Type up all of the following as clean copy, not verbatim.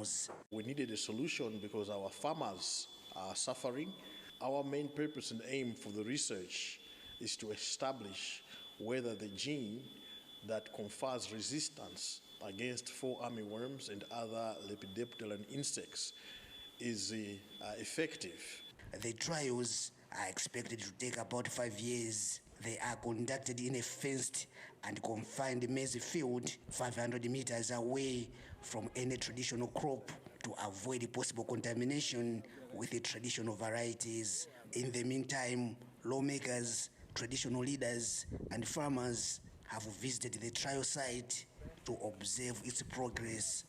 knows. We needed a solution because our farmers are suffering. Our main purpose and aim for the research is to establish whether the gene that confers resistance against fall armyworms and other lepidopteran insects is effective. The trials are expected to take about 5 years. They are conducted in a fenced and confined maize field 500 meters away from any traditional crop to avoid possible contamination with the traditional varieties. In the meantime, lawmakers, traditional leaders, and farmers have visited the trial site to observe its progress.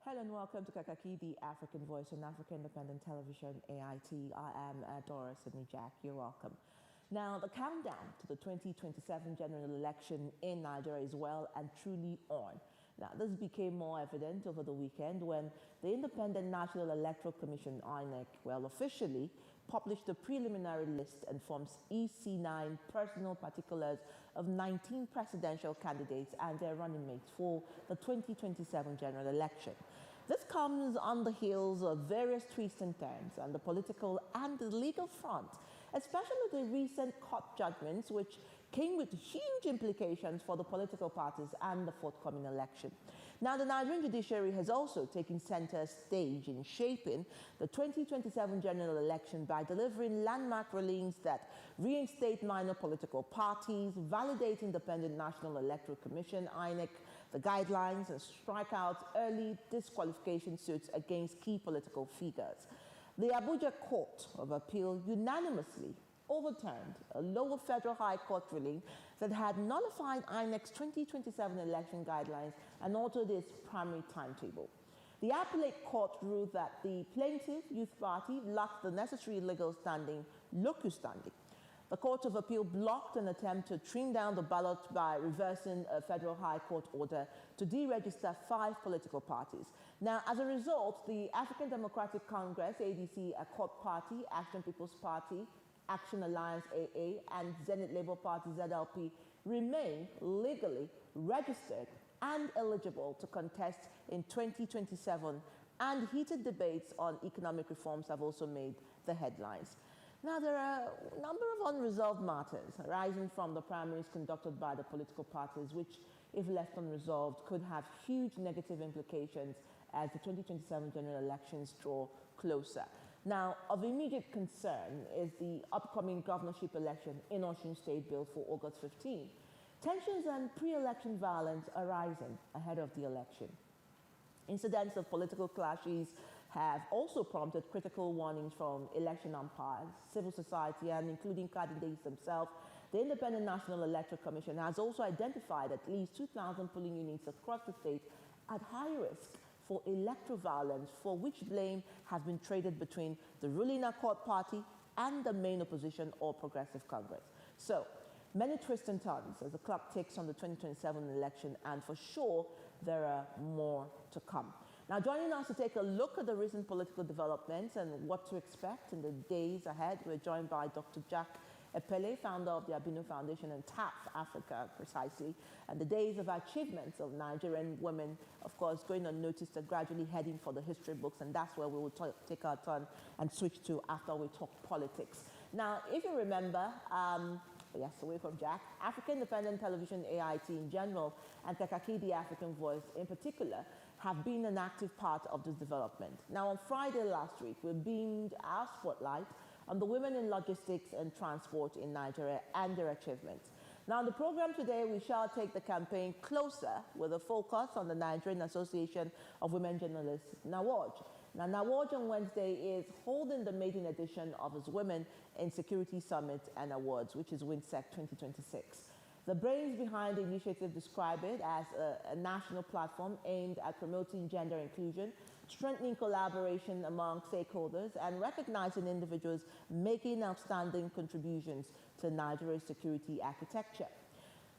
Hello and welcome to Kakaaki, the African Voice on African Independent Television, AIT. I am Doris Sydney Jack. You're welcome. Now, the countdown to the 2027 general election in Nigeria is well and truly on. Now, this became more evident over the weekend when the Independent National Electoral Commission, INEC, officially published the preliminary list and forms EC9 personal particulars of 19 presidential candidates and their running mates for the 2027 general election. This comes on the heels of various twists and turns on the political and the legal front, especially the recent court judgments which came with huge implications for the political parties and the forthcoming election. Now, the Nigerian judiciary has also taken center stage in shaping the 2027 general election by delivering landmark rulings that reinstate minor political parties, validate Independent National Electoral Commission, INEC, the guidelines, and strike out early disqualification suits against key political figures. The Abuja Court of Appeal unanimously overturned a lower federal high court ruling that had nullified INEC's 2027 election guidelines and altered its primary timetable. The appellate court ruled that the plaintiff youth party lacked the necessary legal standing, locus standing. The Court of Appeal blocked an attempt to trim down the ballot by reversing a federal high court order to deregister 5 political parties. Now, as a result, the African Democratic Congress, ADC, a court party, Action People's Party, Action Alliance, AA, and Zenith Labour Party, ZLP, remain legally registered and eligible to contest in 2027, and heated debates on economic reforms have also made the headlines. Now, there are a number of unresolved matters arising from the primaries conducted by the political parties, which, if left unresolved, could have huge negative implications as the 2027 general elections draw closer. Now, of immediate concern is the upcoming governorship election in Osun State billed for August 15. Tensions and pre-election violence are rising ahead of the election. Incidents of political clashes have also prompted critical warnings from election umpires, civil society, and including candidates themselves. The Independent National Electoral Commission has also identified at least 2,000 polling units across the state at high risk for electoral violence, for which blame has been traded between the ruling Accord Party and the main opposition or Progressive Congress. So, many twists and turns as the clock ticks on the 2027 election, and for sure, there are more to come. Now, joining us to take a look at the recent political developments and what to expect in the days ahead, we're joined by Dr. Jack Epele, founder of the Abino Foundation, and TAP Africa, precisely. And the days of achievements of Nigerian women, of course, going unnoticed, are gradually heading for the history books, and that's where we will take our turn and switch to after we talk politics. Now, if you remember, yes, away from Jack, African Independent Television, AIT in general, and Kakaaki, the African Voice in particular, have been an active part of this development. Now, on Friday last week, we beamed our spotlight on the women in logistics and transport in Nigeria and their achievements. Now, in the program today, we shall take the campaign closer with a focus on the Nigerian Association of Women Journalists, NAWOJ. Now, NAWOJ on Wednesday is holding the maiden edition of its Women in Security Summit and Awards, which is WINSEC 2026. The brains behind the initiative describe it as a national platform aimed at promoting gender inclusion, strengthening collaboration among stakeholders, and recognizing individuals making outstanding contributions to Nigeria's security architecture.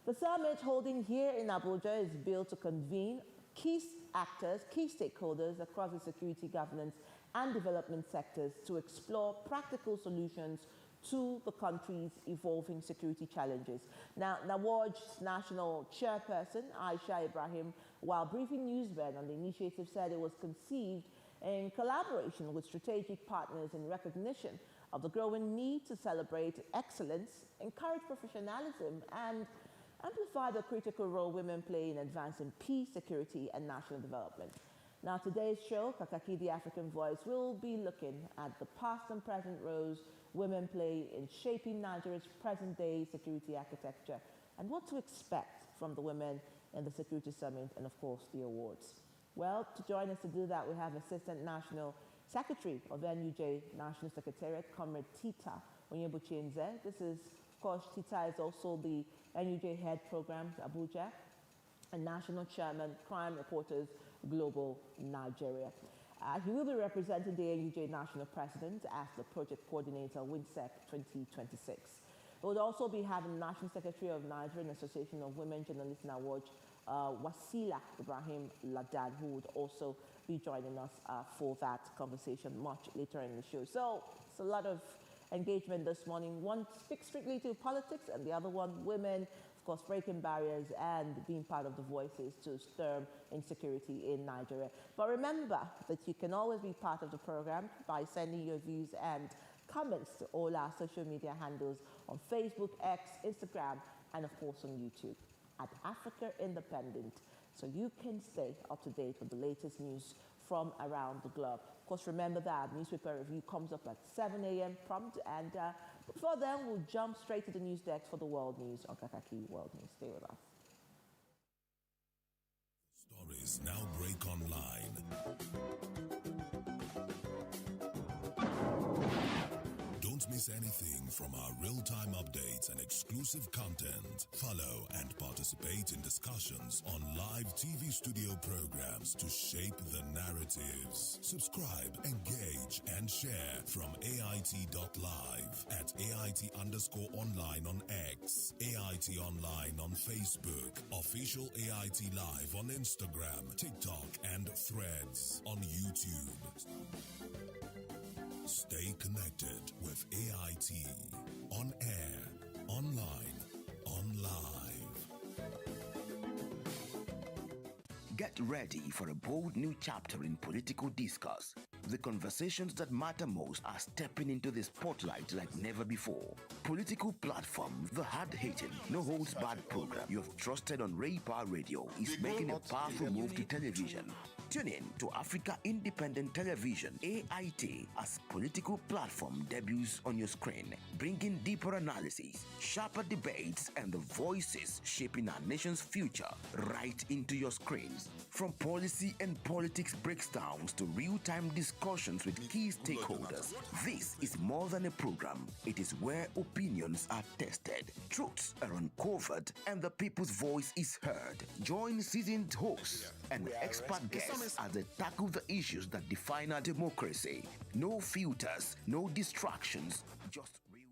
The summit holding here in Abuja is built to convene key actors, key stakeholders across the security governance and development sectors to explore practical solutions to the country's evolving security challenges. Now, NAWOJ's national chairperson, Aisha Ibrahim, while briefing Newsbed on the initiative, said it was conceived in collaboration with strategic partners in recognition of the growing need to celebrate excellence, encourage professionalism, and amplify the critical role women play in advancing peace, security, and national development. Now, today's show, Kakaaki, the African Voice, will be looking at the past and present roles women play in shaping Nigeria's present-day security architecture and what to expect from the women in the Security Summit and, of course, the awards. Well, to join us to do that, we have Assistant National Secretary of NUJ National Secretariat, Comrade Tita Onyebuchienze. This is, of course, Tita is also the NUJ Head Program, Abuja, and National Chairman, Crime Reporters Global Nigeria. He will be representing the NUJ National President as the Project Coordinator, WINSEC 2026. We will also be having the National Secretary of Nigerian Association of Women Journalists in NAWOJ, Wasila Ibrahim Ladan, who would also be joining us for that conversation much later in the show. So it's a lot of engagement this morning. One speaks strictly to politics, and the other one, women, of course, breaking barriers and being part of the voices to stir insecurity in Nigeria. But remember that you can always be part of the program by sending your views and comments to all our social media handles on Facebook, X, Instagram, and of course on YouTube at Africa Independent, so you can stay up to date with the latest news from around the globe. Of course, remember that newspaper review comes up at 7 a.m. prompt, and before then, we'll jump straight to the news desk for the world news on Kakaaki World News. Stay with us. Stories now break online. Don't miss anything from our real-time updates and exclusive content. Follow and participate in discussions on live TV studio programs to shape the narratives. Subscribe, engage, and share from AIT.live at AIT_online on X, AIT Online on Facebook, official AIT Live on Instagram, TikTok, and Threads on YouTube. Stay connected with AIT. On air, online, on live. Get ready for a bold new chapter in political discourse. The conversations that matter most are stepping into the spotlight like never before. Political platform, the hard-hitting, no-holds-barred program you have trusted on Ray Power Radio is making a powerful move to television. Tune in to Africa Independent Television, AIT, as political platform debuts on your screen, bringing deeper analysis, sharper debates, and the voices shaping our nation's future right into your screens. From policy and politics breakdowns to real-time discussions with key stakeholders, this is more than a program. It is where opinions are tested, truths are uncovered, and the people's voice is heard. Join seasoned hosts and expert guests as they tackle the issues that define our democracy. No filters, no distractions, just real.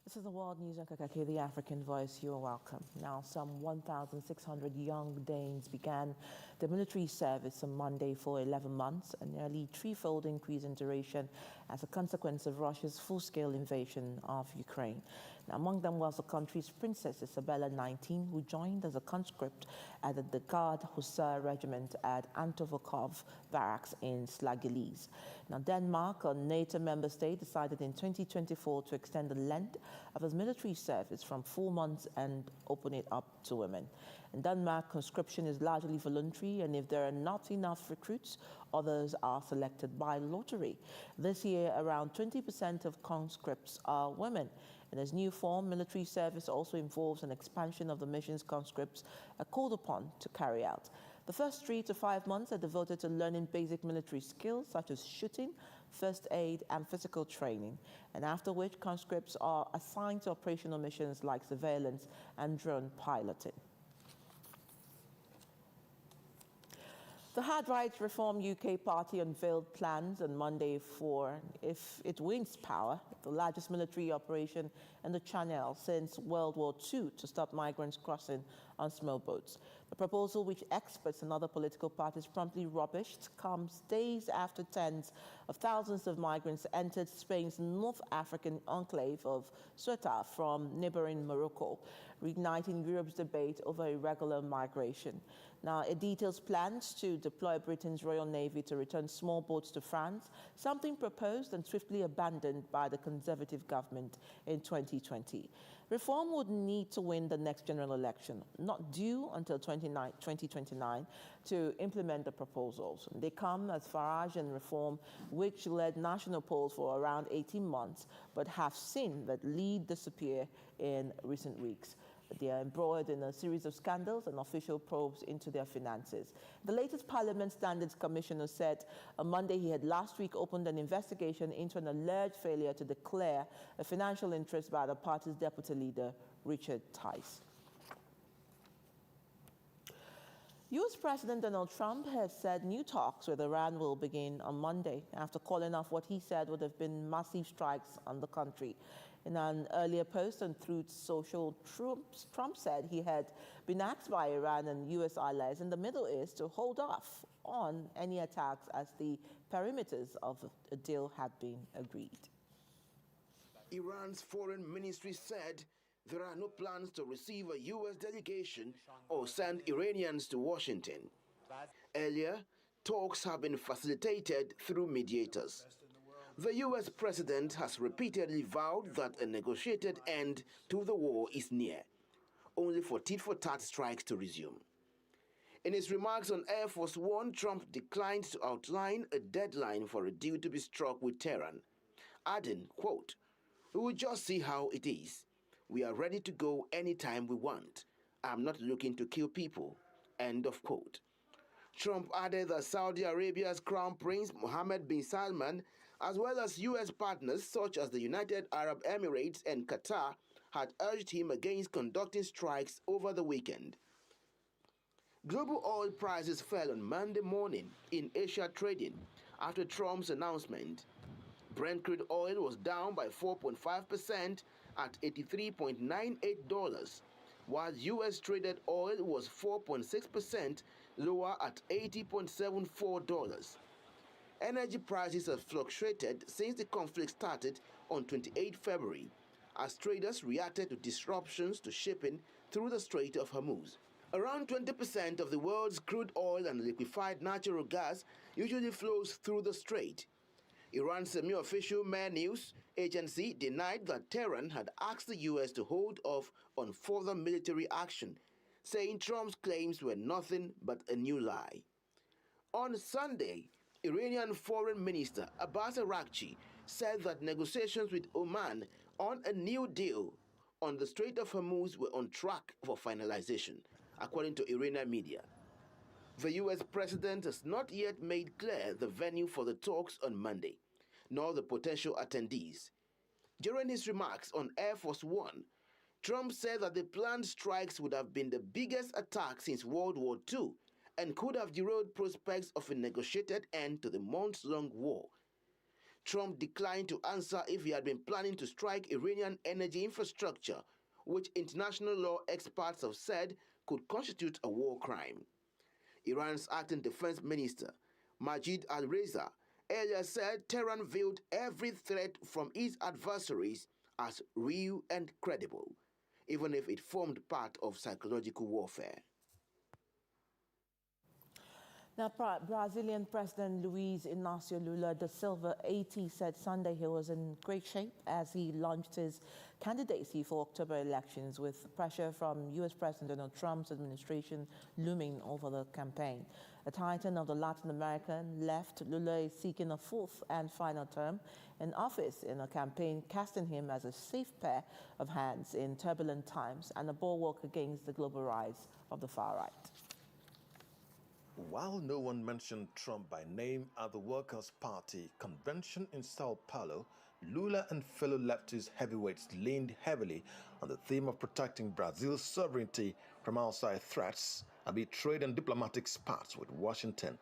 This is the World News on Kakaaki, the African Voice. You are welcome. Now, some 1,600 young Danes began the military service on Monday for 11 months, a nearly threefold increase in duration as a consequence of Russia's full-scale invasion of Ukraine. Now, among them was the country's Princess Isabella, 19, who joined as a conscript at the Guard Hussar Regiment at Antovokov Barracks in Slagilis. Now, Denmark, a NATO member state, decided in 2024 to extend the length of his military service from 4 months and open it up to women. In Denmark, conscription is largely voluntary, and if there are not enough recruits, others are selected by lottery. This year, around 20% of conscripts are women. In its new form, military service also involves an expansion of the missions conscripts are called upon to carry out. The first 3 to 5 months are devoted to learning basic military skills such as shooting, first aid, and physical training, and after which conscripts are assigned to operational missions like surveillance and drone piloting. The Hard Rights Reform UK party unveiled plans on Monday for, if it wins power, the largest military operation in the Channel since World War II to stop migrants crossing on small boats. The proposal, which experts and other political parties promptly rubbished, comes days after tens of thousands of migrants entered Spain's North African enclave of Ceuta from neighboring Morocco, reigniting Europe's debate over irregular migration. Now, it details plans to deploy Britain's Royal Navy to return small boats to France, something proposed and swiftly abandoned by the Conservative government in 2020. Reform would need to win the next general election, not due until 2029, to implement the proposals. They come as Farage and Reform, which led national polls for around 18 months, but have seen that lead disappear in recent weeks. They are embroiled in a series of scandals and official probes into their finances. The latest Parliament Standards Commissioner said on Monday he had last week opened an investigation into an alleged failure to declare a financial interest by the party's deputy leader, Richard Tice. U.S. President Donald Trump has said new talks with Iran will begin on Monday after calling off what he said would have been massive strikes on the country. In an earlier post on Truth Social, Trump said he had been asked by Iran and U.S. allies in the Middle East to hold off on any attacks as the perimeters of a deal had been agreed. Iran's foreign ministry said there are no plans to receive a U.S. delegation or send Iranians to Washington. Earlier, talks have been facilitated through mediators. The U.S. president has repeatedly vowed that a negotiated end to the war is near, only for tit-for-tat strikes to resume. In his remarks on Air Force One, Trump declined to outline a deadline for a deal to be struck with Tehran, adding, quote, "We will just see how it is. We are ready to go anytime we want. I'm not looking to kill people," end of quote. Trump added that Saudi Arabia's Crown Prince Mohammed bin Salman, as well as U.S. partners such as the United Arab Emirates and Qatar, had urged him against conducting strikes over the weekend. Global oil prices fell on Monday morning in Asia trading after Trump's announcement. Brent crude oil was down by 4.5% at $83.98, while U.S. traded oil was 4.6% lower at $80.74. Energy prices have fluctuated since the conflict started on 28 February, as traders reacted to disruptions to shipping through the Strait of Hormuz. Around 20% of the world's crude oil and liquefied natural gas usually flows through the strait. Iran's semi-official Mehr News agency denied that Tehran had asked the U.S. to hold off on further military action, saying Trump's claims were nothing but a new lie. On Sunday, Iranian Foreign Minister Abbas Araghchi said that negotiations with Oman on a new deal on the Strait of Hormuz were on track for finalization, according to Iranian media. The U.S. president has not yet made clear the venue for the talks on Monday, nor the potential attendees. During his remarks on Air Force One, Trump said that the planned strikes would have been the biggest attack since World War II and could have derailed prospects of a negotiated end to the months-long war. Trump declined to answer if he had been planning to strike Iranian energy infrastructure, which international law experts have said could constitute a war crime. Iran's acting defense minister, Majid al-Reza, earlier said Tehran viewed every threat from its adversaries as real and credible, even if it formed part of psychological warfare. Now, Brazilian President Luiz Inácio Lula da Silva, 80, said Sunday he was in great shape as he launched his candidacy for October elections, with pressure from U.S. President Donald Trump's administration looming over the campaign. A titan of the Latin American left, Lula is seeking a fourth and final term in office in a campaign casting him as a safe pair of hands in turbulent times and a bulwark against the global rise of the far right. While no one mentioned Trump by name at the Workers' Party convention in Sao Paulo, Lula and fellow leftist heavyweights leaned heavily on the theme of protecting Brazil's sovereignty from outside threats amid trade and diplomatic spats with Washington.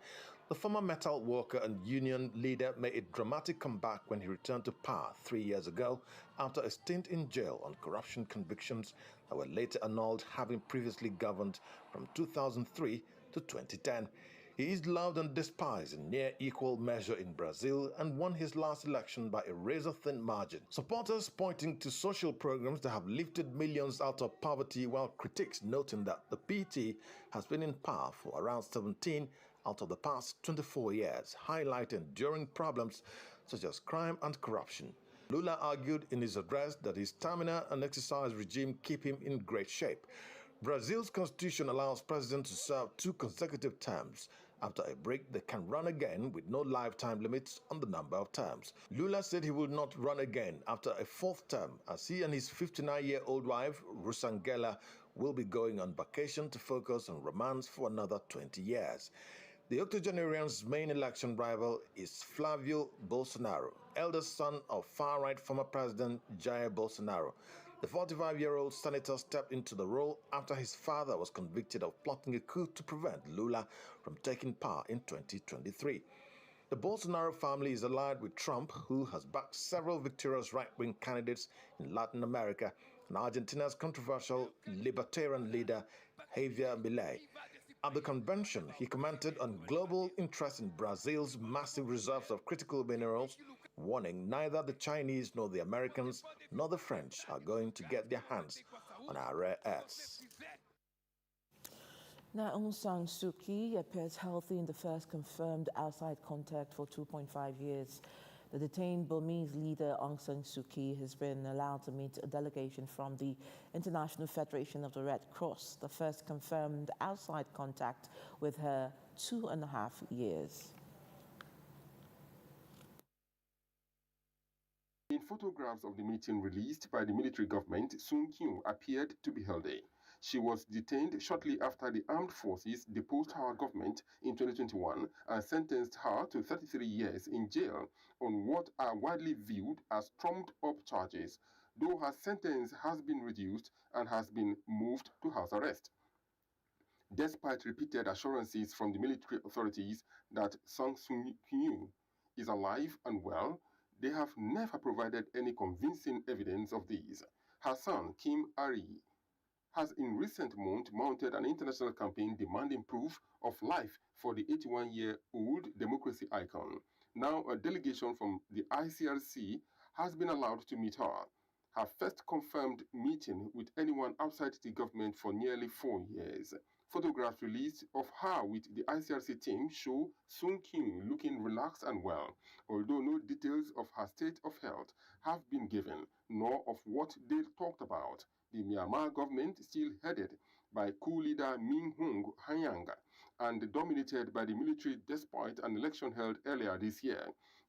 The former metal worker and union leader made a dramatic comeback when he returned to power 3 years ago after a stint in jail on corruption convictions that were later annulled, having previously governed from 2003 to 2010. He is loved and despised in near equal measure in Brazil and won his last election by a razor-thin margin. Supporters pointing to social programs that have lifted millions out of poverty, while critics noting that the PT has been in power for around 17 out of the past 24 years, highlighting enduring problems such as crime and corruption. Lula argued in his address that his stamina and exercise regime keep him in great shape. Brazil's constitution allows presidents to serve 2 consecutive terms. After a break, they can run again with no lifetime limits on the number of terms. Lula said he will not run again after a 4th term, as he and his 59-year-old wife, Rosangela, will be going on vacation to focus on romance for another 20 years. The octogenarian's main election rival is Flavio Bolsonaro, eldest son of far-right former President Jair Bolsonaro. The 45-year-old senator stepped into the role after his father was convicted of plotting a coup to prevent Lula from taking power in 2023. The Bolsonaro family is allied with Trump, who has backed several victorious right-wing candidates in Latin America, and Argentina's controversial libertarian leader, Javier Milei. At the convention, he commented on global interest in Brazil's massive reserves of critical minerals, warning neither the Chinese nor the Americans nor the French are going to get their hands on our rare earths. Now, Aung San Suu Kyi appears healthy in the first confirmed outside contact for 2.5 years. The detained Burmese leader Aung San Suu Kyi has been allowed to meet a delegation from the International Federation of the Red Cross, the first confirmed outside contact with her 2.5 years. In photographs of the meeting released by the military government, Sun Kyi appeared to be healthy. She was detained shortly after the armed forces deposed her government in 2021 and sentenced her to 33 years in jail on what are widely viewed as trumped-up charges, though her sentence has been reduced and has been moved to house arrest. Despite repeated assurances from the military authorities that San Suu Kyi is alive and well, they have never provided any convincing evidence of these. Her son, Kim Ari, has in recent months mounted an international campaign demanding proof of life for the 81-year-old democracy icon. Now, a delegation from the ICRC has been allowed to meet her, her first confirmed meeting with anyone outside the government for nearly 4 years. Photographs released of her with the ICRC team show Sun Kyi looking relaxed and well, although no details of her state of health have been given, nor of what they talked about. The Myanmar government, still headed by coup leader Min Aung Hlaing and dominated by the military despite an election held earlier this year,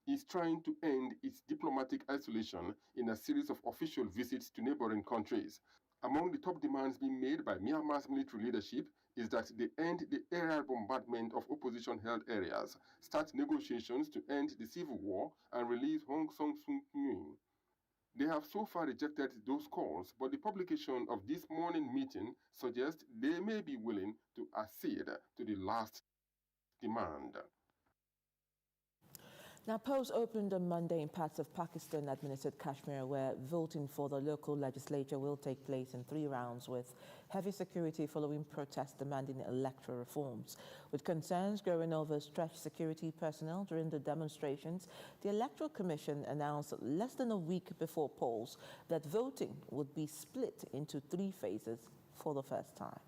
is trying to end its diplomatic isolation in a series of official visits to neighboring countries. Among the top demands being made by Myanmar's military leadership is that they end the aerial bombardment of opposition-held areas, start negotiations to end the civil war, and release Aung San Suu Kyi. They have so far rejected those calls, but the publication of this morning meeting suggests they may be willing to accede to the last demand. Now, polls opened on Monday in parts of Pakistan-administered Kashmir, where voting for the local legislature will take place in 3 rounds, with heavy security following protests demanding electoral reforms. With concerns growing over stretched security personnel during the demonstrations, the Electoral Commission announced less than a week before polls that voting would be split into 3 phases for the first time.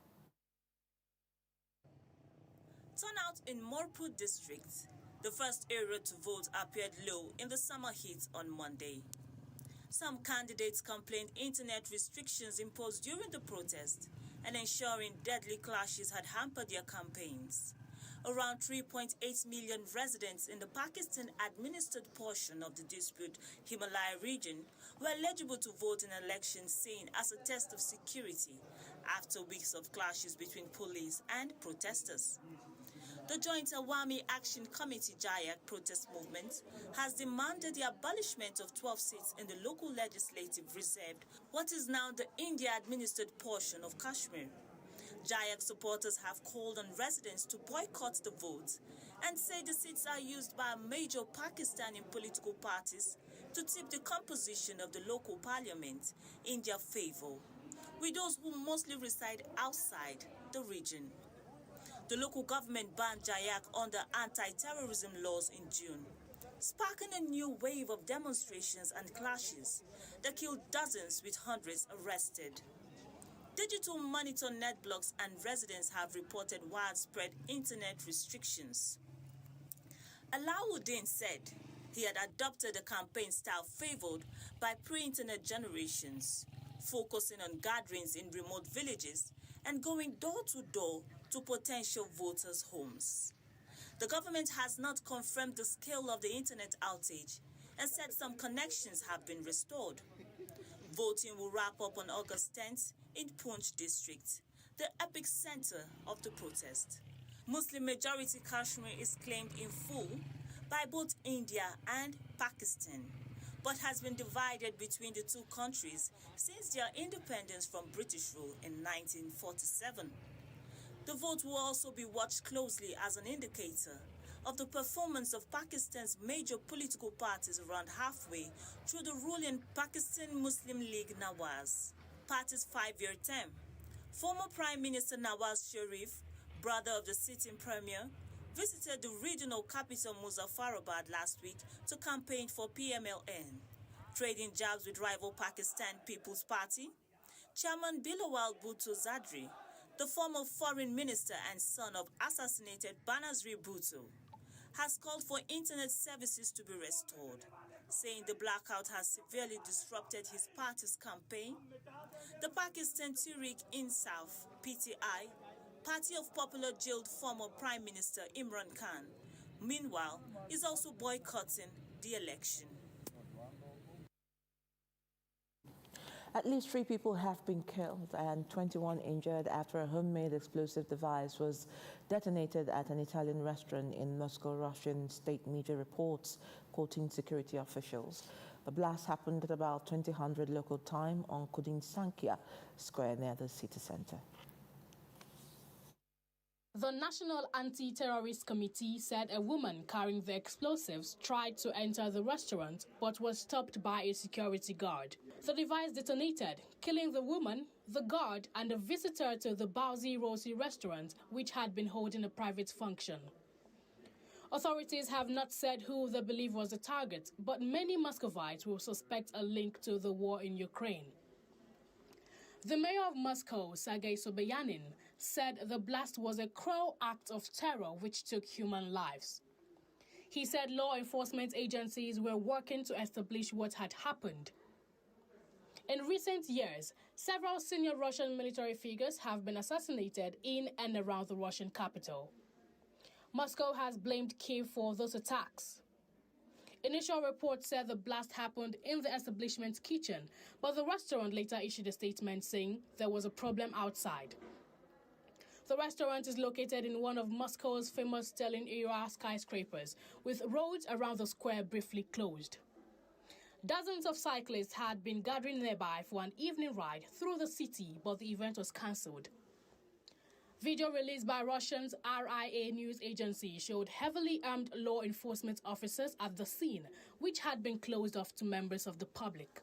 Turnout in Morpur district, the first area to vote, appeared low in the summer heat on Monday. Some candidates complained internet restrictions imposed during the protest and ensuring deadly clashes had hampered their campaigns. Around 3.8 million residents in the Pakistan-administered portion of the dispute Himalaya region were eligible to vote in elections seen as a test of security after weeks of clashes between police and protesters. The Joint Awami Action Committee JAYAC protest movement has demanded the abolishment of 12 seats in the local legislative reserved, what is now the India-administered portion of Kashmir. JAYAC supporters have called on residents to boycott the vote and say the seats are used by major Pakistani political parties to tip the composition of the local parliament in their favor, with those who mostly reside outside the region. The local government banned JAYAC under anti-terrorism laws in June, sparking a new wave of demonstrations and clashes that killed dozens with hundreds arrested. Digital monitor net blocks and residents have reported widespread internet restrictions. Alauddin said he had adopted a campaign style favored by pre-internet generations, focusing on gatherings in remote villages and going door to door to potential voters' homes. The government has not confirmed the scale of the internet outage and said some connections have been restored. Voting will wrap up on August 10th in Poonch district, the epicenter of the protest. Muslim-majority Kashmir is claimed in full by both India and Pakistan, but has been divided between the two countries since their independence from British rule in 1947. The vote will also be watched closely as an indicator of the performance of Pakistan's major political parties around halfway through the ruling Pakistan Muslim League Nawaz party's 5-year term. Former Prime Minister Nawaz Sharif, brother of the sitting premier, visited the regional capital Muzaffarabad last week to campaign for PMLN, trading jabs with rival Pakistan People's Party. Chairman Bilawal Bhutto Zadri, the former foreign minister and son of assassinated Banazri Bhutto, has called for internet services to be restored, saying the blackout has severely disrupted his party's campaign. The Pakistan Tehreek-e-Insaf, PTI, party of popular jailed former Prime Minister Imran Khan, meanwhile, is also boycotting the election. At least 3 people have been killed and 21 injured after a homemade explosive device was detonated at an Italian restaurant in Moscow, Russian state media reports, quoting security officials. The blast happened at about 2000 local time on Kudinsankia Square near the city center. The National Anti-Terrorist Committee said a woman carrying the explosives tried to enter the restaurant but was stopped by a security guard. The device detonated, killing the woman, the guard, and a visitor to the Bauzi Rossi restaurant, which had been holding a private function. Authorities have not said who they believe was the target, but many Muscovites will suspect a link to the war in Ukraine. The mayor of Moscow, Sergei Sobyanin, said the blast was a cruel act of terror which took human lives. He said law enforcement agencies were working to establish what had happened. In recent years, several senior Russian military figures have been assassinated in and around the Russian capital. Moscow has blamed Kyiv for those attacks. Initial reports said the blast happened in the establishment's kitchen, but the restaurant later issued a statement saying there was a problem outside. The restaurant is located in one of Moscow's famous Stalin-era skyscrapers, with roads around the square briefly closed. Dozens of cyclists had been gathering nearby for an evening ride through the city, but the event was cancelled. Video released by Russia's RIA news agency showed heavily armed law enforcement officers at the scene, which had been closed off to members of the public.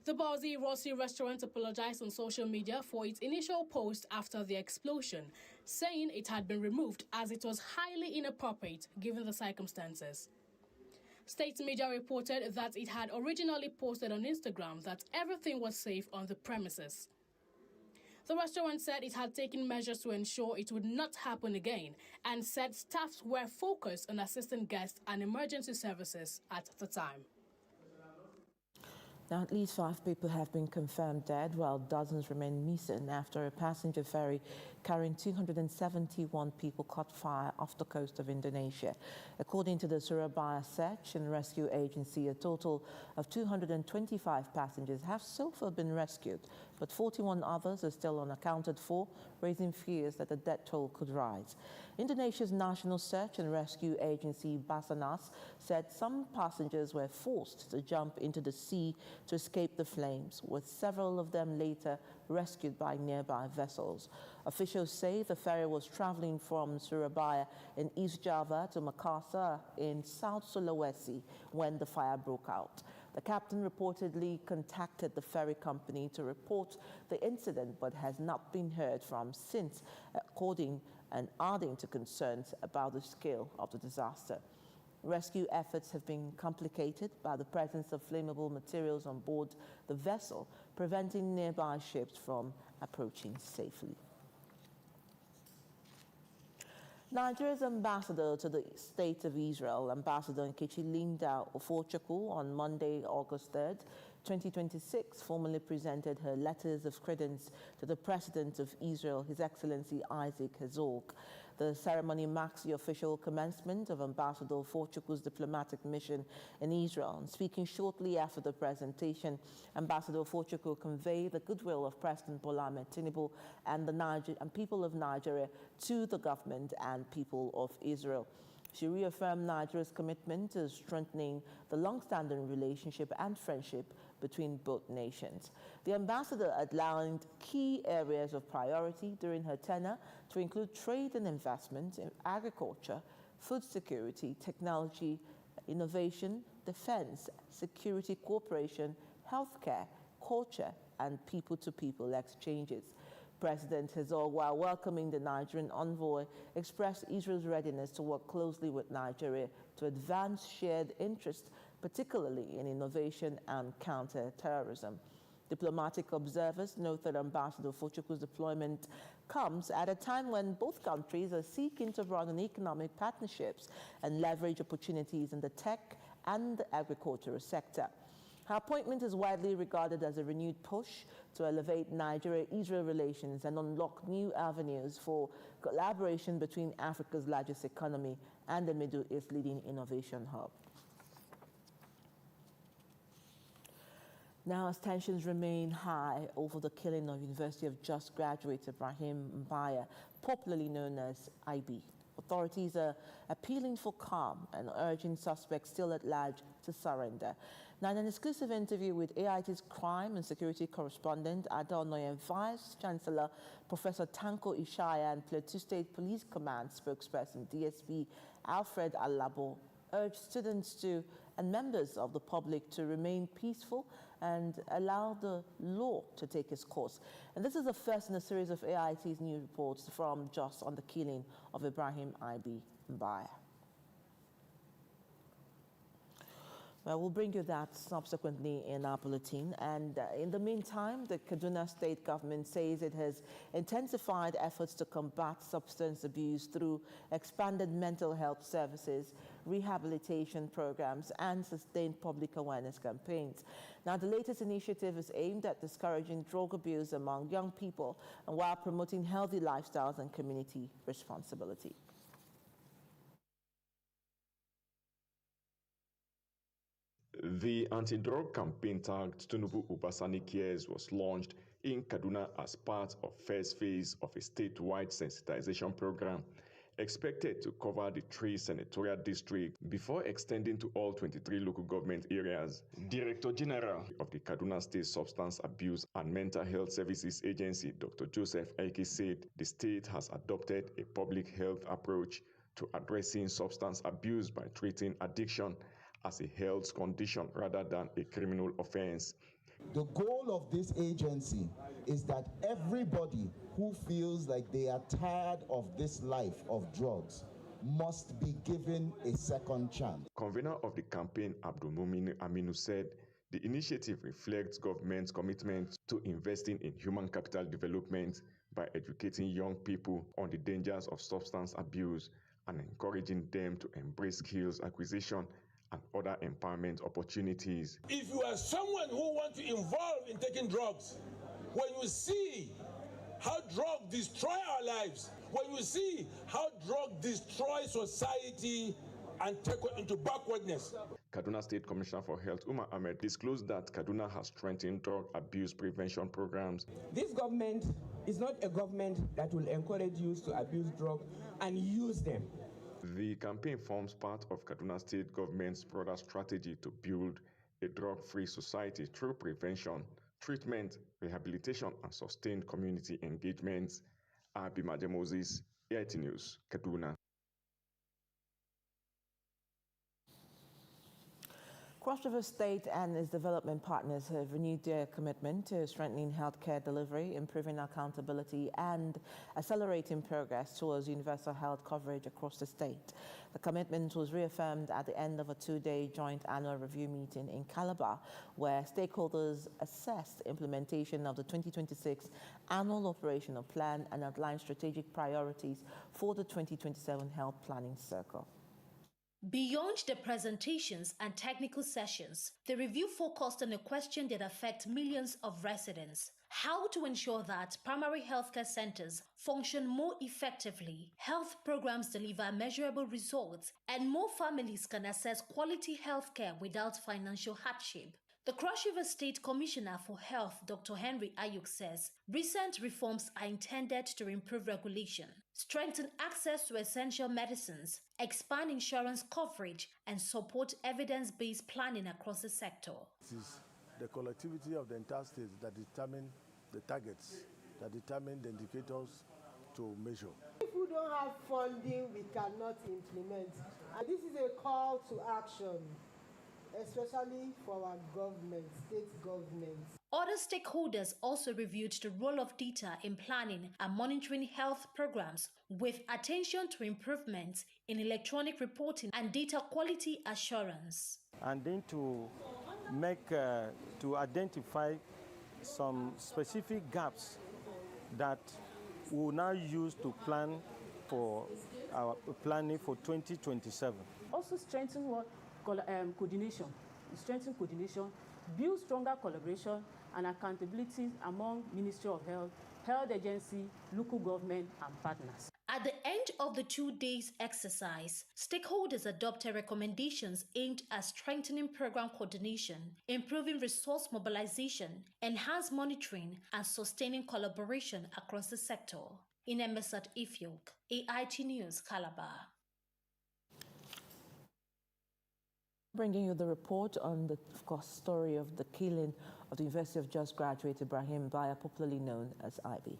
The Balzi Rossi restaurant apologized on social media for its initial post after the explosion, saying it had been removed as it was highly inappropriate given the circumstances. State media reported that it had originally posted on Instagram that everything was safe on the premises. The restaurant said it had taken measures to ensure it would not happen again and said staff were focused on assisting guests and emergency services at the time. Now, at least 5 people have been confirmed dead, while dozens remain missing after a passenger ferry carrying 271 people caught fire off the coast of Indonesia. According to the Surabaya Search and Rescue Agency, a total of 225 passengers have so far been rescued, but 41 others are still unaccounted for, raising fears that the death toll could rise. Indonesia's National Search and Rescue Agency, Basarnas, said some passengers were forced to jump into the sea to escape the flames, with several of them later rescued by nearby vessels. Officials say the ferry was traveling from Surabaya in East Java to Makassar in South Sulawesi when the fire broke out. The captain reportedly contacted the ferry company to report the incident, but has not been heard from since, according and adding to concerns about the scale of the disaster. Rescue efforts have been complicated by the presence of flammable materials on board the vessel, preventing nearby ships from approaching safely. Nigeria's ambassador to the State of Israel, Ambassador Nkechi Linda Ofochukwu, on Monday, August 3rd, 2026, formally presented her letters of credence to the President of Israel, His Excellency Isaac Herzog. The ceremony marks the official commencement of Ambassador Ofochukwu's diplomatic mission in Israel. And speaking shortly after the presentation, Ambassador Ofochukwu conveyed the goodwill of President Bola Ahmed Tinubu and the people of Nigeria to the government and people of Israel. She reaffirmed Nigeria's commitment to strengthening the long-standing relationship and friendship between both nations. The ambassador outlined key areas of priority during her tenure to include trade and investment, agriculture, food security, technology, innovation, defense, security cooperation, healthcare, culture, and people-to-people exchanges. President Herzog, while welcoming the Nigerian envoy, expressed Israel's readiness to work closely with Nigeria to advance shared interests, particularly in innovation and counter-terrorism. Diplomatic observers note that Ambassador Ofochukwu's deployment comes at a time when both countries are seeking to broaden economic partnerships and leverage opportunities in the tech and the agricultural sector. Her appointment is widely regarded as a renewed push to elevate Nigeria-Israel relations and unlock new avenues for collaboration between Africa's largest economy and the Middle East's leading innovation hub. Now, as tensions remain high over the killing of University of Jos graduate Ibrahim Mbaya, popularly known as IB, authorities are appealing for calm and urging suspects still at large to surrender. Now, in an exclusive interview with AIT's crime and security correspondent, Adonoye Vice Chancellor Professor Tanko Ishaya and Plateau State Police Command spokesperson DSP Alfred Alabo urged students and members of the public to remain peaceful and allow the law to take its course. And this is the first in a series of AIT's new reports from Jos on the killing of Ibrahim IB Mbaya. Well, we'll bring you that subsequently in our bulletin. And in the meantime, the Kaduna State government says it has intensified efforts to combat substance abuse through expanded mental health services, rehabilitation programs, and sustained public awareness campaigns. Now, the latest initiative is aimed at discouraging drug abuse among young people and while promoting healthy lifestyles and community responsibility. The anti-drug campaign tagged Tinubu Ubasani Cares was launched in Kaduna as part of first phase of a statewide sensitization program expected to cover the 3 senatorial districts before extending to all 23 local government areas. Director General of the Kaduna State Substance Abuse and Mental Health Services Agency, Dr. Joseph Aiki, said the state has adopted a public health approach to addressing substance abuse by treating addiction as a health condition rather than a criminal offense. The goal of this agency is that everybody who feels like they are tired of this life of drugs must be given a second chance. Convener of the campaign, Abdulmumin Aminu, said the initiative reflects government's commitment to investing in human capital development by educating young people on the dangers of substance abuse and encouraging them to embrace skills acquisition and other empowerment opportunities. If you are someone who wants to involve in taking drugs, when you see how drugs destroy our lives, when you see how drugs destroy society and take us into backwardness. Kaduna State Commissioner for Health, Umar Ahmed, disclosed that Kaduna has strengthened drug abuse prevention programs. This government is not a government that will encourage youth to abuse drugs and use them. The campaign forms part of Kaduna State government's broader strategy to build a drug-free society through prevention, treatment, rehabilitation, and sustained community engagements. Abimaje Moses, AIT News, Kaduna. Cross River State and its development partners have renewed their commitment to strengthening healthcare delivery, improving accountability, and accelerating progress towards universal health coverage across the state. The commitment was reaffirmed at the end of a 2-day joint annual review meeting in Calabar, where stakeholders assessed implementation of the 2026 annual operational plan and outlined strategic priorities for the 2027 health planning cycle. Beyond the presentations and technical sessions, the review focused on a question that affects millions of residents: how to ensure that primary healthcare centers function more effectively, health programs deliver measurable results, and more families can access quality healthcare without financial hardship. The Cross River State Commissioner for Health, Dr. Henry Ayuk, says recent reforms are intended to improve regulation, strengthen access to essential medicines, expand insurance coverage, and support evidence-based planning across the sector. It is the collectivity of the entire state that determine the targets, that determine the indicators to measure. If we don't have funding, we cannot implement. And this is a call to action, especially for our government, state governments. Other stakeholders also reviewed the role of data in planning and monitoring health programs, with attention to improvements in electronic reporting and data quality assurance. And then to identify some specific gaps that we will now use to plan for our planning for 2027. Also strengthen coordination, build stronger collaboration and accountability among Ministry of Health, health agency, local government, and partners. At the end of the 2 days exercise, stakeholders adopted recommendations aimed at strengthening program coordination, improving resource mobilization, enhanced monitoring, and sustaining collaboration across the sector. In Emesat Ifiok, AIT News, Calabar. Bringing you the report on the story of the killing of the University of Jos graduate Ibrahim Baya, popularly known as Ivy.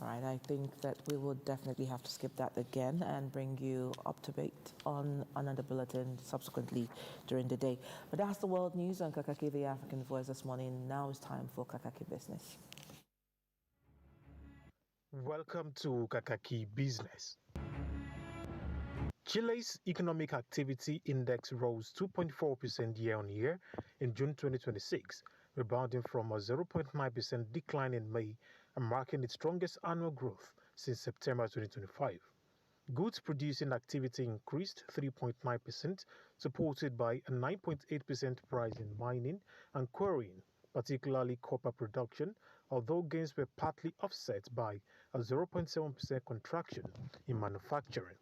All right, I think that we will definitely have to skip that again and bring you up to date on another bulletin subsequently during the day. But that's the world news on Kakaaki, the African Voice this morning. Now it's time for Kakaaki Business. Welcome to Kakaaki Business. Chile's economic activity index rose 2.4% year-on-year in June 2026, rebounding from a 0.9% decline in May and marking its strongest annual growth since September 2025. Goods producing activity increased 3.9%, supported by a 9.8% rise in mining and quarrying, particularly copper production, although gains were partly offset by a 0.7% contraction in manufacturing.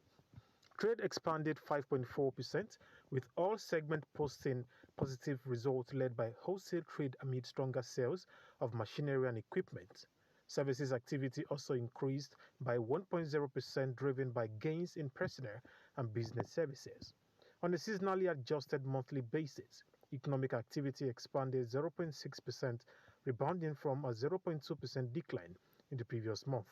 Trade expanded 5.4%, with all segments posting positive results led by wholesale trade amid stronger sales of machinery and equipment. Services activity also increased by 1.0%, driven by gains in personnel and business services. On a seasonally adjusted monthly basis, economic activity expanded 0.6%, rebounding from a 0.2% decline in the previous month.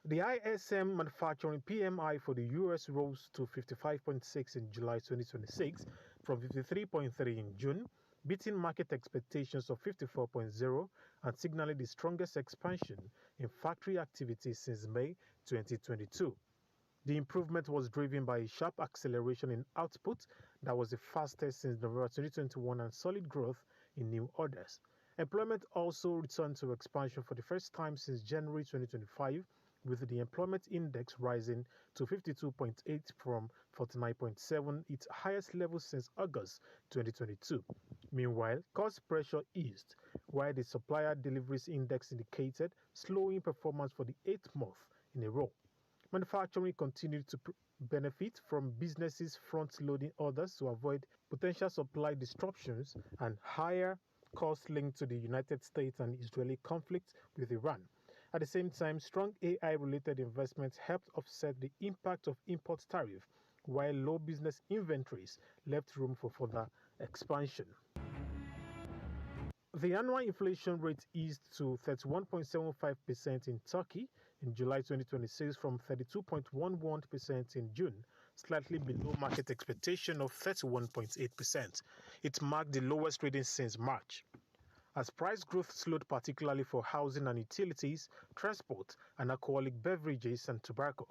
The ISM manufacturing PMI for the US rose to 55.6 in July 2026 from 53.3 in June, beating market expectations of 54.0 and signaling the strongest expansion in factory activity since May 2022. The improvement was driven by a sharp acceleration in output that was the fastest since November 2021 and solid growth in new orders. Employment also returned to expansion for the first time since January 2025, with the employment index rising to 52.8 from 49.7, its highest level since August 2022. Meanwhile, cost pressure eased, while the supplier deliveries index indicated slowing performance for the 8th month in a row. Manufacturing continued to benefit from businesses front-loading orders to avoid potential supply disruptions and higher costs linked to the United States and Israeli conflict with Iran. At the same time, strong AI-related investments helped offset the impact of import tariff, while low business inventories left room for further expansion. The annual inflation rate eased to 31.75% in Turkey in July 2026 from 32.11% in June, slightly below market expectation of 31.8%. It marked the lowest reading since March. As price growth slowed particularly for housing and utilities, transport, and alcoholic beverages and tobacco.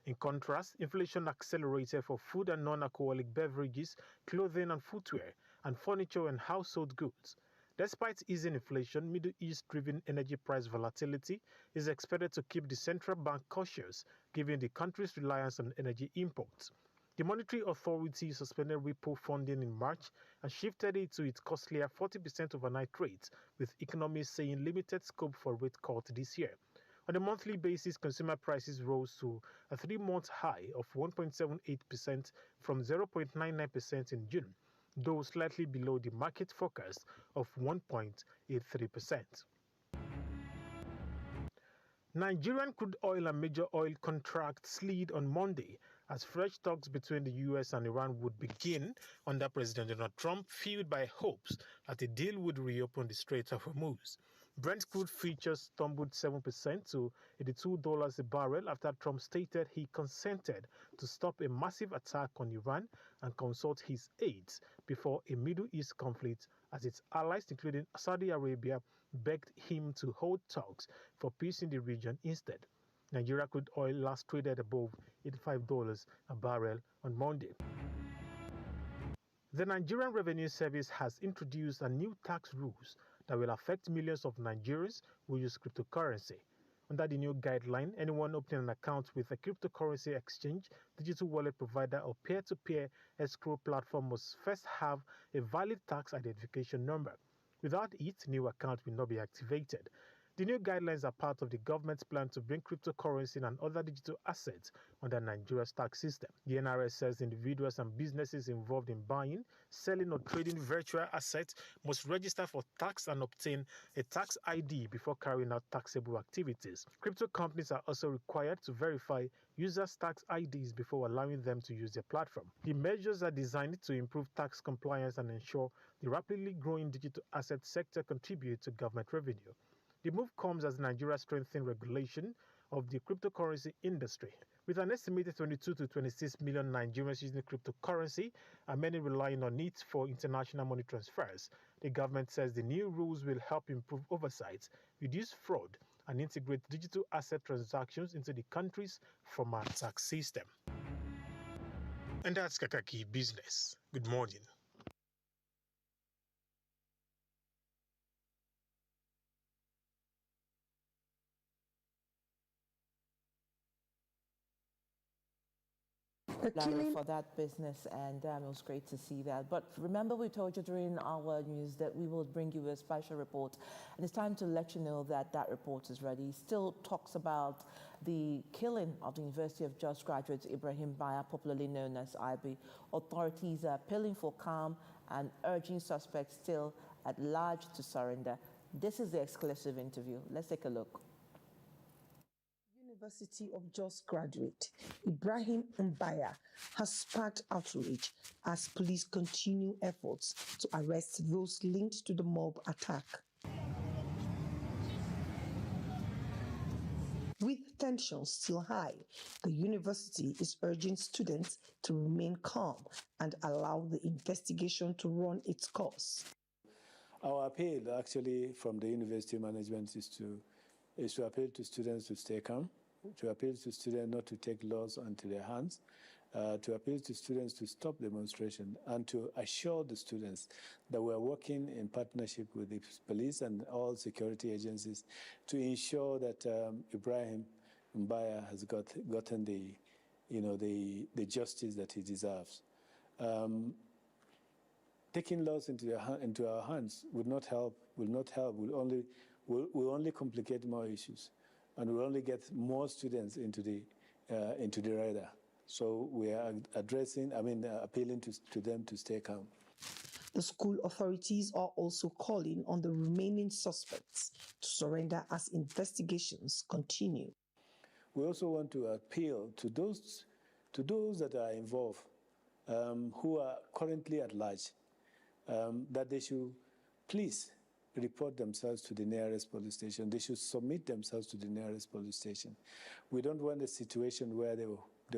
In contrast, inflation accelerated for food and non-alcoholic beverages, clothing and footwear, and furniture and household goods. Despite easing inflation, Middle East-driven energy price volatility is expected to keep the central bank cautious, given the country's reliance on energy imports. The Monetary Authority suspended repo funding in March and shifted it to its costlier 40% overnight rate, with economists saying limited scope for rate cut this year. On a monthly basis, consumer prices rose to a 3-month high of 1.78% from 0.99% in June, though slightly below the market forecast of 1.83%. Nigerian crude oil and major oil contracts slid on Monday as fresh talks between the US and Iran would begin under President Donald Trump, fueled by hopes that a deal would reopen the Strait of Hormuz. Brent crude futures tumbled 7% to $82 a barrel after Trump stated he consented to stop a massive attack on Iran and consult his aides before a Middle East conflict, as its allies, including Saudi Arabia, begged him to hold talks for peace in the region instead. Nigeria crude oil last traded above $85 a barrel on Monday. The Nigerian Revenue Service has introduced a new tax rules that will affect millions of Nigerians who use cryptocurrency. Under the new guideline, anyone opening an account with a cryptocurrency exchange, digital wallet provider, or peer-to-peer escrow platform must first have a valid tax identification number. Without it, new account will not be activated. The new guidelines are part of the government's plan to bring cryptocurrency and other digital assets under Nigeria's tax system. The NRS says individuals and businesses involved in buying, selling, or trading virtual assets must register for tax and obtain a tax ID before carrying out taxable activities. Crypto companies are also required to verify users' tax IDs before allowing them to use their platform. The measures are designed to improve tax compliance and ensure the rapidly growing digital asset sector contributes to government revenue. The move comes as Nigeria strengthens regulation of the cryptocurrency industry. With an estimated 22 to 26 million Nigerians using cryptocurrency and many relying on it for international money transfers, the government says the new rules will help improve oversight, reduce fraud, and integrate digital asset transactions into the country's formal tax system. And that's Kakaaki Business. Good morning. Larry, for that business, and it was great to see that. But remember, we told you during our news that we will bring you a special report, and it's time to let you know that that report is ready. It still talks about the killing of the University of Jos graduate Ibrahim Baya, popularly known as IB. Authorities are appealing for calm and urging suspects still at large to surrender. This is the exclusive interview. Let's take a look. University of Jos graduate Ibrahim Mbaya has sparked outrage as police continue efforts to arrest those linked to the mob attack. With tensions still high, the university is urging students to remain calm and allow the investigation to run its course. Our appeal actually from the university management is to appeal to students to stay calm, to appeal to students not to take laws into their hands, to appeal to students to stop demonstration, and to assure the students that we are working in partnership with the police and all security agencies to ensure that Ibrahim Mbaya has gotten the justice that he deserves. Taking laws into our hands would not help, will only complicate more issues, and will only get more students into the radar. So we are appealing to them to stay calm. The school authorities are also calling on the remaining suspects to surrender as investigations continue. We also want to appeal to those that are involved, who are currently at large, that they should please report themselves to the nearest police station. They should submit themselves to the nearest police station. We don't want a situation where they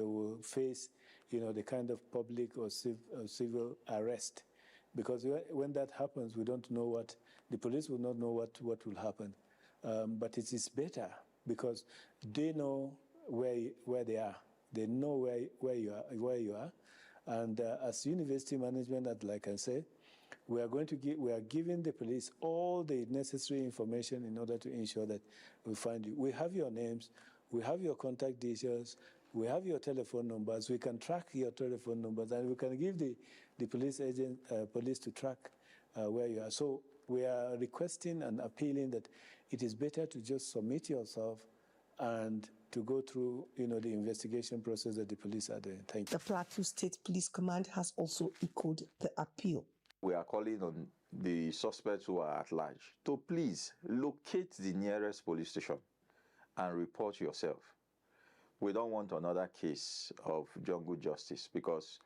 will face, the kind of public or civil arrest, because when that happens, we don't know the police will not know what will happen. But it is better because they know where they are. They know where you are, and as university management, like I said, we are giving the police all the necessary information in order to ensure that we find you. We have your names, we have your contact details, we have your telephone numbers. We can track your telephone numbers, and we can give the police to track where you are. So we are requesting and appealing that it is better to just submit yourself and to go through, the investigation process that the police are doing. Thank you. The Plateau State Police Command has also echoed the appeal. We are calling on the suspects who are at large to please locate the nearest police station and report yourself. We don't want another case of jungle justice, because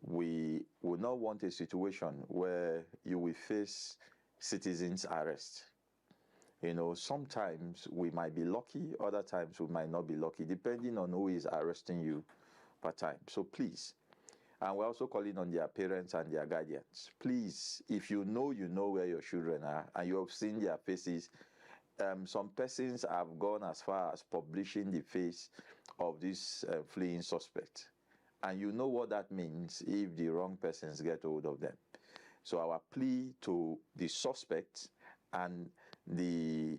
we would not want a situation where you will face citizens' arrest. Sometimes we might be lucky, other times we might not be lucky, depending on who is arresting you per time. So please. And we're also calling on their parents and their guardians. Please, if you know where your children are and you have seen their faces, some persons have gone as far as publishing the face of this fleeing suspect. And you know what that means if the wrong persons get hold of them. So our plea to the suspects and the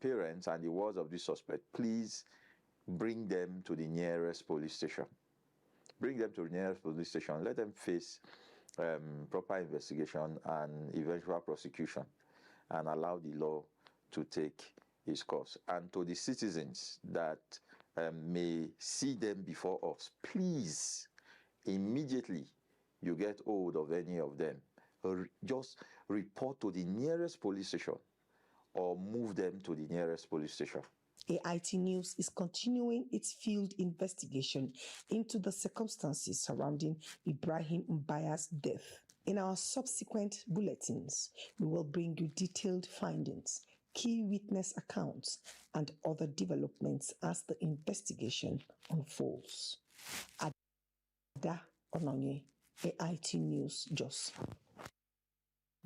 parents and the wards of the suspect, please bring them to the nearest police station. Bring them to the nearest police station. Let them face proper investigation and eventual prosecution, and allow the law to take its course. And to the citizens that may see them before us, please, immediately you get hold of any of them, just report to the nearest police station or move them to the nearest police station. AIT News is continuing its field investigation into the circumstances surrounding Ibrahim Mbaya's death. In our subsequent bulletins, we will bring you detailed findings, key witness accounts, and other developments as the investigation unfolds. Ada Ononye, AIT News, Jos.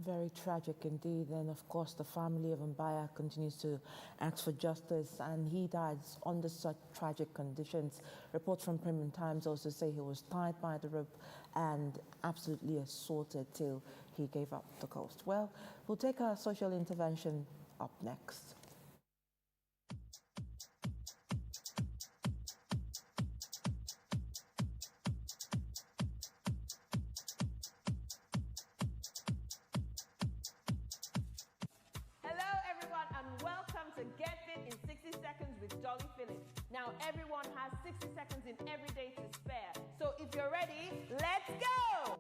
Very tragic indeed, and of course the family of Mbaya continues to ask for justice, and he died under such tragic conditions. Reports from Premium Times also say he was tied by the rope and absolutely assaulted till he gave up the ghost. Well, we'll take our social intervention up next. with Jolly Phillips. Now, everyone has 60 seconds in every day to spare. So if you're ready, let's go!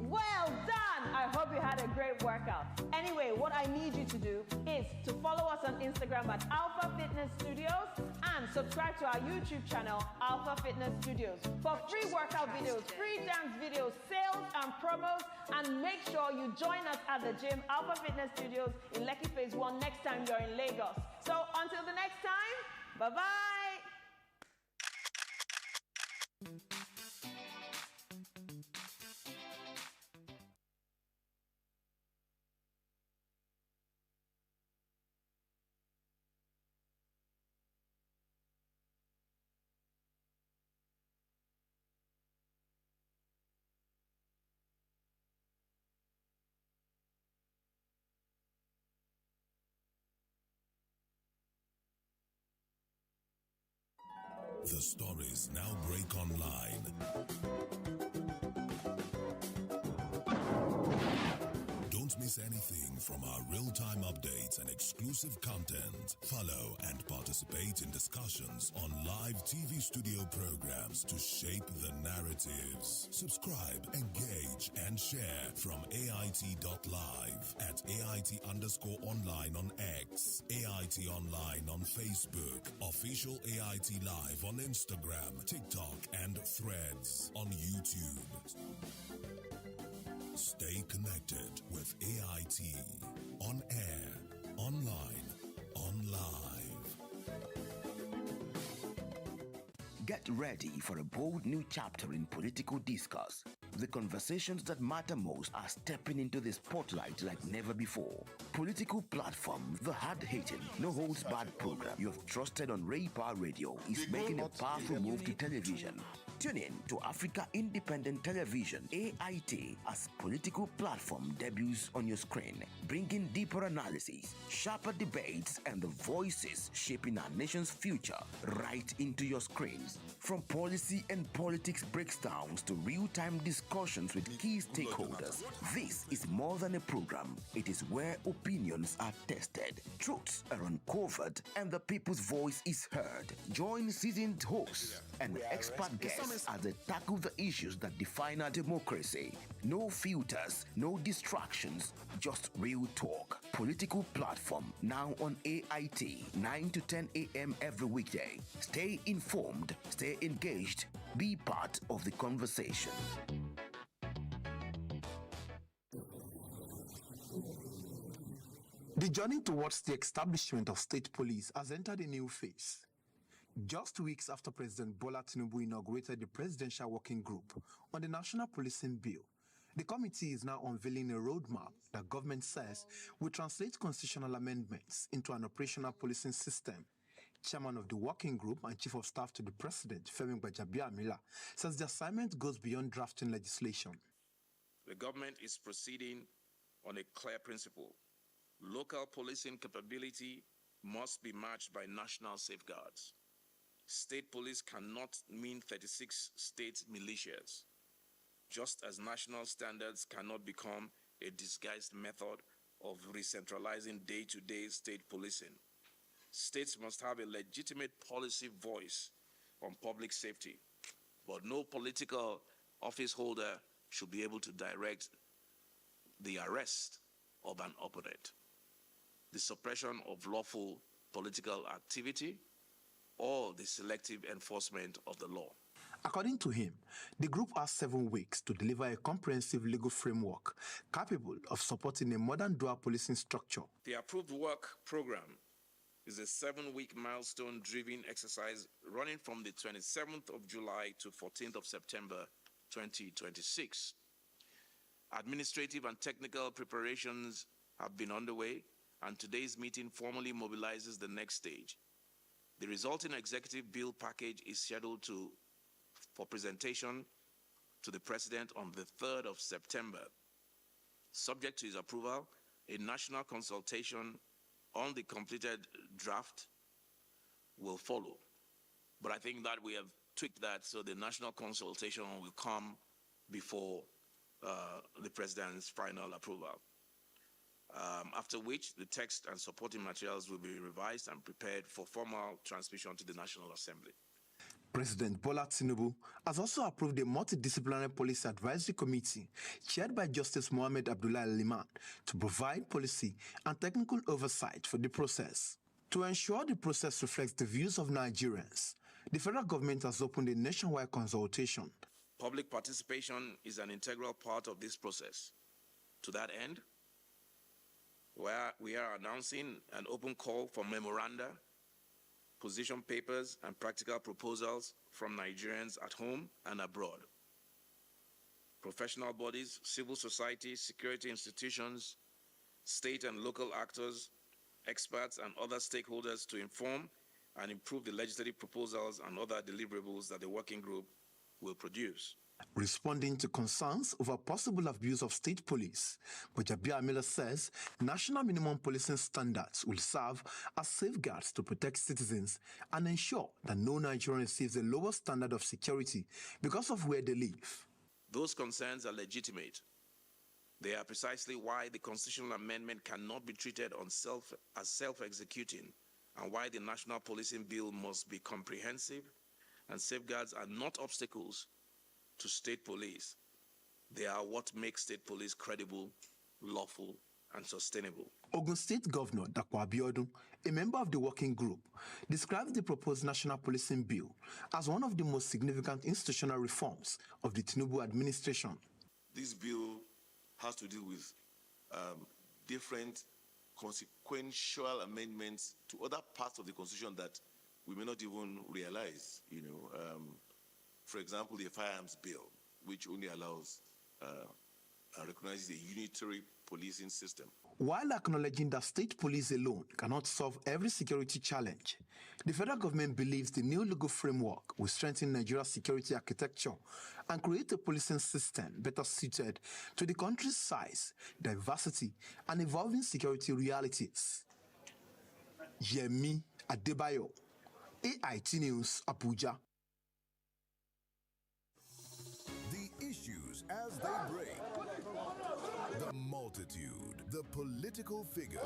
Well done! I hope you had a great workout. Anyway, what I need you to do is to follow us on Instagram at Alpha Fitness Studios and subscribe to our YouTube channel, Alpha Fitness Studios, for free workout videos, free dance videos, sales and promos, and make sure you join us at the gym, Alpha Fitness Studios in Lekki Phase 1 next time you're in Lagos. So until the next time, bye-bye! The stories now break online. Don't miss anything from our real-time updates and exclusive content. Follow and participate in discussions on live TV studio programs to shape the narratives. Subscribe, engage, and share from AIT.live at AIT_online on X, AIT Online on Facebook, official AIT Live on Instagram, TikTok, and Threads on YouTube. Stay connected with AIT. On air, online, on live. Get ready for a bold new chapter in political discourse. The conversations that matter most are stepping into the spotlight like never before. Political platform, the hard-hitting, no-holds-barred program you have trusted on Ray Power Radio is making a powerful move to television. Tune in to Africa Independent Television, AIT, as political platform debuts on your screen, bringing deeper analysis, sharper debates, and the voices shaping our nation's future right into your screens. From policy and politics breakdowns to real-time discussions with key stakeholders, this is more than a program. It is where opinions are tested, truths are uncovered, and the people's voice is heard. Join seasoned hosts and expert guests as they tackle the issues that define our democracy. No filters, no distractions, just real talk. Political platform now on AIT, 9 to 10 a.m. every weekday. Stay informed, stay engaged, be part of the conversation. The journey towards the establishment of state police has entered a new phase. Just weeks after President Bola Tinubu inaugurated the Presidential Working Group on the National Policing Bill, the committee is now unveiling a roadmap that government says will translate constitutional amendments into an operational policing system. Chairman of the working group and Chief of Staff to the President, Femi Gbajabiamila, says the assignment goes beyond drafting legislation. The government is proceeding on a clear principle. Local policing capability must be matched by national safeguards. State police cannot mean 36 state militias, just as national standards cannot become a disguised method of re-centralizing day-to-day state policing. States must have a legitimate policy voice on public safety, but no political office holder should be able to direct the arrest of an opponent, the suppression of lawful political activity, or the selective enforcement of the law. According to him, the group has 7 weeks to deliver a comprehensive legal framework capable of supporting a modern dual policing structure. The approved work program is a 7-week milestone-driven exercise running from the 27th of July to 14th of September 2026. Administrative and technical preparations have been underway, and today's meeting formally mobilizes the next stage. The resulting executive bill package is scheduled for presentation to the President on the 3rd of September. Subject to his approval, a national consultation on the completed draft will follow. But I think that we have tweaked that so the national consultation will come before the President's final approval. after which the text and supporting materials will be revised and prepared for formal transmission to the National Assembly. President Bola Tinubu has also approved a multidisciplinary policy advisory committee chaired by Justice Mohammed Abdullah Liman to provide policy and technical oversight for the process. To ensure the process reflects the views of Nigerians, the federal government has opened a nationwide consultation. Public participation is an integral part of this process. To that end, we are announcing an open call for memoranda, position papers, and practical proposals from Nigerians at home and abroad. Professional bodies, civil society, security institutions, state and local actors, experts, and other stakeholders to inform and improve the legislative proposals and other deliverables that the working group will produce. Responding to concerns over possible abuse of state police, Bojabia Miller says national minimum policing standards will serve as safeguards to protect citizens and ensure that no Nigerian receives a lower standard of security because of where they live. Those concerns are legitimate. They are precisely why the constitutional amendment cannot be treated as self-executing, and why the National Policing Bill must be comprehensive, and safeguards are not obstacles to state police. They are what makes state police credible, lawful, and sustainable. Ogun State Governor Dapo Abiodun, a member of the working group, described the proposed National Policing Bill as one of the most significant institutional reforms of the Tinubu administration. This bill has to do with different consequential amendments to other parts of the Constitution that we may not even realize. For example, the Firearms Bill, which only allows and recognizes a unitary policing system. While acknowledging that state police alone cannot solve every security challenge, the federal government believes the new legal framework will strengthen Nigeria's security architecture and create a policing system better suited to the country's size, diversity, and evolving security realities. Yemi Adebayo, AIT News, Abuja. Issues as they break, the multitude, the political figures,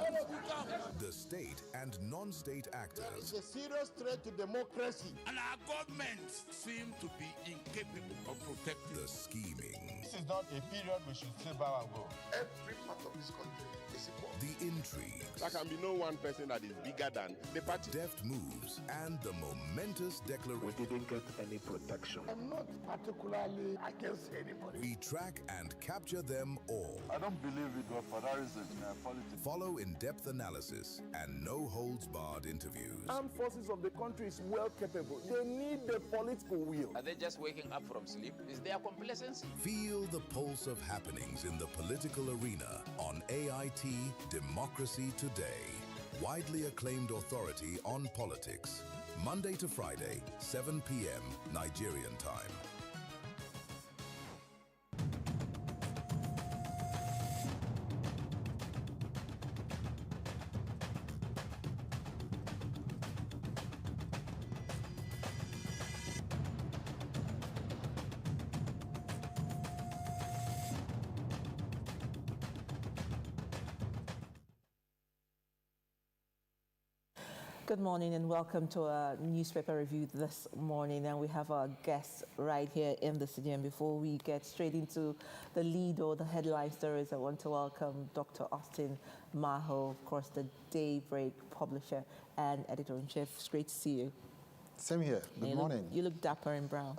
the state and non-state actors. It's a serious threat to democracy. And our governments seem to be incapable of protecting. The scheming. This is not a period we should say bow and go. Every part of this country is important. The intrigues. There can be no one person that is bigger than the party. Deft moves and the momentous declaration. We didn't get any protection. I'm not particularly against anybody. We track and capture them all. I don't believe it was for that reason in our politics. Follow in-depth analysis and no-holds-barred interviews. Armed forces of the country is well capable. They need the political will. Are they just waking up from sleep? Is there complacency? Feel the pulse of happenings in the political arena on AIT Democracy Today. Widely acclaimed authority on politics. Monday to Friday, 7 p.m. Nigerian time. Good morning and welcome to our newspaper review this morning, and we have our guests right here in the studio. And before we get straight into the lead or the headline stories, I want to welcome Dr. Austin Maho, of course, the Daybreak publisher and editor-in-chief. It's great to see you. Same here. Good morning. You look dapper in brown.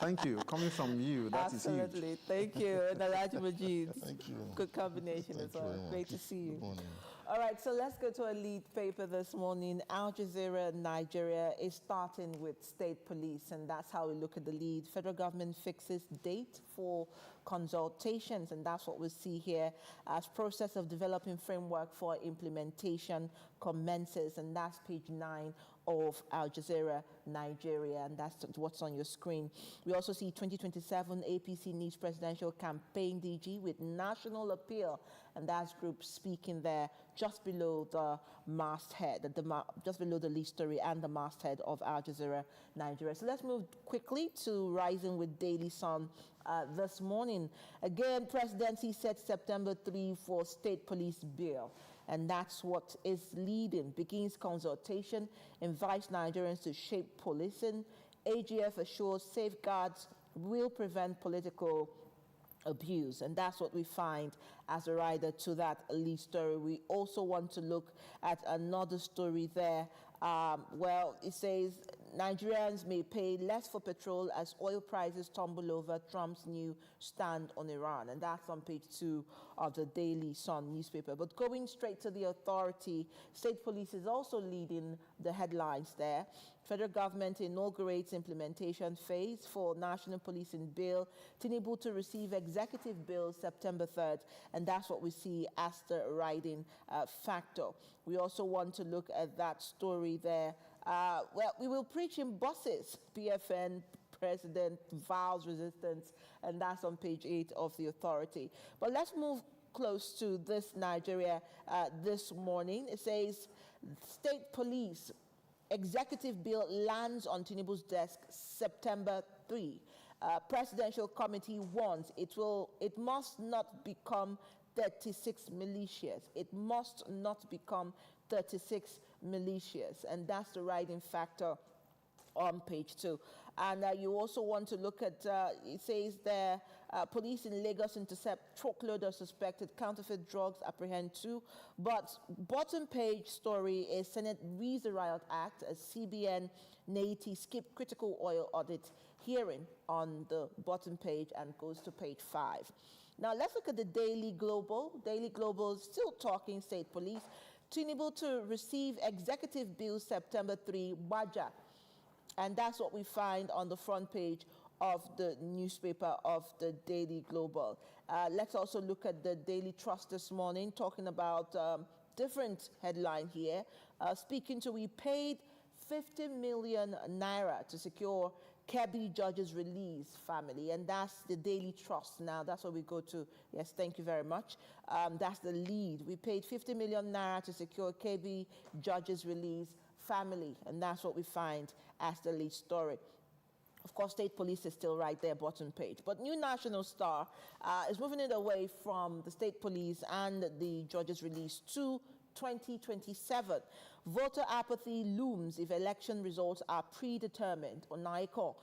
Thank you. Coming from you, that is huge. Absolutely. Thank you. And Alhaji Majid. Thank you. Good combination as well. Great to see you. Good morning. All right, so let's go to a lead paper this morning. Al Jazeera, Nigeria is starting with state police, and that's how we look at the lead. Federal government fixes date for consultations, and that's what we see here as process of developing framework for implementation commences, and that's page 9 of Al Jazeera, Nigeria, and that's what's on your screen. We also see 2027 APC needs presidential campaign DG with national appeal and that's group speaking there just below the masthead, just below the lead story and the masthead of Al Jazeera Nigeria. So let's move quickly to Rising with Daily Sun this morning. Again, presidency sets September 3 for state police bill. And that's what is leading. Begins consultation, invites Nigerians to shape policing. AGF assures safeguards will prevent political abuse. And that's what we find as a rider to that lead story. We also want to look at another story there. Well, it says Nigerians may pay less for petrol as oil prices tumble over Trump's new stand on Iran. And that's on page 2 of the Daily Sun newspaper. But going straight to the authority, state police is also leading the headlines there. Federal government inaugurates implementation phase for National Policing Bill. Tinubu to receive executive bill September 3rd. And that's what we see as the riding factor. We also want to look at that story there. Well, we will preach in buses. PFN president vows resistance, and that's on page 8 of the authority. But let's move close to this Nigeria this morning. It says state police executive bill lands on Tinubu's desk September 3. Presidential committee warns it must not become 36 militias. It must not become 36 militias, and that's the riding factor on page 2. And you also want to look at, it says there, police in Lagos intercept truckload of suspected counterfeit drugs, apprehend 2. But bottom page story is Senate reads the Riot Act as CBN NAITI skip critical oil audit hearing on the bottom page and goes to page 5. Now let's look at the Daily Global. Daily Global is still talking state police. Tinubu to receive executive bill September 3, Waja. And that's what we find on the front page of the newspaper of the Daily Global. Let's also look at the Daily Trust this morning, talking about different headline here. Speaking to, we paid 50 million naira to secure Kebbi judge's release family, and that's the Daily Trust. Now, that's what we go to. Yes, thank you very much. That's the lead. We paid 50 million naira to secure Kebbi judge's release family, and that's what we find as the lead story. Of course, state police is still right there, bottom page. But New National Star is moving it away from the state police and the judge's release to 2027. Voter apathy looms if election results are predetermined. Onaiko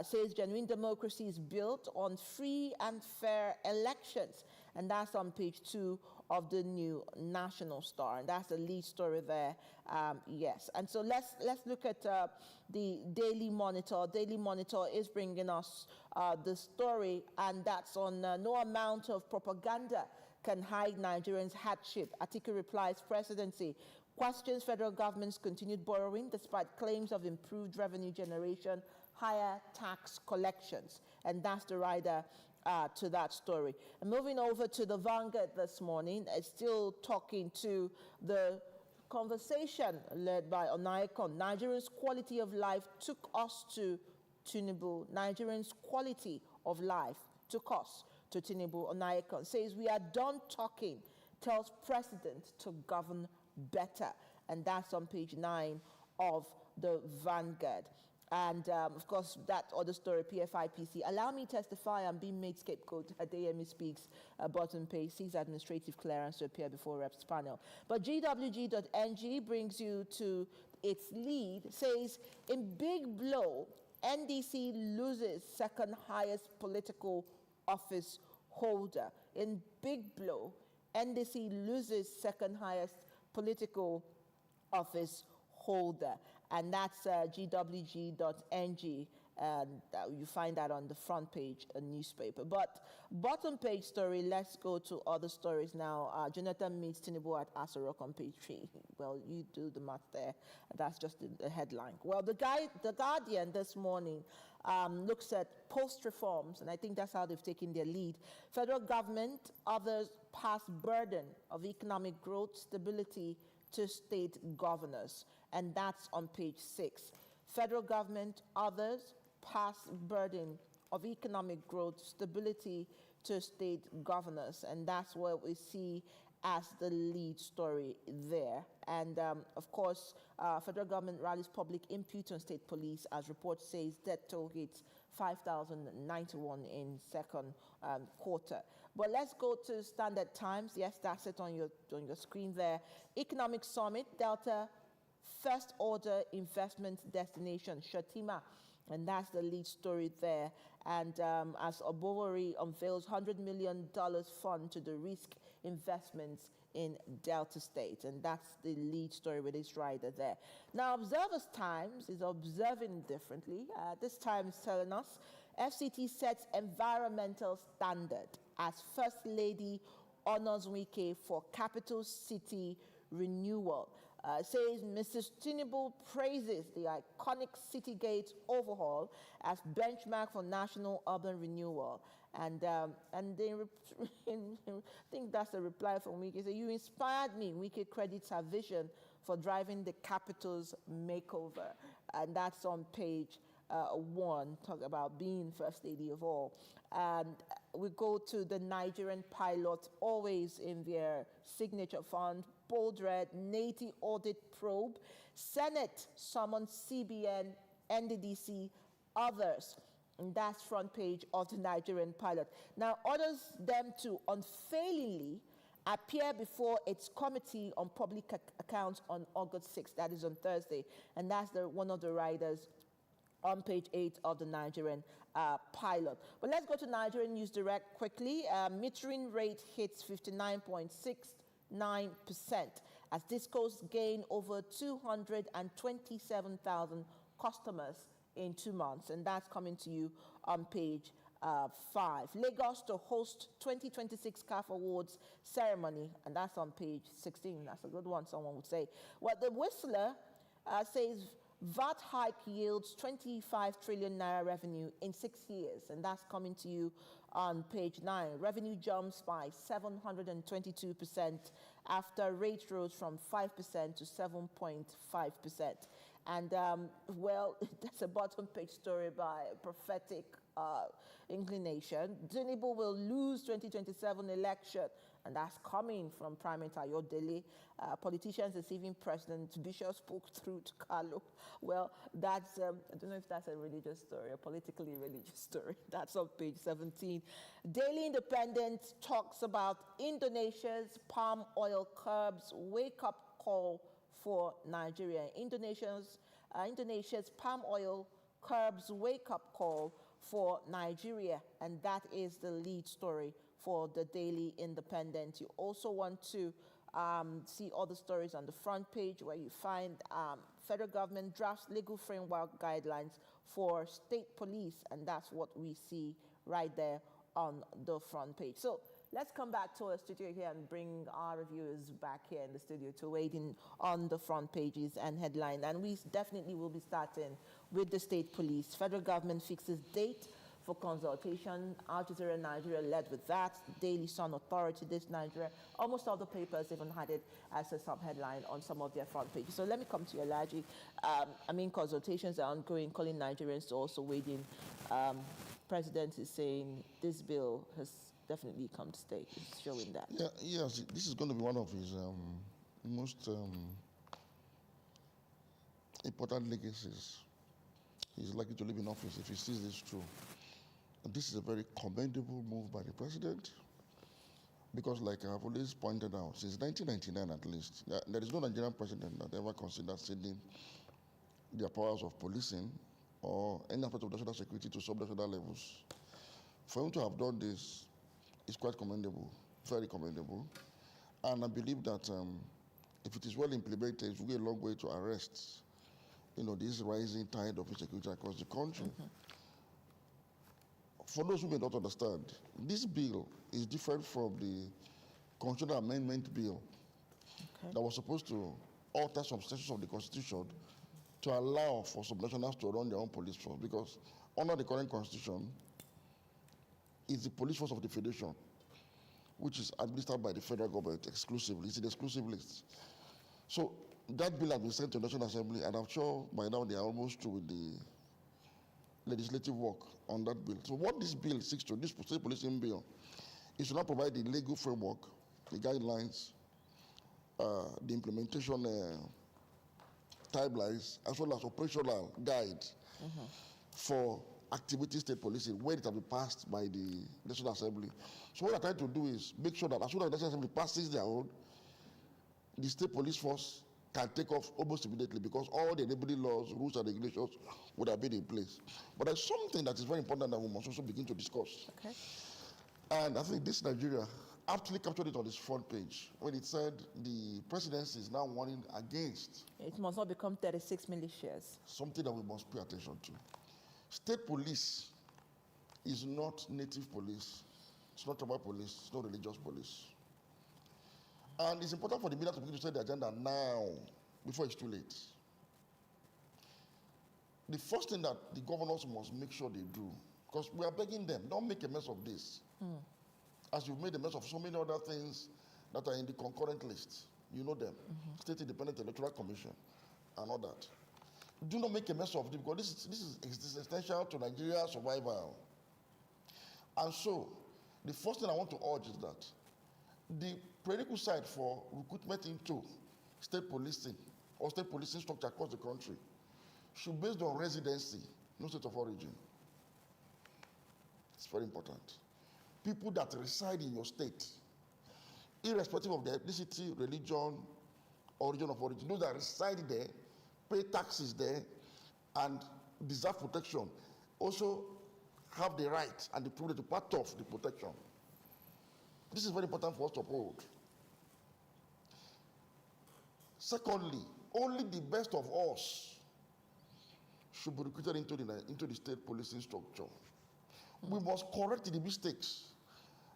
says genuine democracy is built on free and fair elections. And that's on page 2 of the New National Star. And that's the lead story there. Yes. And so let's look at the Daily Monitor. Daily Monitor is bringing us the story, and that's on no amount of propaganda can hide Nigerians' hardship. Atiku replies, presidency questions federal government's continued borrowing despite claims of improved revenue generation, higher tax collections. And that's the rider to that story. And moving over to the Vanguard this morning, still talking to the conversation led by Onaikon. Nigerians' quality of life took us to Tinubu. Nigerians' quality of life took us to Tinubu. Onaikon says we are done talking, tells president to govern better. And that's on page 9 of the Vanguard. And of course, that other story, PFIPC. Allow me to testify I'm being made scapegoat. Adeyemi speaks, bottom page, seeks administrative clearance to appear before reps panel. But GWG.NG brings you to its lead, says in big blow, NDC loses second highest political office holder. In big blow, NDC loses second highest political office holder. And that's GWG.NG, and you find that on the front page of the newspaper. But bottom page story, let's go to other stories now. Jonathan meets Tinubu at Aso Rock on page 3. Well, you do the math there. That's just the headline. Well, the Guardian this morning looks at post-reforms, and I think that's how they've taken their lead. Federal government, others pass burden of economic growth, stability to state governors, and that's on page 6. Federal government, others pass burden of economic growth, stability to state governors, and that's what we see as the lead story there. And of course, federal government rallies public input on state police, as report says death toll hits 5,091 in second quarter. But let's go to Standard Times. Yes, that's it on your screen there. Economic Summit, Delta First Order Investment Destination, Shatima. And that's the lead story there. And as Obowori unveils $100 million fund to the risk investments in Delta State. And that's the lead story with this rider there. Now, Observer's Times is observing differently. This time is telling us FCT sets environmental standard as First Lady honors Wike for capital city renewal. Says Mrs. Tinubu praises the iconic City Gate overhaul as benchmark for national urban renewal. And they I think that's a reply from Wike. Say, you inspired me. Wike credits her vision for driving the capital's makeover. And that's on page 1, talk about being First Lady of all. And we go to the Nigerian pilot, always in their signature font, bold red, Navy audit probe. Senate summons CBN, NDDC, others. And that's front page of the Nigerian pilot. Now, orders them to unfailingly appear before its committee on public accounts on August 6th. That is on Thursday. And that's one of the riders on page 8 of the Nigerian pilot. But let's go to Nigerian News Direct quickly. Metering rate hits 59.69% as Discos gain over 227,000 customers in 2 months. And that's coming to you on page 5. Lagos to host 2026 CAF Awards ceremony. And that's on page 16. That's a good one, someone would say. Well, the Whistler says VAT hike yields 25 trillion naira revenue in 6 years, and that's coming to you on page 9. Revenue jumps by 722% after rate rose from 5% to 7.5%. And, well, that's a bottom page story by prophetic inclination. Tinubu will lose 2027 election, and that's coming from Prime Minister Ayodele. Politicians deceiving President Bishop spoke through to Carlo. Well, that's, I don't know if that's a religious story, a politically religious story. That's on page 17. Daily Independent talks about Indonesia's palm oil curbs wake-up call for Nigeria. Indonesia's palm oil curbs wake-up call for Nigeria, and that is the lead story for the Daily Independent. You also want to see all the stories on the front page, where you find federal government drafts legal framework guidelines for state police, and that's what we see right there on the front page. So let's come back to our studio here and bring our reviewers back here in the studio to weigh in on the front pages and headline. And we definitely will be starting with the state police. Federal government fixes date for consultation. Al Jazeera Nigeria led with that. Daily Sun Authority, this Nigeria. Almost all the papers even had it as a sub-headline on some of their front pages. So let me come to you, Alaji. Consultations are ongoing, calling Nigerians to also weigh in. President is saying this bill has definitely come to stay. It's showing that. Yeah, yes, this is going to be one of his most important legacies. He's likely to leave in office if he sees this through. And this is a very commendable move by the president, because like I've always pointed out, since 1999 at least, there is no Nigerian president that ever considered ceding their powers of policing or any aspect of national security to sub-national levels. For him to have done this is quite commendable, very commendable. And I believe that if it is well implemented, it will go a long way to arrest, this rising tide of insecurity across the country. Mm-hmm. For those who may not understand, this bill is different from the constitutional amendment bill that was supposed to alter some sections of the Constitution to allow for subnationals to run their own police force, because under the current Constitution, it's the police force of the Federation, which is administered by the federal government exclusively. It's an exclusive list. So that bill has been sent to the National Assembly, and I'm sure by now they are almost through with the legislative work on that bill. So what this bill seeks to, this state policing bill, is to now provide the legal framework, the guidelines, the implementation timelines, as well as operational guide for activity state policing when it has been passed by the National Assembly. So what I'm trying to do is make sure that as soon as the National Assembly passes their own, the state police force can take off almost immediately because all the enabling laws, rules, and regulations would have been in place. But there's something that is very important that we must also begin to discuss. Okay. And I think this Nigeria aptly captured it on its front page when it said the presidency is now warning against. It must not become 36 militias. Something that we must pay attention to. State police is not native police. It's not tribal police. It's not religious police. And it's important for the media to begin to set the agenda now, before it's too late. The first thing that the governors must make sure they do, because we are begging them, don't make a mess of this. As you've made a mess of so many other things that are in the concurrent list. You know them. State Independent Electoral Commission and all that. Do not make a mess of it because this is essential to Nigeria's survival. And so, the first thing I want to urge is that the prerequisite for recruitment into state policing or state policing structure across the country should be based on residency, no state of origin. It's very important. People that reside in your state, irrespective of their ethnicity, religion, or region of origin, those that reside there, pay taxes there, and deserve protection, also have the right and the privilege to part of the protection. This is very important for us to uphold. Secondly, only the best of us should be recruited into the state policing structure. We must correct the mistakes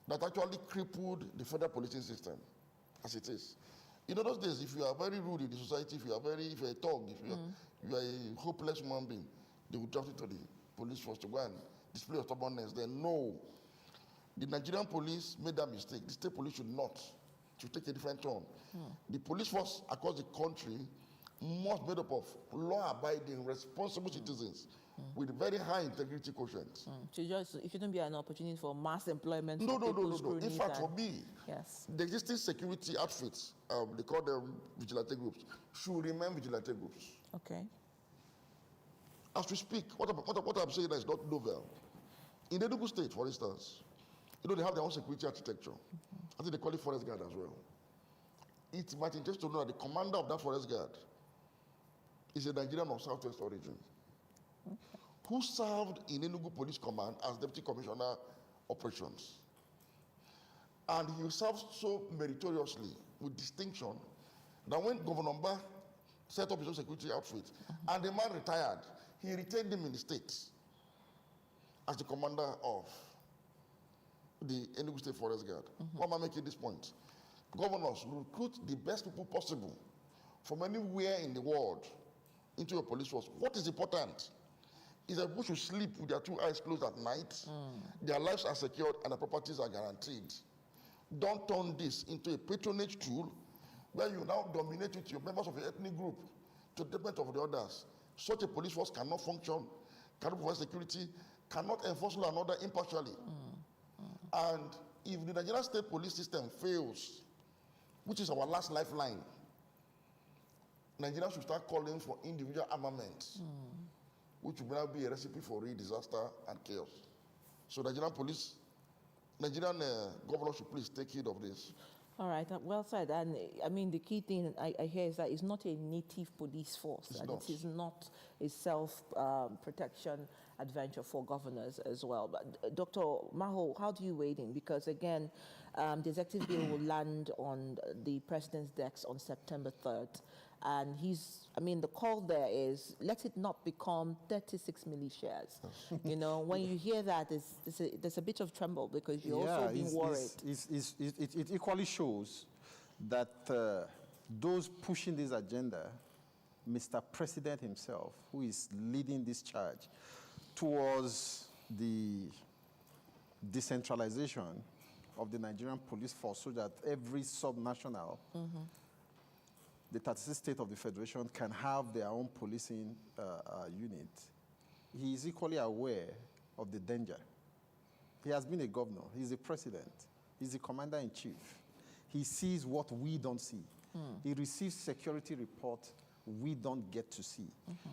that actually crippled the federal policing system as it is. In those days, if you are very rude in the society, if you are a thug, if you are a hopeless human being, they will draft you to the police force to go and display your stubbornness. Then no, the Nigerian police made that mistake. The state police should not. Should take a different turn. The police force across the country must be made up of law-abiding, responsible citizens with very high integrity quotients. So it shouldn't be an opportunity for mass employment. No. In fact, for me, the existing security outfits, they call them vigilante groups, should remain vigilante groups. Okay. As we speak, what I'm saying is not novel. In the Enugu state, for instance, they have their own security architecture. I think they call it forest guard as well. It might interest to know that the commander of that forest guard is a Nigerian of Southwest origin, who served in Enugu Police Command as Deputy Commissioner Operations. And he served so meritoriously, with distinction, that when Governor Mba set up his own security outfit, and the man retired, he retained him in the state as the commander of the Enugu State Forest Guard. Why am I making this point? Governors recruit the best people possible from anywhere in the world into your police force. What is important is that people should sleep with their two eyes closed at night, their lives are secured, and their properties are guaranteed. Don't turn this into a patronage tool where you now dominate with your members of your ethnic group to the detriment of the others. Such a police force cannot function, cannot provide security, cannot enforce law and order impartially. And if the Nigerian state police system fails, which is our last lifeline, Nigeria should start calling for individual armament, which will now be a recipe for real disaster and chaos. So Nigerian governor should please take heed of this. All right, well said. And I mean, the key thing I hear is that it's not a native police force. It is not a self-protection adventure for governors as well. But Dr. Maho, how do you weigh in? Because again, the executive bill will land on the president's desk on September 3rd. And the call there is, let it not become 36 militias. When you hear that, there's a bit of tremble because you're also being worried. It equally shows that those pushing this agenda, Mr. President himself, who is leading this charge towards the decentralization of the Nigerian police force so that every subnational the 36 states of the Federation can have their own policing unit, he is equally aware of the danger. He has been a governor. He's a president. He's the commander-in-chief. He sees what we don't see. He receives security reports we don't get to see.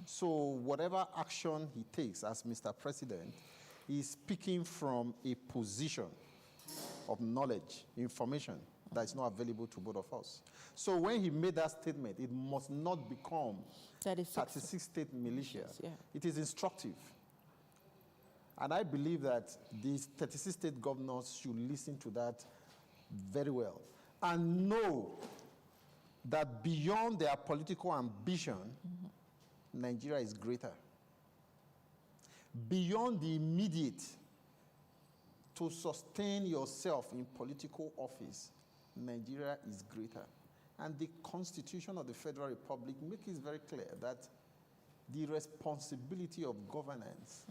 So whatever action he takes as Mr. President, he's speaking from a position of knowledge, information that is not available to both of us. So when he made that statement, it must not become 36 state militia. Yeah. It is instructive. And I believe that these 36 state governors should listen to that very well and know that beyond their political ambition, Nigeria is greater. Beyond the immediate, to sustain yourself in political office, Nigeria is greater. And the Constitution of the Federal Republic makes it very clear that the responsibility of governance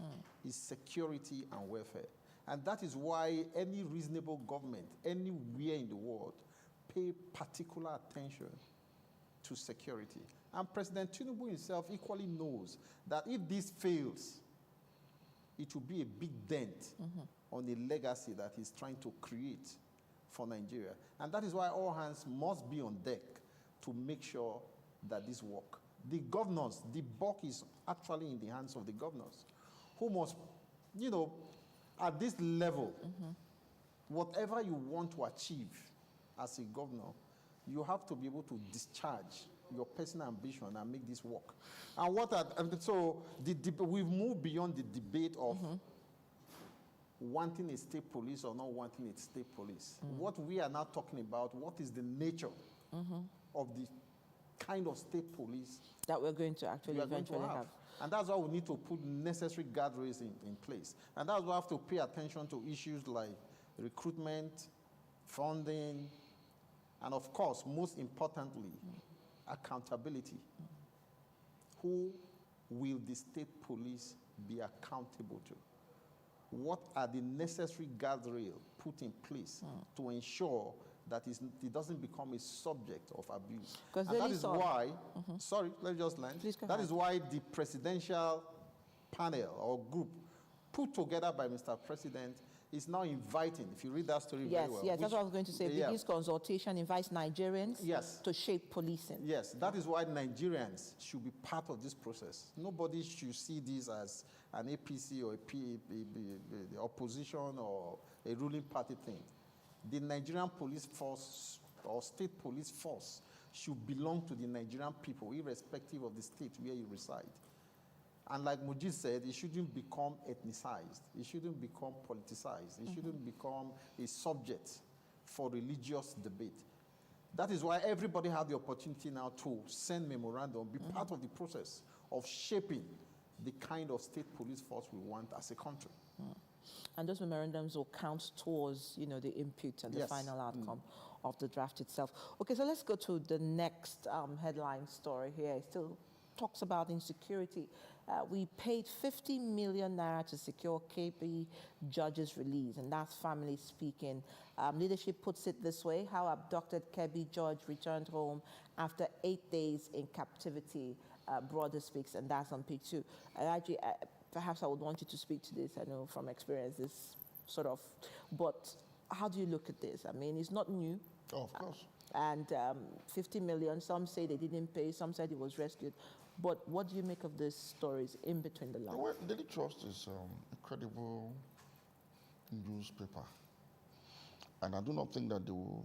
is security and welfare. And that is why any reasonable government anywhere in the world pay particular attention to security. And President Tinubu himself equally knows that if this fails, it will be a big dent on the legacy that he's trying to create for Nigeria. And that is why all hands must be on deck to make sure that this works. The governors, the buck is actually in the hands of the governors, who must, at this level, whatever you want to achieve as a governor, you have to be able to discharge your personal ambition and make this work. And so we've moved beyond the debate of wanting a state police or not wanting a state police. What we are now talking about, what is the nature of the kind of state police that we're going to actually eventually have. And that's why we need to put necessary guardrails in place. And that's why we have to pay attention to issues like recruitment, funding, and of course, most importantly, accountability. Who will the state police be accountable to? What are the necessary guardrails put in place to ensure that it doesn't become a subject of abuse? And that is why, sorry, let me just land. That is why the presidential panel or group put together by Mr. President is now inviting, if you read that story very well. Yes, that's what I was going to say. This consultation invites Nigerians to shape policing. Yes, that is why Nigerians should be part of this process. Nobody should see this as an APC or the opposition or a ruling party thing. The Nigerian police force or state police force should belong to the Nigerian people, irrespective of the state where you reside. And like Mujib said, it shouldn't become ethnicized. It shouldn't become politicized. It shouldn't become a subject for religious debate. That is why everybody has the opportunity now to send memorandum, be part of the process of shaping the kind of state police force we want as a country. And those memorandums will count towards, the input and the final outcome of the draft itself. Okay, so let's go to the next headline story here. It still talks about insecurity. We paid 50 million naira to secure KP George's release, and that's family speaking. Leadership puts it this way: how abducted Kebbi George returned home after 8 days in captivity. Brother speaks, and that's on page 2. Perhaps I would want you to speak to this. I know from experience this sort of, but how do you look at this? I mean, it's not new. Oh, of course. And 50 million, some say they didn't pay, some said he was rescued. But what do you make of these stories in between the lines? Well, Daily Trust is a credible newspaper. And I do not think that they will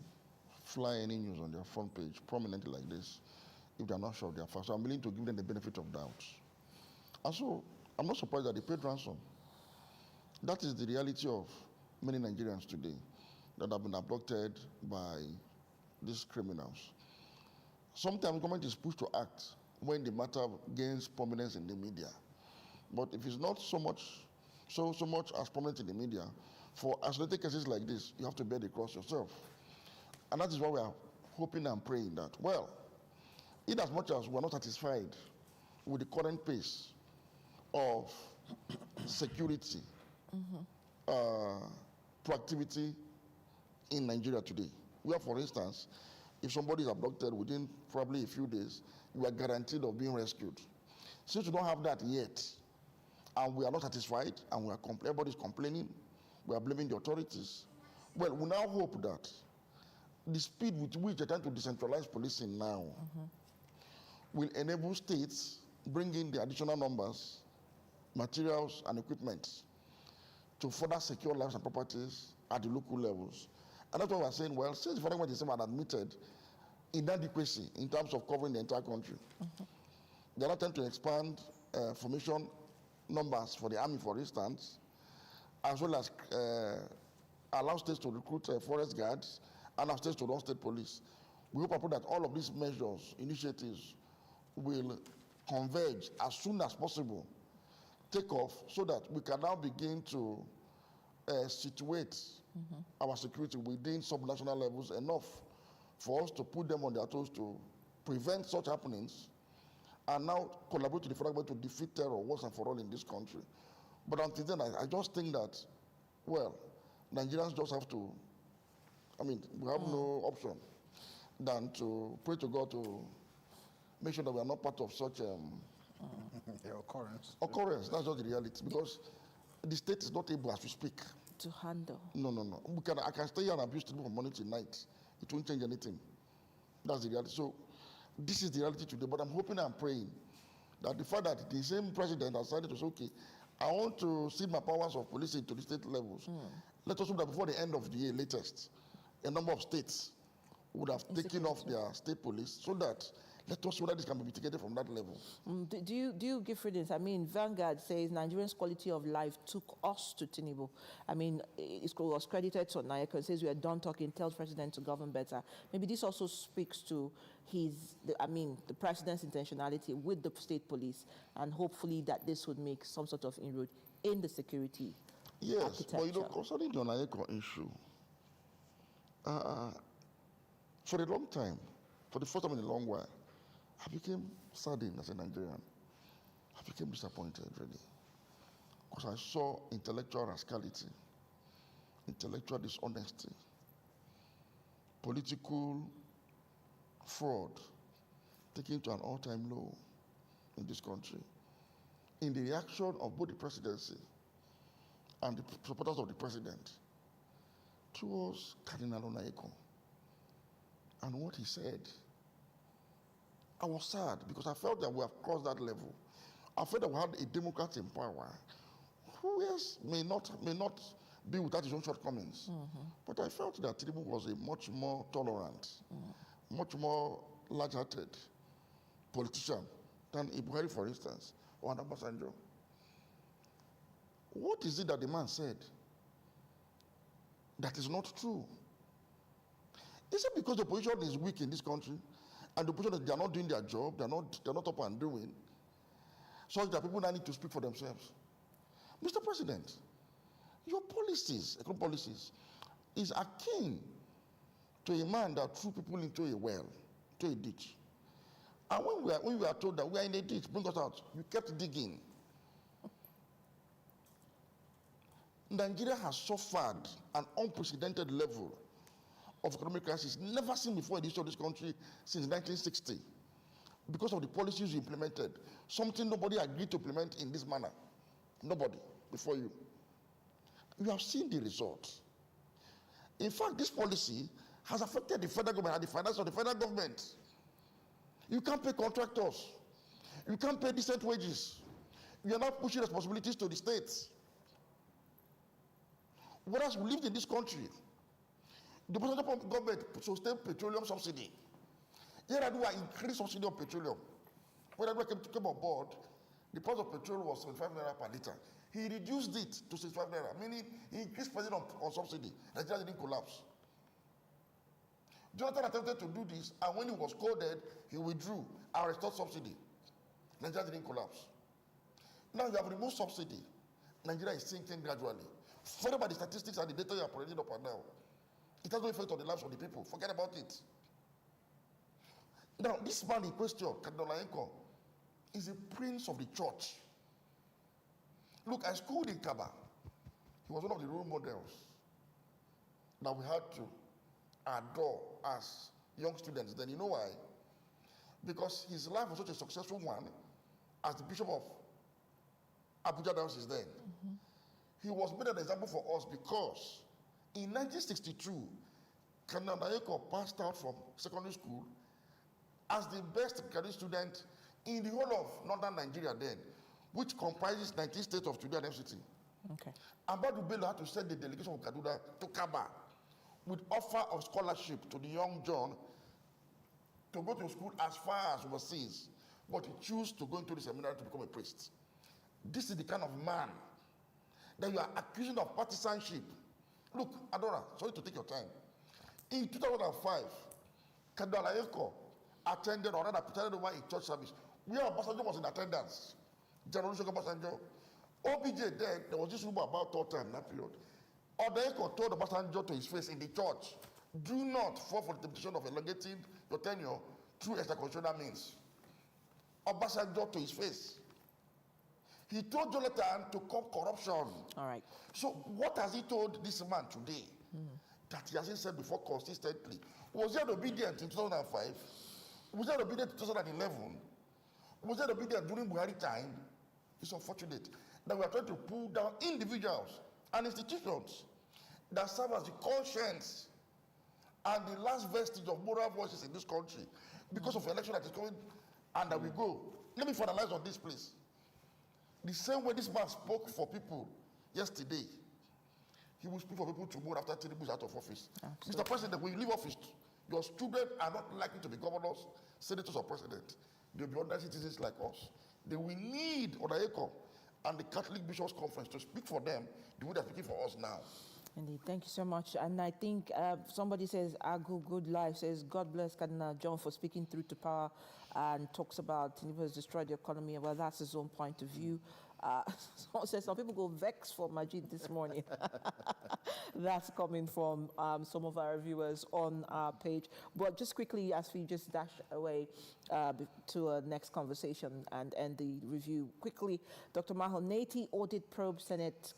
fly any news on their front page prominently like this if they're not sure of their facts. So I'm willing to give them the benefit of doubt. And so I'm not surprised that they paid ransom. That is the reality of many Nigerians today that have been abducted by these criminals. Sometimes government is pushed to act when the matter gains prominence in the media. But if it's not so much as prominent in the media, for isolated cases like this, you have to bear the cross yourself. And that is why we are hoping and praying that, well, in as much as we're not satisfied with the current pace of security, proactivity in Nigeria today, where, for instance, if somebody is abducted within probably a few days, you are guaranteed of being rescued. Since we don't have that yet, and we are not satisfied, and everybody's complaining, we are blaming the authorities. Well, we now hope that the speed with which they're trying to decentralize policing now will enable states bring in the additional numbers, materials, and equipment to further secure lives and properties at the local levels. And that's why we're saying, well, since the federal government is admitted inadequacy in terms of covering the entire country, they're not trying to expand formation numbers for the army, for instance, as well as allow states to recruit forest guards and allow states to run state police. We hope that all of these measures, initiatives, will converge as soon as possible, take off, so that we can now begin to situate our security within subnational levels enough for us to put them on their toes to prevent such happenings, and now collaborate with the federal government to defeat terror once and for all in this country. But until then, I just think that, well, Nigerians just have to, we have no option than to pray to God to make sure that we are not part of such occurrence. That's just the reality, because the state is not able, as we speak, to handle. No. I can stay here and abuse people from morning to night. It won't change anything. That's the reality. So this is the reality today. But I'm hoping and praying that the fact that the same president has decided to say, okay, I want to cede my powers of policing to the state levels. Let us hope that before the end of the year, latest, a number of states would have taken off their state police, so that let us see whether this can be mitigated from that level. Do you give credence? Vanguard says Nigerians' quality of life took us to Tinubu. It was credited to Nayeko. It says we are done talking, tells president to govern better. Maybe this also speaks to the president's intentionality with the state police, and hopefully that this would make some sort of inroad in the security architecture. But concerning the Nayeko issue, for a long time, for the first time in a long while, I became saddened as a Nigerian. I became disappointed, really, because I saw intellectual rascality, intellectual dishonesty, political fraud taken to an all-time low in this country, in the reaction of both the presidency and the supporters of the president towards Cardinal Onayeko and what he said. I was sad because I felt that we have crossed that level. I felt that we had a Democrat in power who may not be without his own shortcomings. But I felt that Tinubu was a much more tolerant, much more large-hearted politician than Ibuhari, for instance, or Obasanjo. What is it that the man said that is not true? Is it because the opposition is weak in this country, and the opposition, they are not doing their job, they're not up and doing, such that people now need to speak for themselves? Mr. President, your policies, economic policies, is akin to a man that threw people into a well, to a ditch. And when we are told that we are in a ditch, bring us out, you kept digging. Nigeria has suffered an unprecedented level of economic crisis never seen before in the history of this country since 1960, because of the policies you implemented, something nobody agreed to implement in this manner. Nobody before you. You have seen the results. In fact, this policy has affected the federal government and the finance of the federal government. You can't pay contractors. You can't pay decent wages. You are not pushing responsibilities to the states. Whereas we lived in this country, the president government sustained petroleum subsidy. Yaradua increased subsidy on petroleum. When Yaradua came on board, the price of petrol was 75 naira per liter. He reduced it to 65 naira, meaning he increased pricing on subsidy. Nigeria didn't collapse. Jonathan attempted to do this, and when he was coded, he withdrew and restored subsidy. Nigeria didn't collapse. Now you have removed subsidy. Nigeria is sinking gradually. Forget about the statistics and the data you are providing up and now. It has no effect on the lives of the people. Forget about it. Now, this man in question, Cardinal Onayeko, is a prince of the church. Look, I schooled in Kaba. He was one of the role models that we had to adore as young students. Then you know why? Because his life was such a successful one as the Bishop of Abuja Dams is then. He was made an example for us because in 1962, Colonel Ayeko passed out from secondary school as the best academic student in the whole of northern Nigeria then, which comprises 19 states of today and FCT. Okay. Ambadu Bello had to send the delegation of Kaduna to Kaba with offer of scholarship to the young John to go to school as far as overseas, but he chose to go into the seminary to become a priest. This is the kind of man that you are accusing of partisanship. Look, Adora, sorry to take your time. In 2005, Kaduna Ayeko attended or rather presided over a church service where Obasanjo was in attendance. General Olusegun Obasanjo. OBJ then, there was this rumor about third time in that period. Ayeko told Obasanjo to his face in the church, do not fall for the temptation of elongating your tenure through extracurricular means. Obasanjo to his face. He told Jonathan to curb corruption. All right. So what has he told this man today that he hasn't said before consistently? Was he obedient in 2005? Was he obedient in 2011? Was he obedient during Buhari time? It's unfortunate that we are trying to pull down individuals and institutions that serve as the conscience and the last vestige of moral voices in this country because of election that is coming and that we go. Let me finalize on this, please. The same way this man spoke for people yesterday, he will speak for people tomorrow after Tinubu is out of office. Absolutely. Mr. President, when you leave office, your students are not likely to be governors, senators, or president. They'll be ordinary citizens like us. They will need Ayeko and the Catholic Bishops' Conference to speak for them the way they're speaking for us now. Indeed, thank you so much. And I think somebody says, Agu Good Life says, God bless Cardinal John for speaking through to power and talks about Tinubu has destroyed the economy. Well, that's his own point of view. Someone says some people go vex for Majid this morning. That's coming from some of our viewers on our page. But just quickly, as we just dash away to our next conversation and end the review quickly, Dr. Mahoneti audit probe Senate,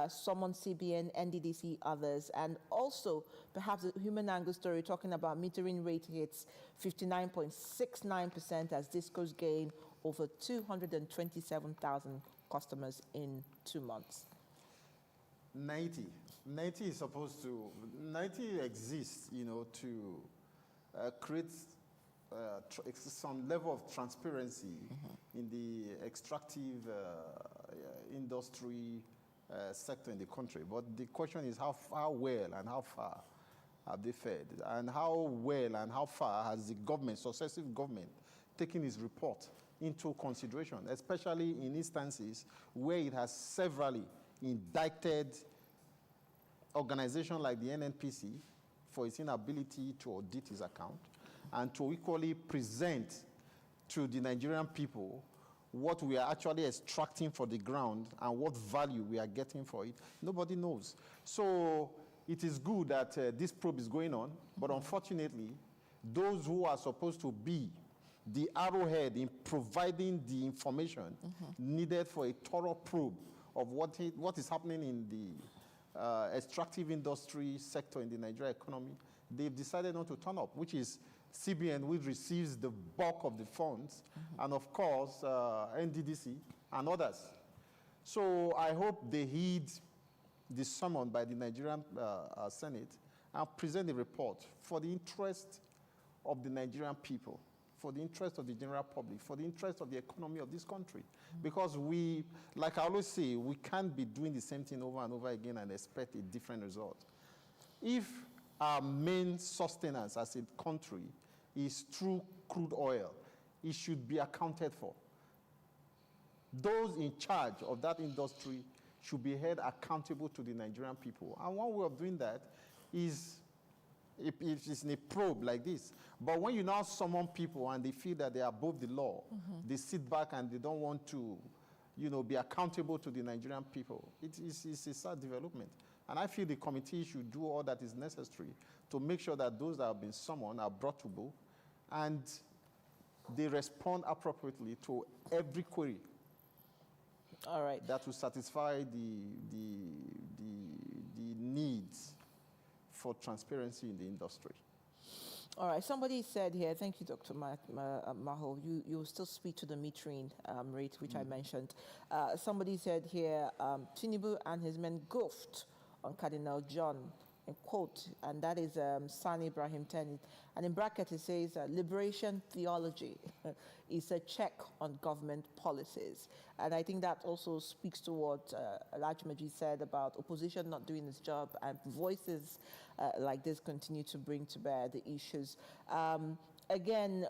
summon CBN, NDDC, others, and also perhaps a human angle story talking about metering rate hits 59.69% as Disco's gain over 227,000 customers in 2 months. 90 is supposed to, 90 exists, to create some level of transparency in the extractive industry sector in the country. But the question is how well and how far have they fared? And how well and how far has the government, successive government, taken its report into consideration, especially in instances where it has severally indicted organizations like the NNPC for its inability to audit its account and to equally present to the Nigerian people what we are actually extracting for the ground and what value we are getting for it. Nobody knows. So it is good that this probe is going on, but unfortunately, those who are supposed to be the arrowhead in providing the information needed for a thorough probe of what is happening in the extractive industry sector in the Nigerian economy, they've decided not to turn up, which is CBN, which receives the bulk of the funds, and of course, NDDC and others. So I hope they heed the summon by the Nigerian Senate and present a report for the interest of the Nigerian people, for the interest of the general public, for the interest of the economy of this country. Because we, like I always say, we can't be doing the same thing over and over again and expect a different result. If our main sustenance as a country is through crude oil, it should be accounted for. Those in charge of that industry should be held accountable to the Nigerian people. And one way of doing that is if it's in a probe like this. But when you now summon people and they feel that they are above the law, they sit back and they don't want to, be accountable to the Nigerian people. It's a sad development. And I feel the committee should do all that is necessary to make sure that those that have been summoned are brought to book and they respond appropriately to every query. All right. That will satisfy the needs for transparency in the industry. All right, somebody said here, thank you, Dr. Maho, you still speak to the metering rate, which I mentioned. Somebody said here, Tinubu and his men goofed on Cardinal John, in quote, and that is Sani Ibrahim Teni. And in bracket, it says, liberation theology is a check on government policies. And I think that also speaks to what Alajmaji said about opposition not doing its job, and voices like this continue to bring to bear the issues. Again,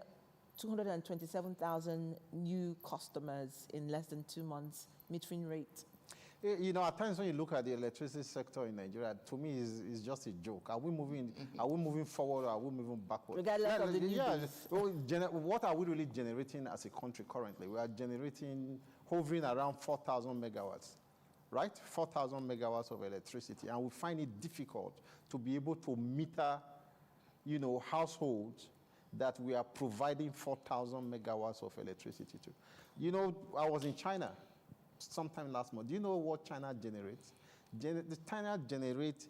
227,000 new customers in less than 2 months, metering rate. You know, at times when you look at the electricity sector in Nigeria, to me, it's just a joke. Are we moving forward, or are we moving backward? Regardless of the new what are we really generating as a country currently? We are hovering around 4,000 megawatts, right? 4,000 megawatts of electricity, and we find it difficult to be able to meter, you know, households that we are providing 4,000 megawatts of electricity to. You know, I was in China sometime last month. Do you know what China generates? China generates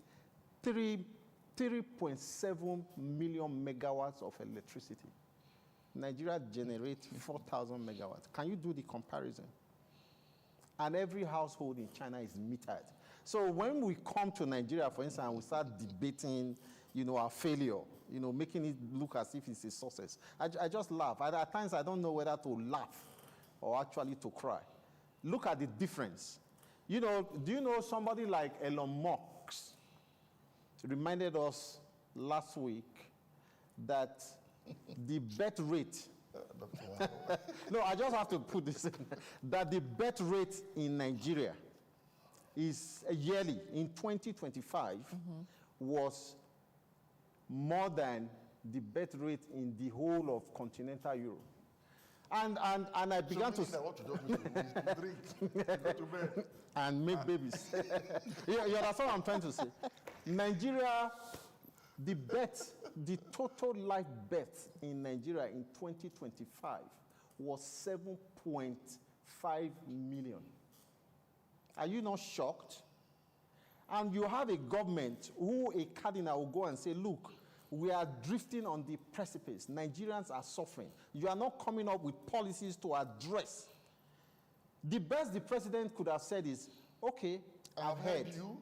3.7 million megawatts of electricity. Nigeria generates 4,000 megawatts. Can you do the comparison? And every household in China is metered. So when we come to Nigeria, for instance, we start debating, you know, our failure, you know, making it look as if it's a success. I just laugh. At times, I don't know whether to laugh or actually to cry. Look at the difference. You know, do you know somebody like Elon Musk reminded us last week that the birth rate, no, I just have to put this in, that the birth rate in Nigeria is yearly, in 2025, was more than the birth rate in the whole of continental Europe. And I began to drink, go to bed, and make babies. You understand what I'm trying to say? Nigeria, the total life birth in Nigeria in 2025 was 7.5 million. Are you not shocked? And you have a government who a cardinal will go and say, look, we are drifting on the precipice. Nigerians are suffering. You are not coming up with policies to address. The best the president could have said is, okay, I've heard you.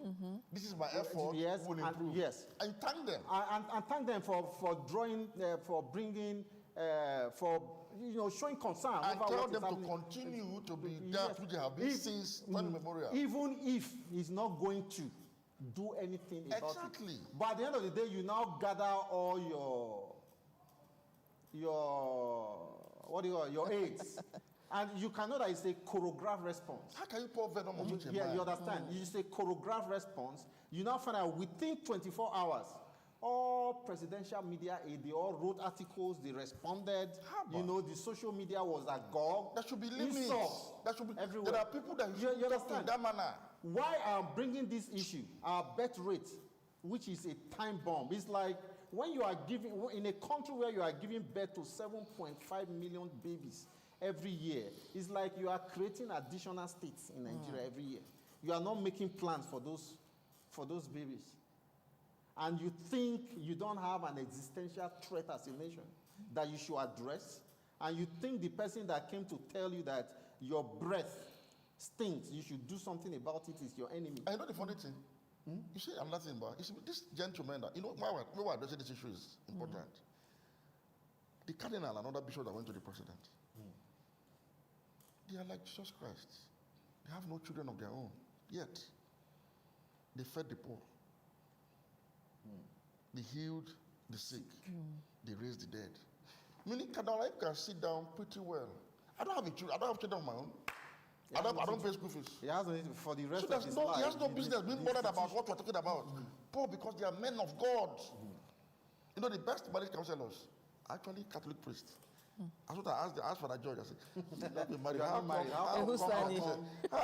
This is my effort. Yes, will improve. Yes. And thank them. And thank them for drawing, for bringing, for, you know, showing concern. And over tell what them is to happening. continue to be that which they have been since time memorial. Even if he's not going to do anything about it. Exactly. But at the end of the day, you now gather all your aides. And you can know that it's a choreographed response. How can you pour venom on such a Yeah, man? you understand. It's a choreographed response. You now find out within 24 hours, all presidential media aides, they all wrote articles, they responded. You know, the social media was agog. There should be limits. Insults. There should be everywhere. There are people that you talk to in that manner. Why I'm bringing this issue, our birth rate, which is a time bomb, it's like when you are giving, in a country where you are giving birth to 7.5 million babies every year, it's like you are creating additional states in Nigeria every year. You are not making plans for those babies. And you think you don't have an existential threat as a nation that you should address, and you think the person that came to tell you that your breath stinks, you should do something about it, is your enemy. I know the funny thing. You say I'm nothing about this gentleman that, you know, why we're addressing this issue is important. The cardinal and other bishops that went to the president, they are like Jesus Christ. They have no children of their own. Yet, they fed the poor. They healed the sick. They raised the dead. Meaning, Cardinal can sit down pretty well. I don't have children of my own. I don't pay school fees. He has for the rest So of his he life. has no business being bothered about what we're talking about. Poor because they are men of God. You know, the best marriage counselors, actually Catholic priests. That's what I asked for that judge. I said, "Let me marry. How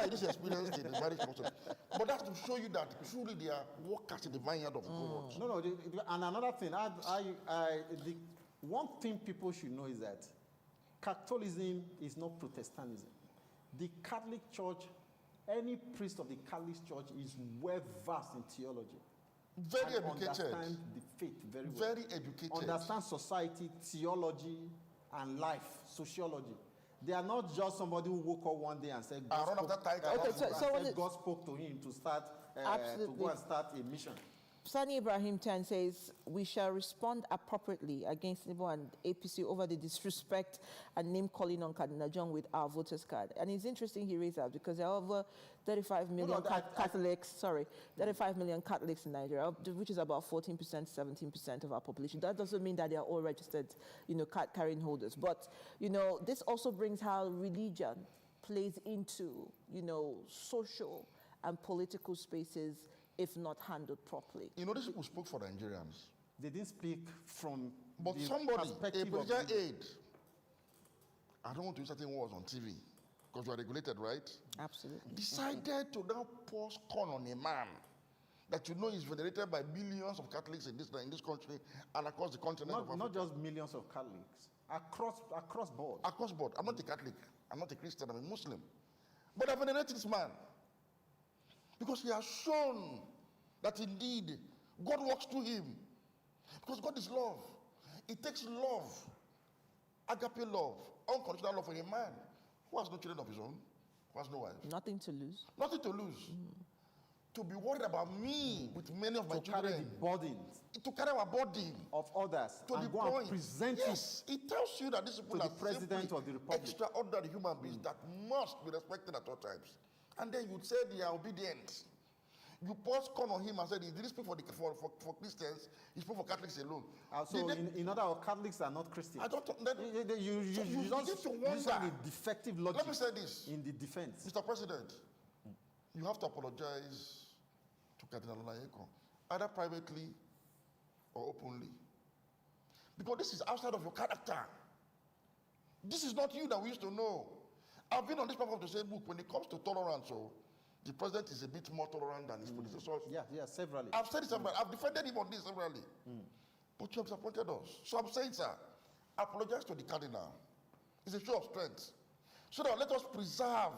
this experience in the marriage counselor?" But that's to show you that truly they are workers in the vineyard of God. No. And another thing, the one thing people should know is that Catholicism is not Protestantism. The Catholic Church, any priest of the Catholic Church is well versed in theology. Very and educated. understand the faith very well. Very educated. Understand society, theology, and life, sociology. They are not just somebody who woke up one day and said, God, God spoke to him to start, to go and start a mission. Sani Ibrahim Tan says, we shall respond appropriately against Tinubu and APC over the disrespect and name-calling on Cardinal John with our voters card. And it's interesting he raised that because there are over 35 million Catholics, 35 million Catholics in Nigeria, which is about 14%, 17% of our population. That doesn't mean that they are all registered, card carrying holders. But, this also brings how religion plays into, social and political spaces if not handled properly. These people spoke for Nigerians. They didn't speak from but the somebody, a political aide, I don't want to use certain words on TV, because you are regulated, right? Absolutely. Decided to now pour scorn on a man that is venerated by millions of Catholics in this country and across the continent of Africa. Not just millions of Catholics, across board. Across board. I'm not a Catholic. I'm not a Christian. I'm a Muslim. But I venerate this man because he has shown that indeed God works through him. Because God is love. It takes love, agape love, unconditional love for a man who has no children of his own, who has no wife. Nothing to lose. Nothing to lose. To be worried about me with many of my children. To carry the burdens. To carry our burden. Of others. To and the go point. And present it tells you that these people to are the President of the Republic. Extraordinary human beings that must be respected at all times. And then you'd say they are obedient. You pour scorn on him and said he didn't speak for Christians, he spoke for Catholics alone. So in other words, Catholics are not Christians. I don't you just have a defective logic. Let me say this. In the defense. Mr. President, you have to apologize to Cardinal Onayeko, either privately or openly. Because this is outside of your character. This is not you that we used to know. I've been on this platform to say, look, when it comes to tolerance, the president is a bit more tolerant than his predecessors. Yeah, severally. I've said it severally. I've defended him on this severally. But you have disappointed us. So I'm saying, sir, apologize to the cardinal. It's a show of strength. So that let us preserve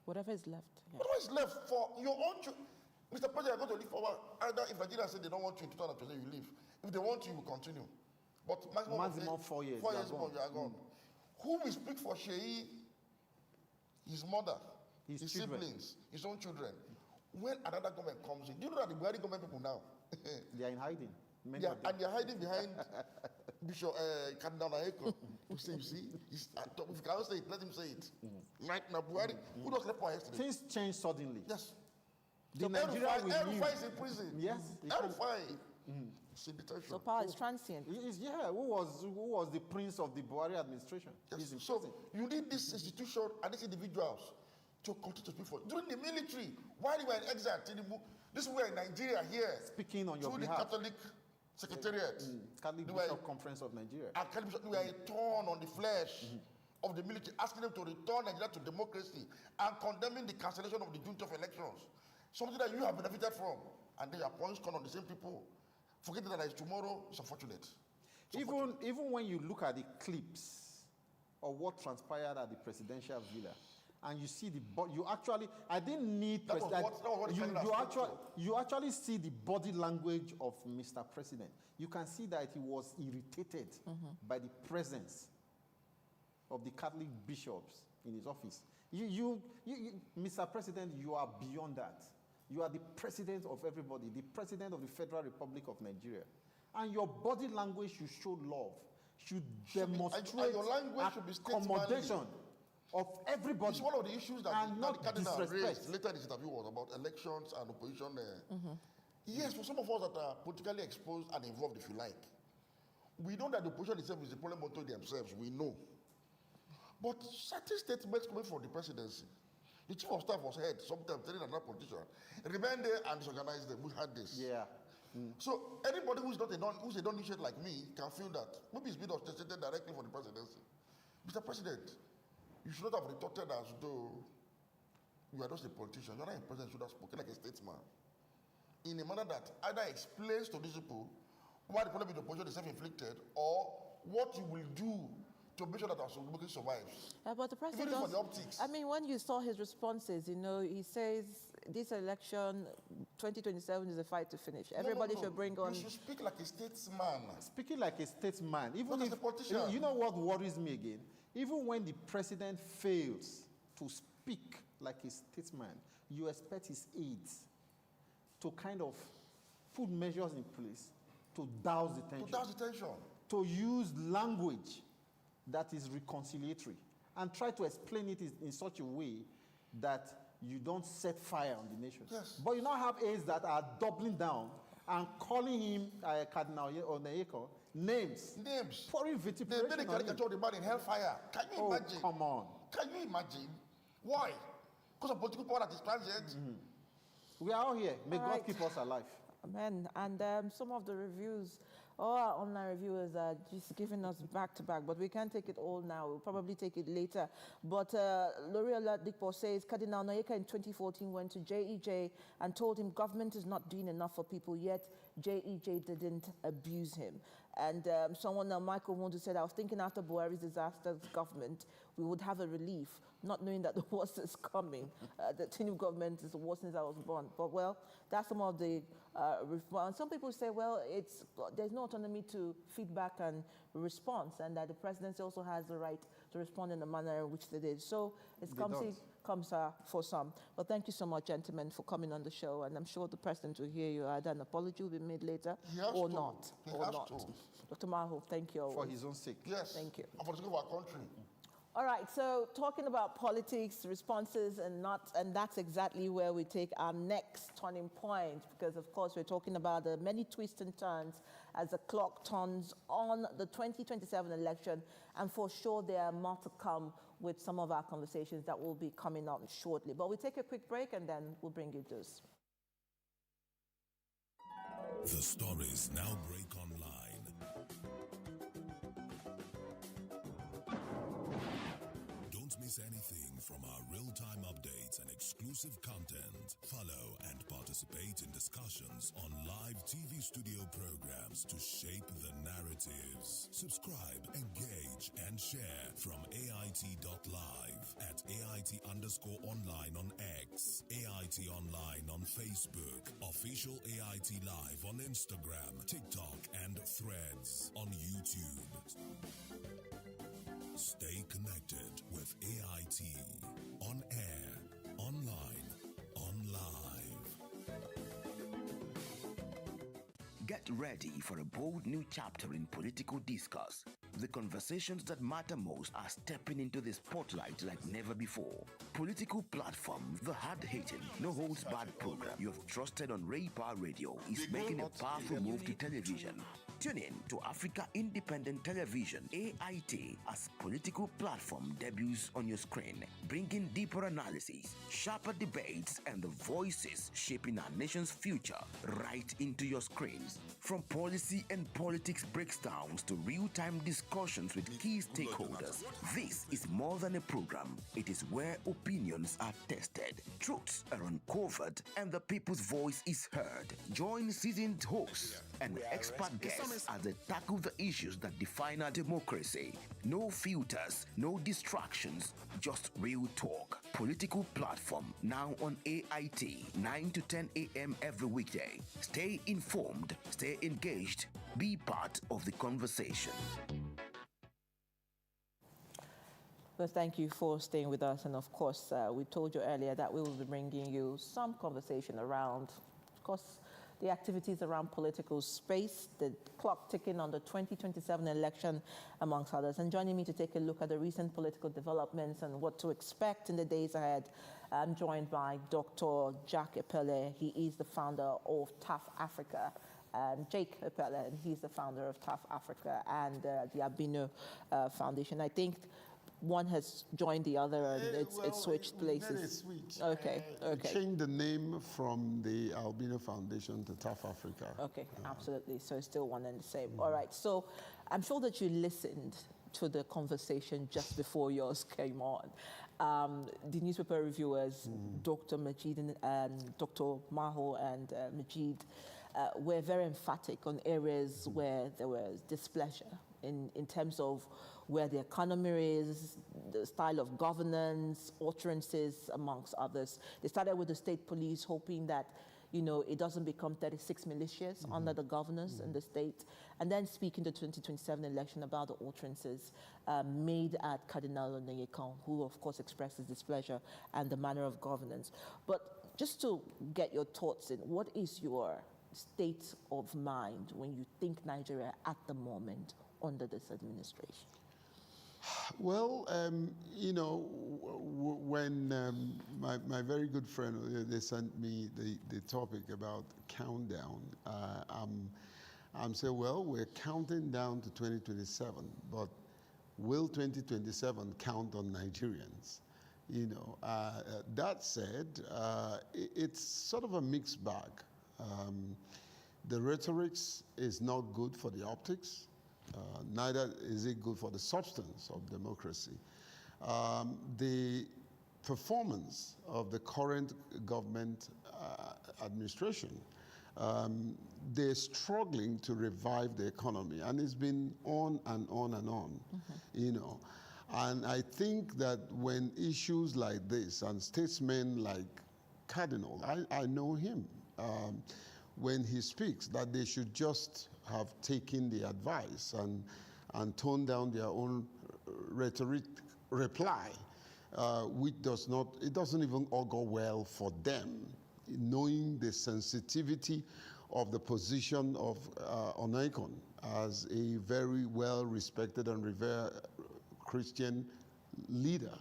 whatever is left. Yeah. Whatever is left for your own children. Mr. President, you're going to live forward. Either if Nigeria say they don't want you in 2020, you leave. If they want you, you continue. But maximum 4 years. 4 years more, you are gone. Who will speak for Sheyi? His mother, his siblings, his own children. When another government comes in, do you know that the Buhari government people now? They are in hiding. And they are hiding behind Bishop Cardinal Onayeko. You see, if you cannot say it, let him say it. Right now, Buhari, who does left yesterday? Things change suddenly. Yes. The Nigeria El-Rufai is in prison. Yes. El-Rufai. So power is transient. Who was the prince of the Buhari administration? Yes. So you need this institution and these individuals to continue to speak for. During the military, while you were in exile, this were in Nigeria here. Speaking on your behalf. Through the Catholic Secretariat. Catholic Bishop Conference of Nigeria. We are a thorn on the flesh of the military, asking them to return Nigeria to democracy and condemning the cancellation of the June 12 elections. Something that you have benefited from. And they are pointing scorn on the same people. Forgetting that it's tomorrow, it's unfortunate. Even when you look at the clips of what transpired at the presidential villa, and you see I didn't need president. You actually see the body language of Mr. President. You can see that he was irritated by the presence of the Catholic bishops in his office. Mr. President, you are beyond that. You are the president of everybody, the president of the Federal Republic of Nigeria. And your body language should show love, should demonstrate your language should be accommodation of everybody. It's one of the issues that the cardinal raised later in this interview was about elections and opposition. Yes, for some of us that are politically exposed and involved, if you like, we know that the opposition itself is the problem unto themselves. We know. But certain statements coming from the presidency, the chief of staff was heard sometimes telling another politician, remain there and disorganize them. We had this. Yeah. So anybody who's a non-initiate like me can feel that maybe it's been orchestrated directly for the presidency. Mr. President, you should not have retorted as though you are just a politician. You're not a president, you should have spoken like a statesman. In a manner that either explains to these people why the problem with the opposition is self-inflicted or what you will do to to make sure that our democracy survives. But the president Even for the optics. I mean, when you saw his responses, you know, he says this election, 2027 is a fight to finish. Everybody should bring on... You should speak like a statesman. Speaking like a statesman, even Not if as a politician. you know what worries me again? Even when the president fails to speak like a statesman, you expect his aides to kind of put measures in place to douse the tension. To douse the tension. To use language that is reconciliatory and try to explain it in such a way that you don't set fire on the nation. Yes. But you now have aides that are doubling down and calling him Cardinal Onayeko names. Names. Pouring vituperation. They made a caricature of the man in hellfire. Can you imagine? Come on. Can you imagine? Why? Because of political power that is transient. We are all here. May God keep us alive. Amen. And some of the reviews, all our online reviewers are just giving us back-to-back, but we can't take it all now. We'll probably take it later. But L'Oreal Dikpo says, Cardinal Nayeka in 2014 went to JEJ and told him government is not doing enough for people, yet JEJ didn't abuse him. And someone, Michael Wondu, said, I was thinking after Buhari's disaster government, we would have a relief, not knowing that the worst is coming. The Tinubu government is the worst since I was born. But, well, that's some of the response. Some people say, well, there's no autonomy to feedback and response, and that the presidency also has the right to respond in the manner in which they did. So it's comes for some. But thank you so much, gentlemen, for coming on the show, and I'm sure the president will hear you. Either an apology will be made later or not. Dr. Maho, thank you always. For his own sake. Yes. Thank you. And for the sake of our country. All right, so talking about politics, responses, and that's exactly where we take our next turning point, because, of course, we're talking about the many twists and turns as the clock turns on the 2027 election, and for sure there are more to come with some of our conversations that will be coming up shortly. But we'll take a quick break, and then we'll bring you those. The stories now break online. Miss anything from our real-time updates and exclusive content. Follow and participate in discussions on live TV studio programs to shape the narratives. Subscribe, engage, and share from AIT.live at AIT_online on X, AIT Online on Facebook, official AIT Live on Instagram, TikTok, and Threads on YouTube. Stay connected with AIT. On air, online, on live. Get ready for a bold new chapter in political discourse. The conversations that matter most are stepping into the spotlight like never before. Political platform, the hard-hitting, no-holds-barred program you have trusted on Ray Power Radio is making a powerful move to television. Tune in to Africa Independent Television, AIT, as political platform debuts on your screen, bringing deeper analysis, sharper debates, and the voices shaping our nation's future right into your screens. From policy and politics breakdowns to real-time discussions with key stakeholders, this is more than a program. It is where opinions are tested, truths are uncovered, and the people's voice is heard. Join seasoned hosts and expert guests as they tackle the issues that define our democracy. No filters, no distractions, just real talk. Political platform now on AIT, 9 to 10 a.m. every weekday. Stay informed, stay engaged, be part of the conversation. Well, thank you for staying with us. And of course, we told you earlier that we will be bringing you some conversation around, of course, the activities around political space, the clock ticking on the 2027 election, amongst others. And joining me to take a look at the recent political developments and what to expect in the days ahead, I'm joined by Dr. Jack Epele. He is the founder of TAF Africa. And Jake Epele, and he's the founder of TAF Africa and the Albino Foundation. I think one has joined the other and it's switched places. Okay. We changed the name from the Albino Foundation to TAF Africa. Okay, absolutely. So it's still one and the same. All right. So I'm sure that you listened to the conversation just before yours came on. The newspaper reviewers, Dr. Majid and Dr. Maho and Majid, were very emphatic on areas where there was displeasure in terms of where the economy is, the style of governance, utterances, amongst others. They started with the state police, hoping that, you know, it doesn't become 36 militias under the governance in the state. And then speaking the 2027 election about the utterances made at Cardinal Onyekan, who of course expressed his displeasure and the manner of governance. But just to get your thoughts in, what is your state of mind when you think Nigeria at the moment under this administration? Well, you know, when my very good friend, they sent me the topic about countdown, I'm saying, well, we're counting down to 2027, but will 2027 count on Nigerians? You know, that said, it's sort of a mixed bag. The rhetoric is not good for the optics. Neither is it good for the substance of democracy. The performance of the current government administration, they're struggling to revive the economy, and it's been on and on and on, you know. And I think that when issues like this, and statesmen like Cardinal, I know him, when he speaks, that they should just have taken the advice and toned down their own rhetoric reply, which it doesn't even augur well for them, knowing the sensitivity of the position of Onyekan as a very well-respected and revered Christian leader.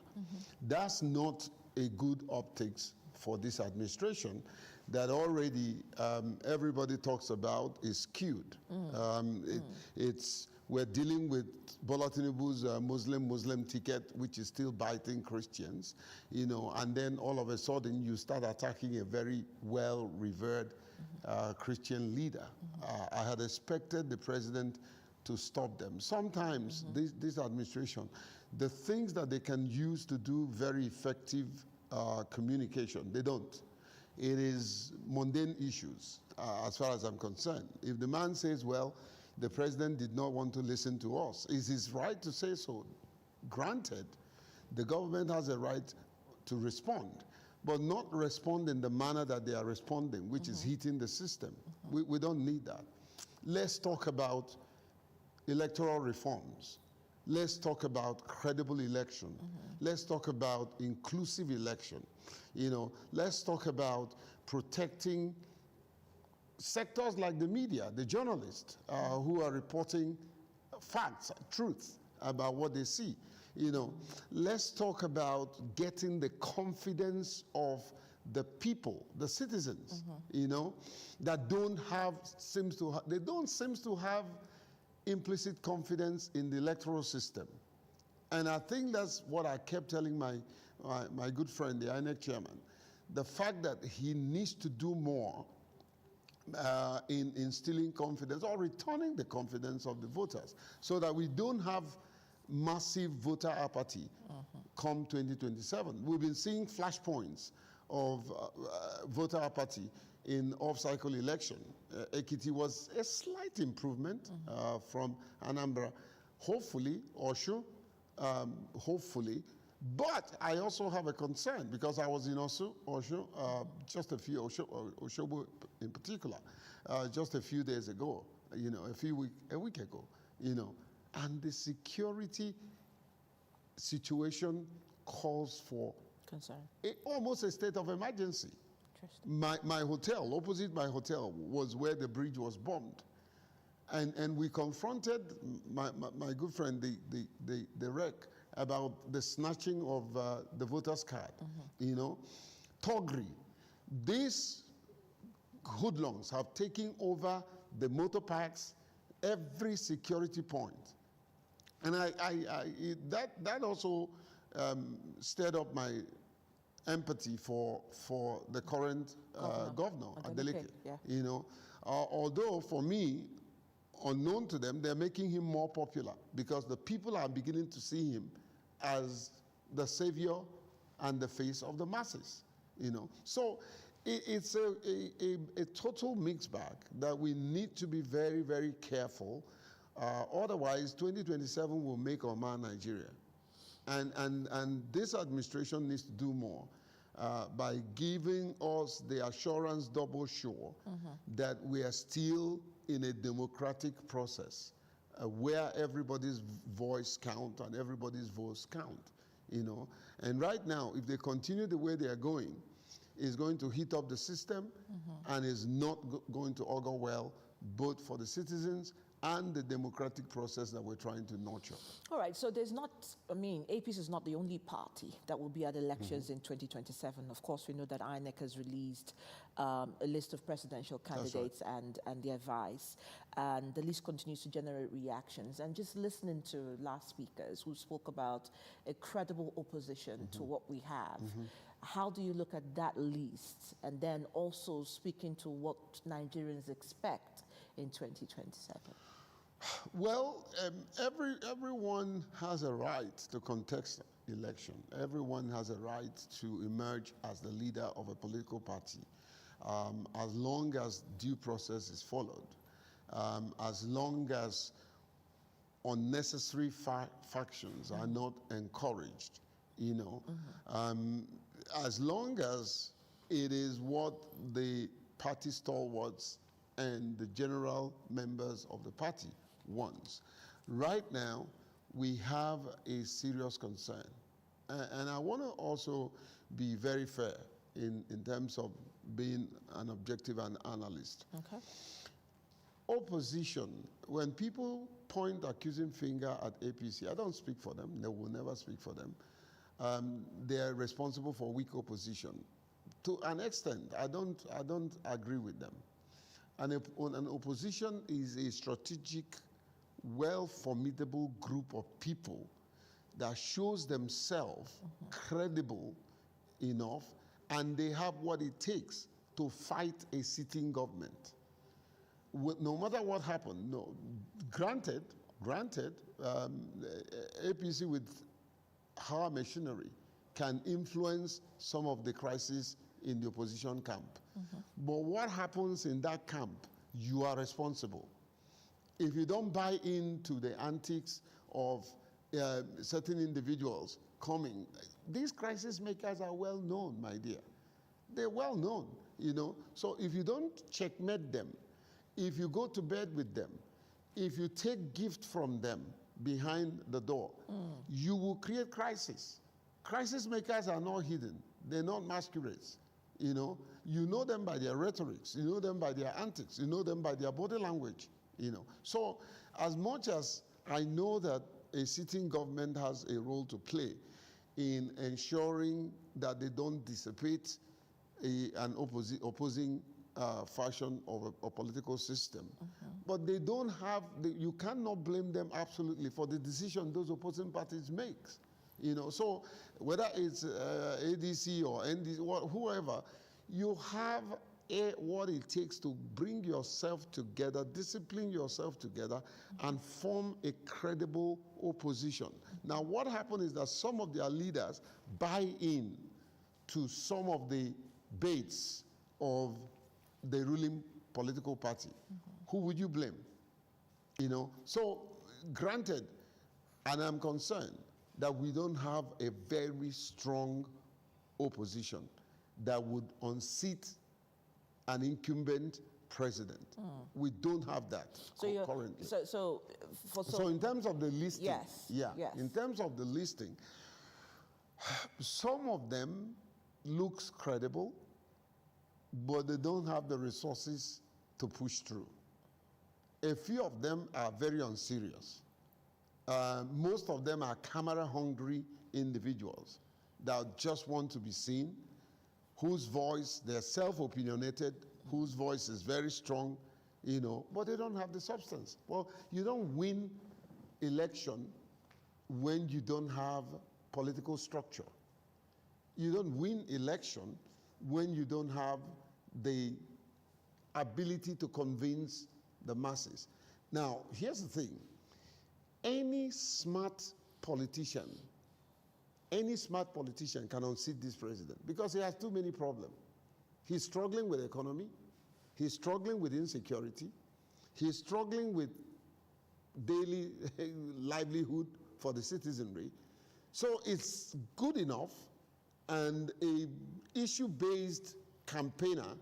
That's not a good optics for this administration that already everybody talks about is skewed. We're dealing with Bola Tinubu's Muslim ticket, which is still biting Christians, you know, and then all of a sudden you start attacking a very well-revered Christian leader. I had expected the president to stop them. Sometimes this administration, the things that they can use to do very effective communication, they don't. It is mundane issues, as far as I'm concerned. If the man says, well, the president did not want to listen to us, it's his right to say so. Granted, the government has a right to respond, but not respond in the manner that they are responding, which is hitting the system. We don't need that. Let's talk about electoral reforms. Let's talk about credible election. Let's talk about inclusive election. You know, let's talk about protecting sectors like the media, the journalists who are reporting facts, truth about what they see. You know, let's talk about getting the confidence of the people, the citizens, you know, that don't seem to have implicit confidence in the electoral system. And I think that's what I kept telling my good friend, the INEC chairman, the fact that he needs to do more in instilling confidence or returning the confidence of the voters so that we don't have massive voter apathy come 2027. We've been seeing flashpoints of voter apathy in off-cycle election. Ekiti was a slight improvement from Anambra, hopefully, Osho, hopefully. But I also have a concern because I was in Osho just a few, Oshobo in particular, just a few days ago, you know, a week ago, you know, and the security situation calls for concern. Almost a state of emergency. My hotel, opposite my hotel, was where the bridge was bombed. And we confronted my good friend, the rec, about the snatching of the voter's card, you know. Togri, these hoodlums have taken over the motor parks, every security point. And that also stirred up my empathy for the current governor, Adeleke, you know. Although for me, unknown to them, they're making him more popular because the people are beginning to see him as the savior and the face of the masses, you know. So it's a total mixed bag that we need to be very, very careful Otherwise, 2027 will make or mar Nigeria. And this administration needs to do more by giving us the assurance double sure that we are still in a democratic process where everybody's voice count and everybody's votes count, you know. And right now, if they continue the way they are going, it's going to heat up the system and is not going to augur well both for the citizens and the democratic process that we're trying to nurture. All right, so there's not, I mean, APC is not the only party that will be at elections in 2027. Of course, we know that INEC has released a list of presidential candidates and their vice, and the list continues to generate reactions. And just listening to last speakers who spoke about a credible opposition to what we have, how do you look at that list? And then also speaking to what Nigerians expect in 2027? Well, everyone has a right to contest election. Everyone has a right to emerge as the leader of a political party, as long as due process is followed, as long as unnecessary factions are not encouraged, you know, as long as it is what the party stalwarts and the general members of the party wants. Right now, we have a serious concern. And I want to also be very fair in terms of being an objective and analyst. Okay. Opposition, when people point accusing finger at APC, I don't speak for them, they will never speak for them. They are responsible for weak opposition. To an extent, I don't agree with them. An opposition is a strategic, well-formidable group of people that shows themselves credible enough, and they have what it takes to fight a sitting government. No matter what happened, granted, APC with her machinery can influence some of the crises in the opposition camp. But what happens in that camp, you are responsible. If you don't buy into the antics of certain individuals coming, these crisis makers are well known, my dear. They're well known, you know. So if you don't checkmate them, if you go to bed with them, if you take gift from them behind the door, you will create crisis. Crisis makers are not hidden. They're not masquerades. You know them by their rhetorics. You know them by their antics. You know them by their body language. So as much as I know that a sitting government has a role to play in ensuring that they don't dissipate an opposing fashion of a political system, but they don't have, you cannot blame them absolutely for the decision those opposing parties make. So whether it's ADC or NDC, whoever, you have what it takes to bring yourself together, discipline yourself together, and form a credible opposition. Now, what happened is that some of their leaders buy in to some of the baits of the ruling political party. Who would you blame? So granted, and I'm concerned that we don't have a very strong opposition that would unseat an incumbent president. We don't have that currently. So in terms of the listing, yes. In terms of the listing, some of them looks credible, but they don't have the resources to push through. A few of them are very unserious. Most of them are camera-hungry individuals that just want to be seen, whose voice, they're self-opinionated, whose voice is very strong, but they don't have the substance. Well, you don't win election when you don't have political structure. You don't win election when you don't have the ability to convince the masses. Now, here's the thing. Any smart politician can unseat this president because he has too many problems. He's struggling with the economy. He's struggling with insecurity. He's struggling with daily livelihood for the citizenry. So it's good enough, and a issue-based campaigner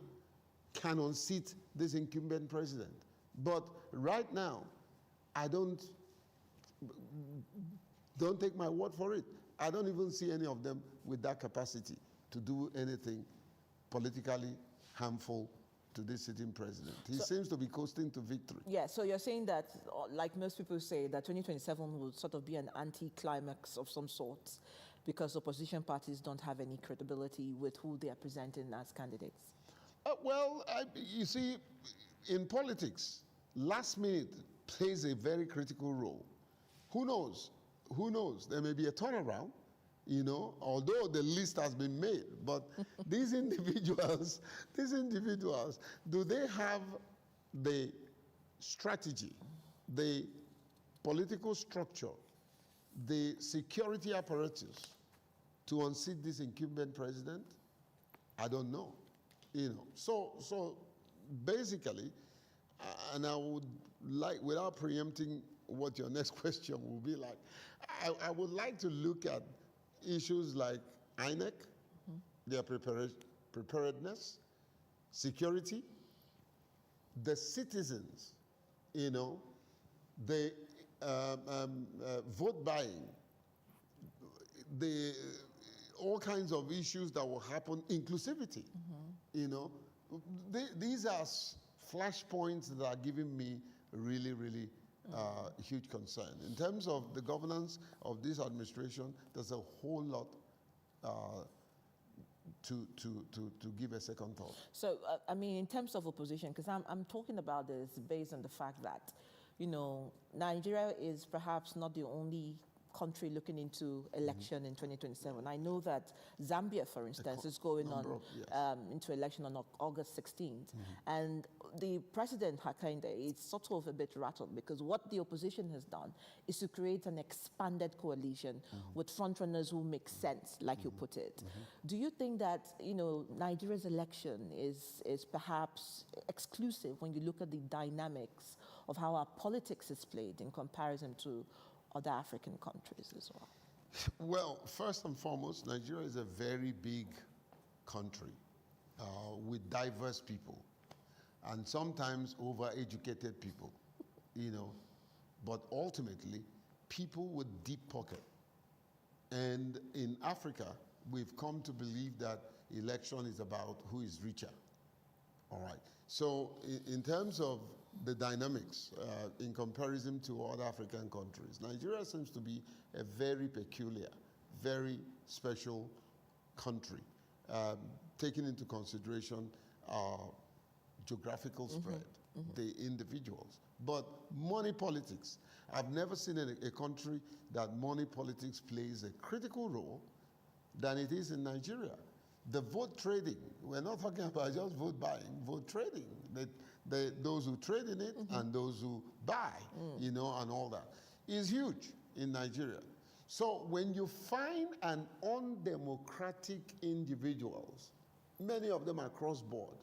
can unseat this incumbent president. But right now, I don't take my word for it. I don't even see any of them with that capacity to do anything politically harmful to this sitting president. He seems to be coasting to victory. Yeah, so you're saying that, like most people say, that 2027 will sort of be an anti-climax of some sort because opposition parties don't have any credibility with who they are presenting as candidates? You see, in politics, last minute plays a very critical role. Who knows? Who knows? There may be a turnaround, you know, although the list has been made. But these individuals, do they have the strategy, the political structure, the security apparatus to unseat this incumbent president? I don't know. You know, so basically, and I would like, without preempting what your next question will be like, I would like to look at issues like INEC, their preparedness, security, the citizens, you know, the vote buying, all kinds of issues that will happen, inclusivity, you know. These are flashpoints that are giving me really, really huge concern. In terms of the governance of this administration, there's a whole lot to give a second thought. So, I mean, in terms of opposition, because I'm talking about this based on the fact that, you know, Nigeria is perhaps not the only country looking into election in 2027. I know that Zambia, for instance, is going on into election on August 16th. And the president, Hakainde, is sort of a bit rattled because what the opposition has done is to create an expanded coalition with frontrunners who make sense, like you put it. Do you think that, you know, Nigeria's election is perhaps exclusive when you look at the dynamics of how our politics is played in comparison to other African countries as well? Well, first and foremost, Nigeria is a very big country with diverse people and sometimes overeducated people, you know, but ultimately people with deep pocket. And in Africa, we've come to believe that election is about who is richer. All right. So in terms of the dynamics in comparison to other African countries, Nigeria seems to be a very peculiar, very special country, taking into consideration geographical spread, the individuals. But money politics, I've never seen a country that money politics plays a critical role than it is in Nigeria. The vote trading, we're not talking about just vote buying, vote trading. Those who trade in it and those who buy, you know, and all that is huge in Nigeria. So when you find an undemocratic individuals, many of them are cross-board,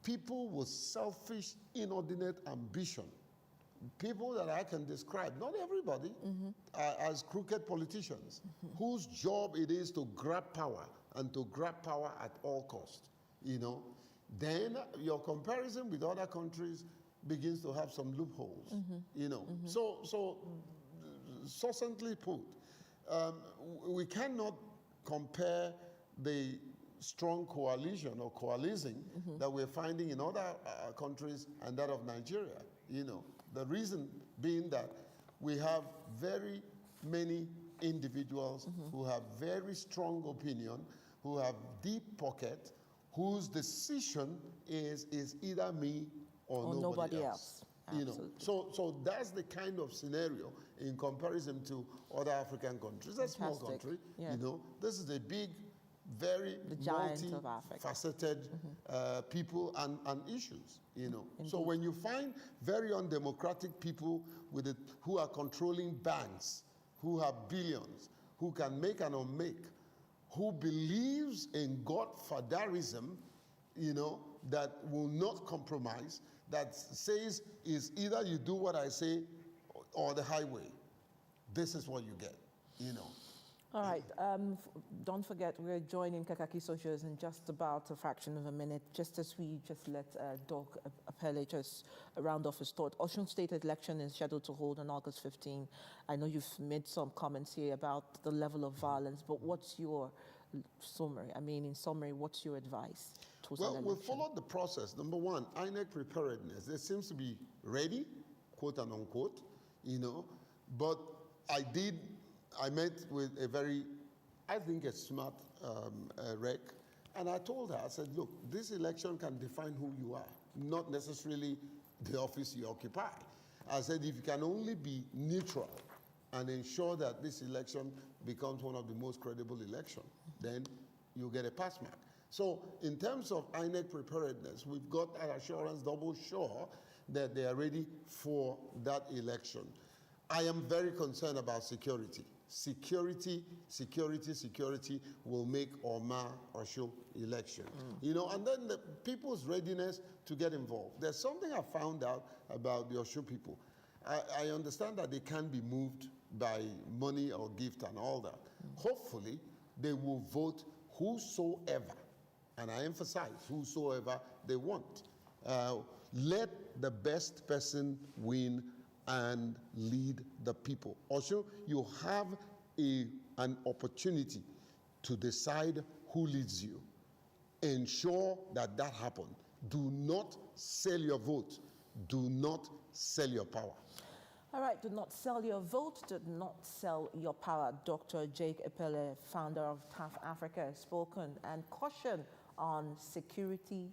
people with selfish, inordinate ambition, people that I can describe, not everybody, as crooked politicians, whose job it is to grab power and to grab power at all costs, you know, then your comparison with other countries begins to have some loopholes, you know. So succinctly put, we cannot compare the strong coalition or coalescing that we're finding in other countries and that of Nigeria, you know. The reason being that we have very many individuals who have very strong opinion, who have deep pocket, whose decision is either me or nobody else. You know, so that's the kind of scenario in comparison to other African countries. It's a small country, you know. This is a big, very multi-faceted people and issues, you know. So when you find very undemocratic people who are controlling banks, who have billions, who can make and unmake, who believes in godfatherism, you know, that will not compromise, that says is either you do what I say or the highway. This is what you get, you know. All right, don't forget, we're joining Kakaaki Socials in just about a fraction of a minute, just as we just let Doc Apele just round off his thought. Osun State election is scheduled to hold on August 15. I know you've made some comments here about the level of violence, but what's your summary? I mean, in summary, what's your advice? Well, we followed the process. Number one, INEC preparedness. It seems to be ready, quote and unquote, you know, but I met with a very, I think, a smart rec, and I told her, I said, look, this election can define who you are, not necessarily the office you occupy. I said, if you can only be neutral and ensure that this election becomes one of the most credible elections, then you'll get a pass mark. So in terms of INEC preparedness, we've got an assurance double sure that they are ready for that election. I am very concerned about security. Security will make or mar or show election. You know, and then the people's readiness to get involved. There's something I found out about the Osho people. I understand that they can be moved by money or gift and all that. Hopefully, they will vote whosoever, and I emphasize whosoever they want. Let the best person win and lead the people. Also, you have an opportunity to decide who leads you. Ensure that that happens. Do not sell your vote. Do not sell your power. All right, do not sell your vote, do not sell your power. Dr. Jake Apele, founder of TAF Africa, has spoken and cautioned on security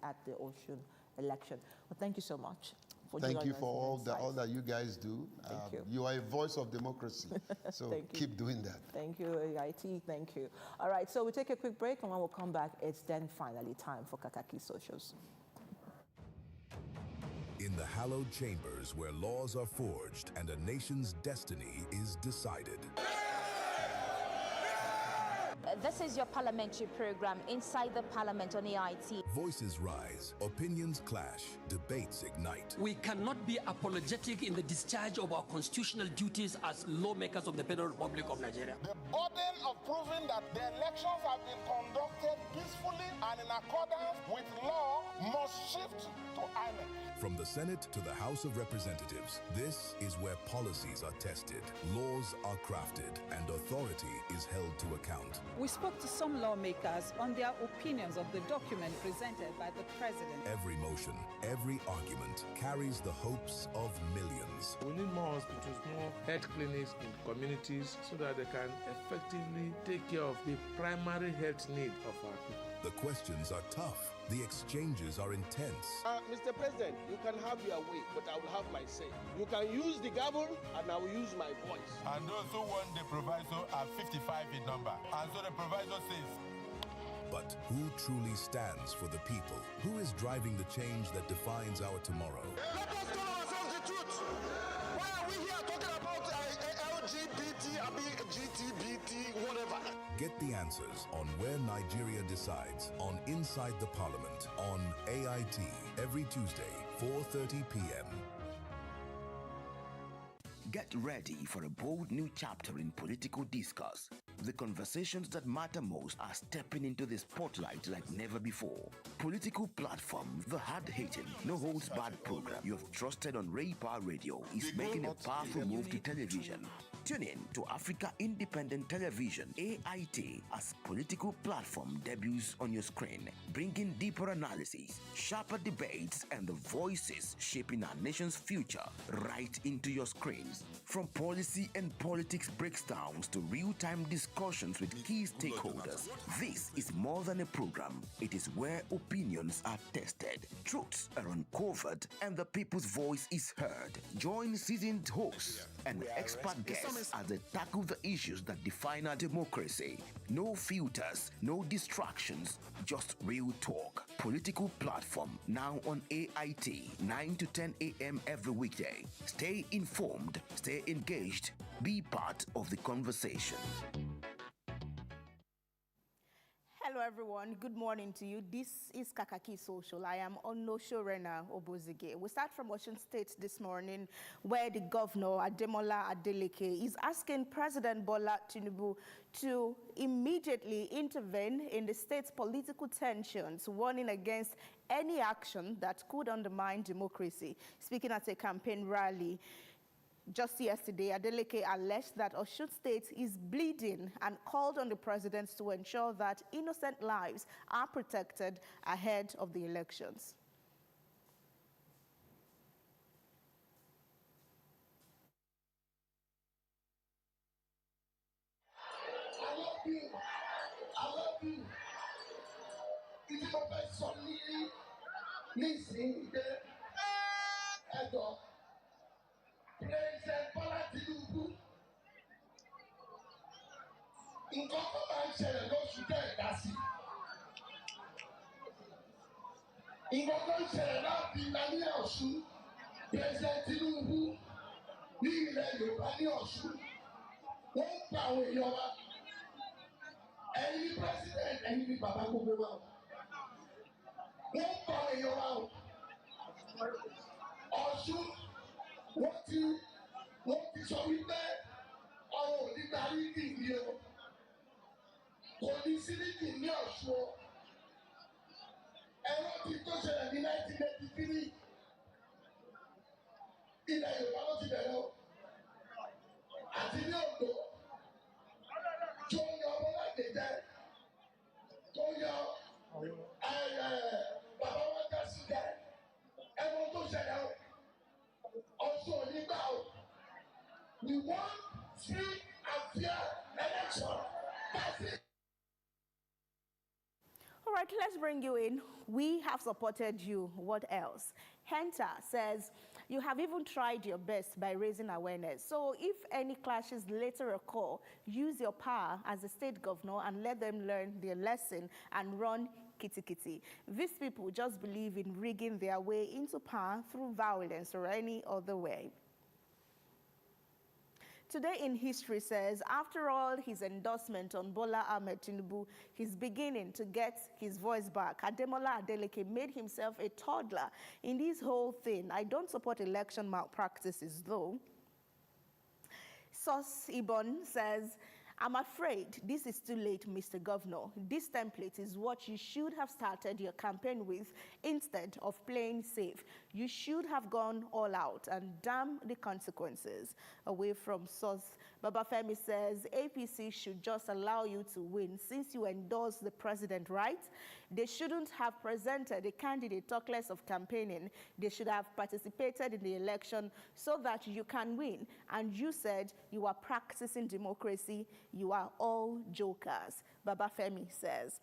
at the Osun election. Well, thank you so much. Thank you for all that you guys do. Thank you. You are a voice of democracy, so keep doing that. Thank you, AIT. Thank you. All right, so we'll take a quick break, and when we'll come back, it's then finally time for Kakaaki Socials. In the hallowed chambers where laws are forged and a nation's destiny is decided. This is your parliamentary program, Inside the Parliament on AIT. Voices rise, opinions clash, debates ignite. We cannot be apologetic in the discharge of our constitutional duties as lawmakers of the Federal Republic of Nigeria. The burden of proving that the elections have been conducted peacefully and in accordance with law must shift to INEC. From the Senate to the House of Representatives, this is where policies are tested, laws are crafted, and authority is held to account. We spoke to some lawmakers on their opinions of the document presented by the President. Every motion, every argument carries the hopes of millions. We need more hospitals, more health clinics in communities so that they can effectively take care of the primary health need of our people. The questions are tough. The exchanges are intense. Mr. President, you can have your way, but I will have my say. You can use the gavel, and I will use my voice. And those who want the proviso are 55 in number. And so the proviso says. But who truly stands for the people? Who is driving the change that defines our tomorrow? Let us tell ourselves the truth. Why are we here talking about LGBT, GTBT, whatever? Get the answers on Where Nigeria Decides on Inside the Parliament on AIT every Tuesday, 4:30 p.m. Get ready for a bold new chapter in political discourse. The conversations that matter most are stepping into the spotlight like never before. Political platform, the hard-hitting, no-holds-barred program you have trusted on Ray Power Radio is making a powerful move to television. Tune in to Africa Independent Television, AIT, as political platform debuts on your screen, bringing deeper analysis, sharper debates, and the voices shaping our nation's future right into your screens. From policy and politics breakdowns to real-time discussions with key stakeholders, this is more than a program. It is where opinions are tested, truths are uncovered, and the people's voice is heard. Join seasoned hosts and expert guests as they tackle the issues that define our democracy. No filters, no distractions, just real talk. Political platform now on AIT, 9 to 10 a.m. every weekday. Stay informed, stay engaged, be part of the conversation. Hello, everyone. Good morning to you. This is Kakaaki Social. I am Onoshorena Obozige. We start from Osun State this morning, where the governor, Ademola Adeleke, is asking President Bola Tinubu to immediately intervene in the state's political tensions, warning against any action that could undermine democracy. Speaking at a campaign rally, just yesterday, Adeleke alleged that Osun State is bleeding and called on the president to ensure that innocent lives are protected ahead of the elections. I love you. I love you. It's Professor Listen, President Bola Tinubu. Nǹkan kan máa ń ṣẹlẹ̀ lóṣù tẹ́ ẹ̀ dá sí. Nǹkan kan ń ṣẹlẹ̀ láti ìlànà ní Ọ̀ṣun. President Tinubu ní ilẹ̀ Yorùbá ní Ọ̀ṣun. Wọ́n ń pa àwọn èèyàn wa. Ẹni ní president, ẹni ní bàbá gbogbo wa. Wọ́n ń pa àwọn èèyàn wa o. Ọ̀ṣun wọ́n ti sọ wípé ọ̀rọ̀ ò ní darí kì í ní o. Kò ní síríkì ní Ọ̀ṣun o. Ẹ̀rọ ti tó ṣẹlẹ̀ ní 1983. Ilẹ̀ Yorùbá ló ti bẹ̀rẹ̀ o. Àti ní Oǹdó. Tó yọ Ọmọláde jẹ. Tó yọ bàbá wa dá sí jẹ. Ẹ̀rọ tó ṣẹlẹ̀ o. Ọ̀ṣun ò ní gbà o. We want free and fair election. That's it. All right, let's bring you in. We have supported you. What else? Henta says, you have even tried your best by raising awareness. So if any clashes later occur, use your power as a state governor and let them learn their lesson and run kitty-kitty. These people just believe in rigging their way into power through violence or any other way. Today in History says, after all his endorsement on Bola Ahmed Tinubu, he's beginning to get his voice back. Ademola Adeleke made himself a toddler in this whole thing. I don't support election malpractices, though. Sos Ibon says, I'm afraid this is too late, Mr. Governor. This template is what you should have started your campaign with instead of playing safe. You should have gone all out and damn the consequences. Away from Sos, Babafemi says, APC should just allow you to win since you endorse the president, right? They shouldn't have presented a candidate talk less of campaigning. They should have participated in the election so that you can win. And you said you are practicing democracy. You are all jokers, Babafemi says.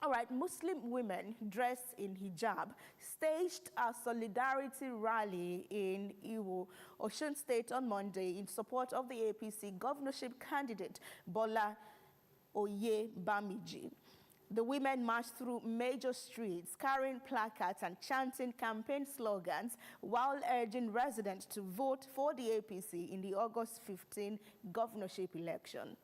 All right, Muslim women dressed in hijab staged a solidarity rally in Iwo, Osun State on Monday in support of the APC governorship candidate Bola Oyebamiji. The women marched through major streets, carrying placards and chanting campaign slogans while urging residents to vote for the APC in the August 15 governorship election.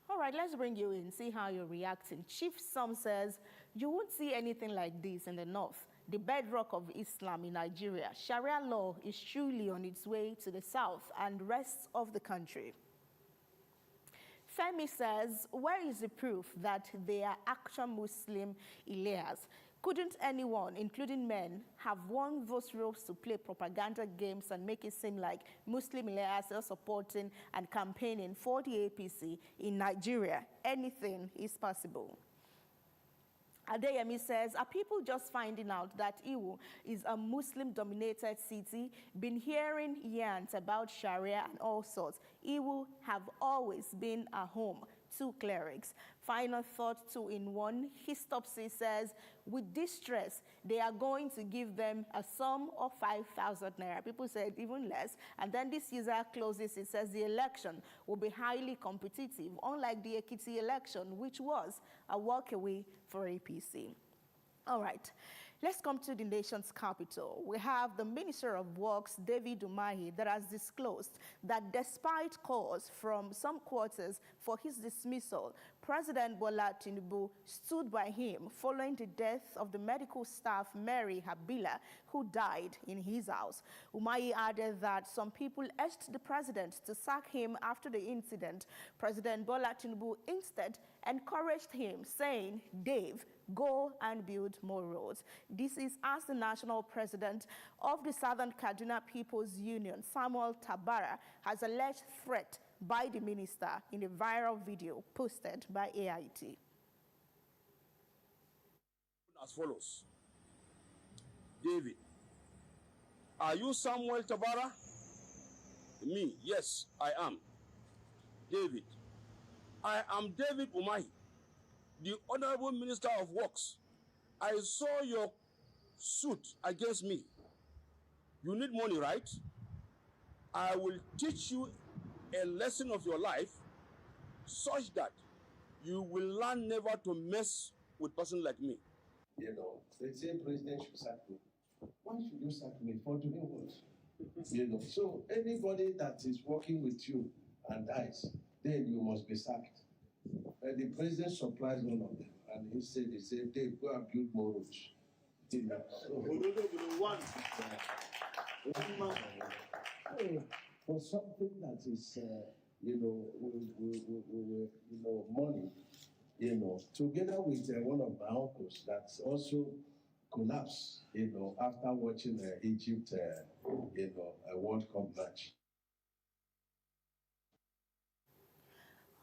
All right, let's bring you in, see how you're reacting. Chief Sam says, you won't see anything like this in the north. The bedrock of Islam in Nigeria, Sharia law is truly on its way to the south and rest of the country. Femi says, where is the proof that they are actual Muslim Elias? Couldn't anyone, including men, have worn those robes to play propaganda games and make it seem like Muslim Elias are supporting and campaigning for the APC in Nigeria? Anything is possible. Adeyemi says, are people just finding out that Iwo is a Muslim-dominated city? Been hearing yarns about Sharia and all sorts. Iwo have always been a home 2 clerics. Final thought, 2-in-1. Histopsy says, with distress, they are going to give them a sum of 5,000 naira. People said even less. And then this user closes, it says the election will be highly competitive, unlike the Ekiti election, which was a walkaway for APC. All right. Let's come to the nation's capital. We have the Minister of Works, David Umahi, that has disclosed that despite calls from some quarters for his dismissal, President Bola Tinubu stood by him following the death of the medical staff Mary Habila, who died in his house. Umahi added that some people urged the president to sack him after the incident. President Bola Tinubu instead encouraged him, saying, "Dave, go and build more roads." This is as the national president of the Southern Kaduna People's Union, Samuel Tabara, has alleged threat by the minister in a viral video posted by AIT. As follows. David, are you Samuel Tabara? Me, yes, I am. David, I am David Umahi, the Honorable Minister of Works. I saw your suit against me. You need money, right? I will teach you a lesson of your life such that you will learn never to mess with a person like me. You know, the same president should sack me. Why should you sack me for doing what? You know, so anybody that is working with you and dies, then you must be sacked. And the president surprised one of them, and he said, Dave, go and build more roads. You know, for something that is, you know, money, you know, together with one of my uncles that's also collapsed, you know, after watching Egypt, you know, a World Cup match.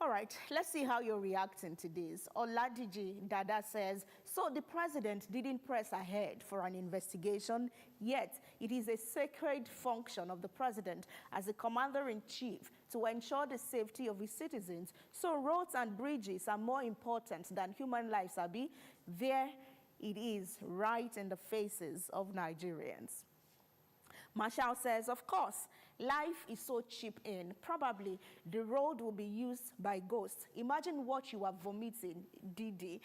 All right, let's see how you're reacting to this. Oladiji Dada says, so the president didn't press ahead for an investigation, yet it is a sacred function of the president as a commander-in-chief to ensure the safety of his citizens. So roads and bridges are more important than human lives, Abi. There it is, right in the faces of Nigerians. Marshall says, of course, life is so cheap in. Probably the road will be used by ghosts. Imagine what you are vomiting, Didi.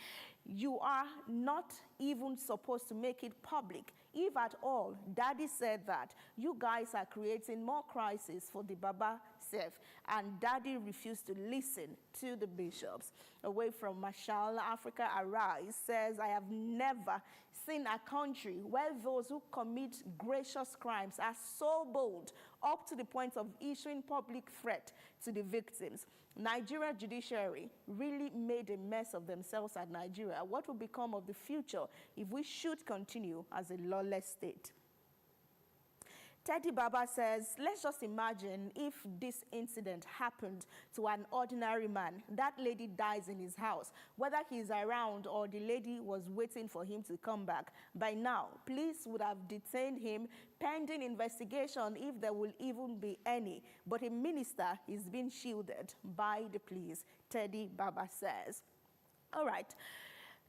You are not even supposed to make it public. If at all, Daddy said that you guys are creating more crisis for the Baba self, and Daddy refused to listen to the bishops. Away from Marshall, Africa Arise says, I have never seen a country where those who commit gracious crimes are so bold up to the point of issuing public threat to the victims. Nigeria judiciary really made a mess of themselves at Nigeria. What will become of the future if we should continue as a lawless state? Teddy Baba says, let's just imagine if this incident happened to an ordinary man. That lady dies in his house. Whether he's around or the lady was waiting for him to come back, by now, police would have detained him pending investigation if there will even be any. But a minister is being shielded by the police, Teddy Baba says. All right.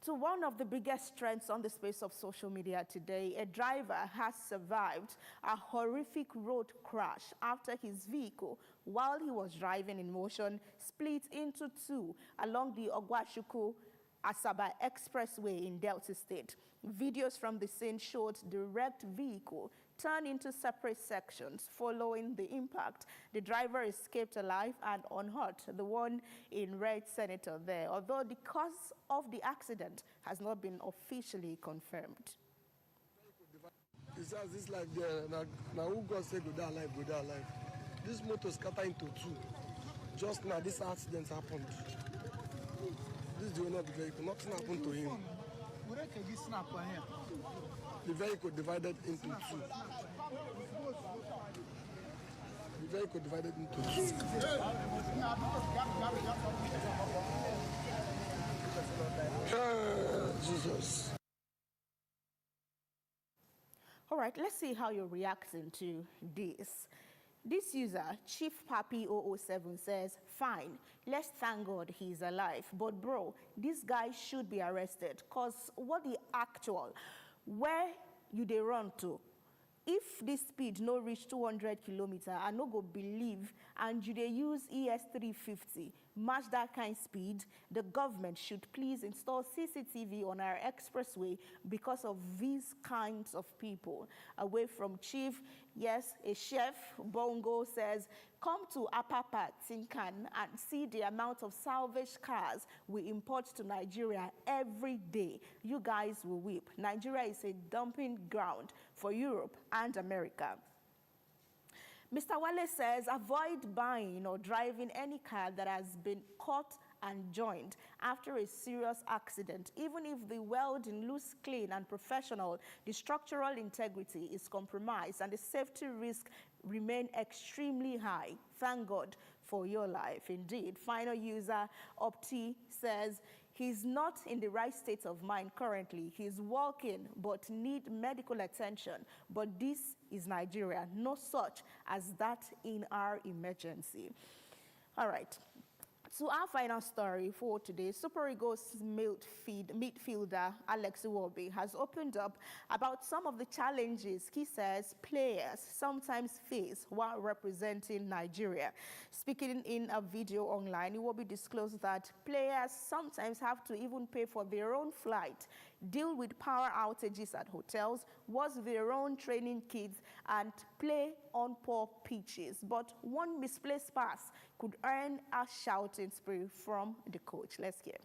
To one of the biggest trends on the space of social media today, a driver has survived a horrific road crash after his vehicle, while he was driving in motion, split into two along the Ogwashuku-Asaba Expressway in Delta State. Videos from the scene showed the wrecked vehicle turn into separate sections following the impact. The driver escaped alive and unhurt, the one in red senator there, although the cause of the accident has not been officially confirmed. It's as this life there, now who God say go down alive, go down alive. This motor scatter into two. Just now this accident happened. This is the owner of the vehicle, nothing happened to him. The vehicle divided into two. The vehicle divided into two. Jesus. All right, let's see how you're reacting to this. This user, Chief Papi 007, says, fine, let's thank God he's alive. But bro, this guy should be arrested, because what the actual, where you they run to? If this speed no reach 200 kilometers, I no go believe, and you they use ES350, match that kind of speed, the government should please install CCTV on our expressway because of these kinds of people. Away from Chief, yes, a chef, Bongo, says, come to Apapa, Tinkan, and see the amount of salvage cars we import to Nigeria every day. You guys will weep. Nigeria is a dumping ground for Europe and America. Mr. Wale says, avoid buying or driving any car that has been caught and joined after a serious accident. Even if the welding looks clean and professional, the structural integrity is compromised and the safety risk remain extremely high. Thank God for your life. Indeed, final user Opti says, he's not in the right state of mind currently. He's walking but need medical attention. But this is Nigeria. No such as that in our emergency. All right. To our final story for today, Super Eagles midfielder Alex Iwobi has opened up about some of the challenges he says players sometimes face while representing Nigeria. Speaking in a video online, Iwobi disclosed that players sometimes have to even pay for their own flight, deal with power outages at hotels, wash their own training kits, and play on poor pitches. But one misplaced pass could earn a shouting spree from the coach. Let's hear.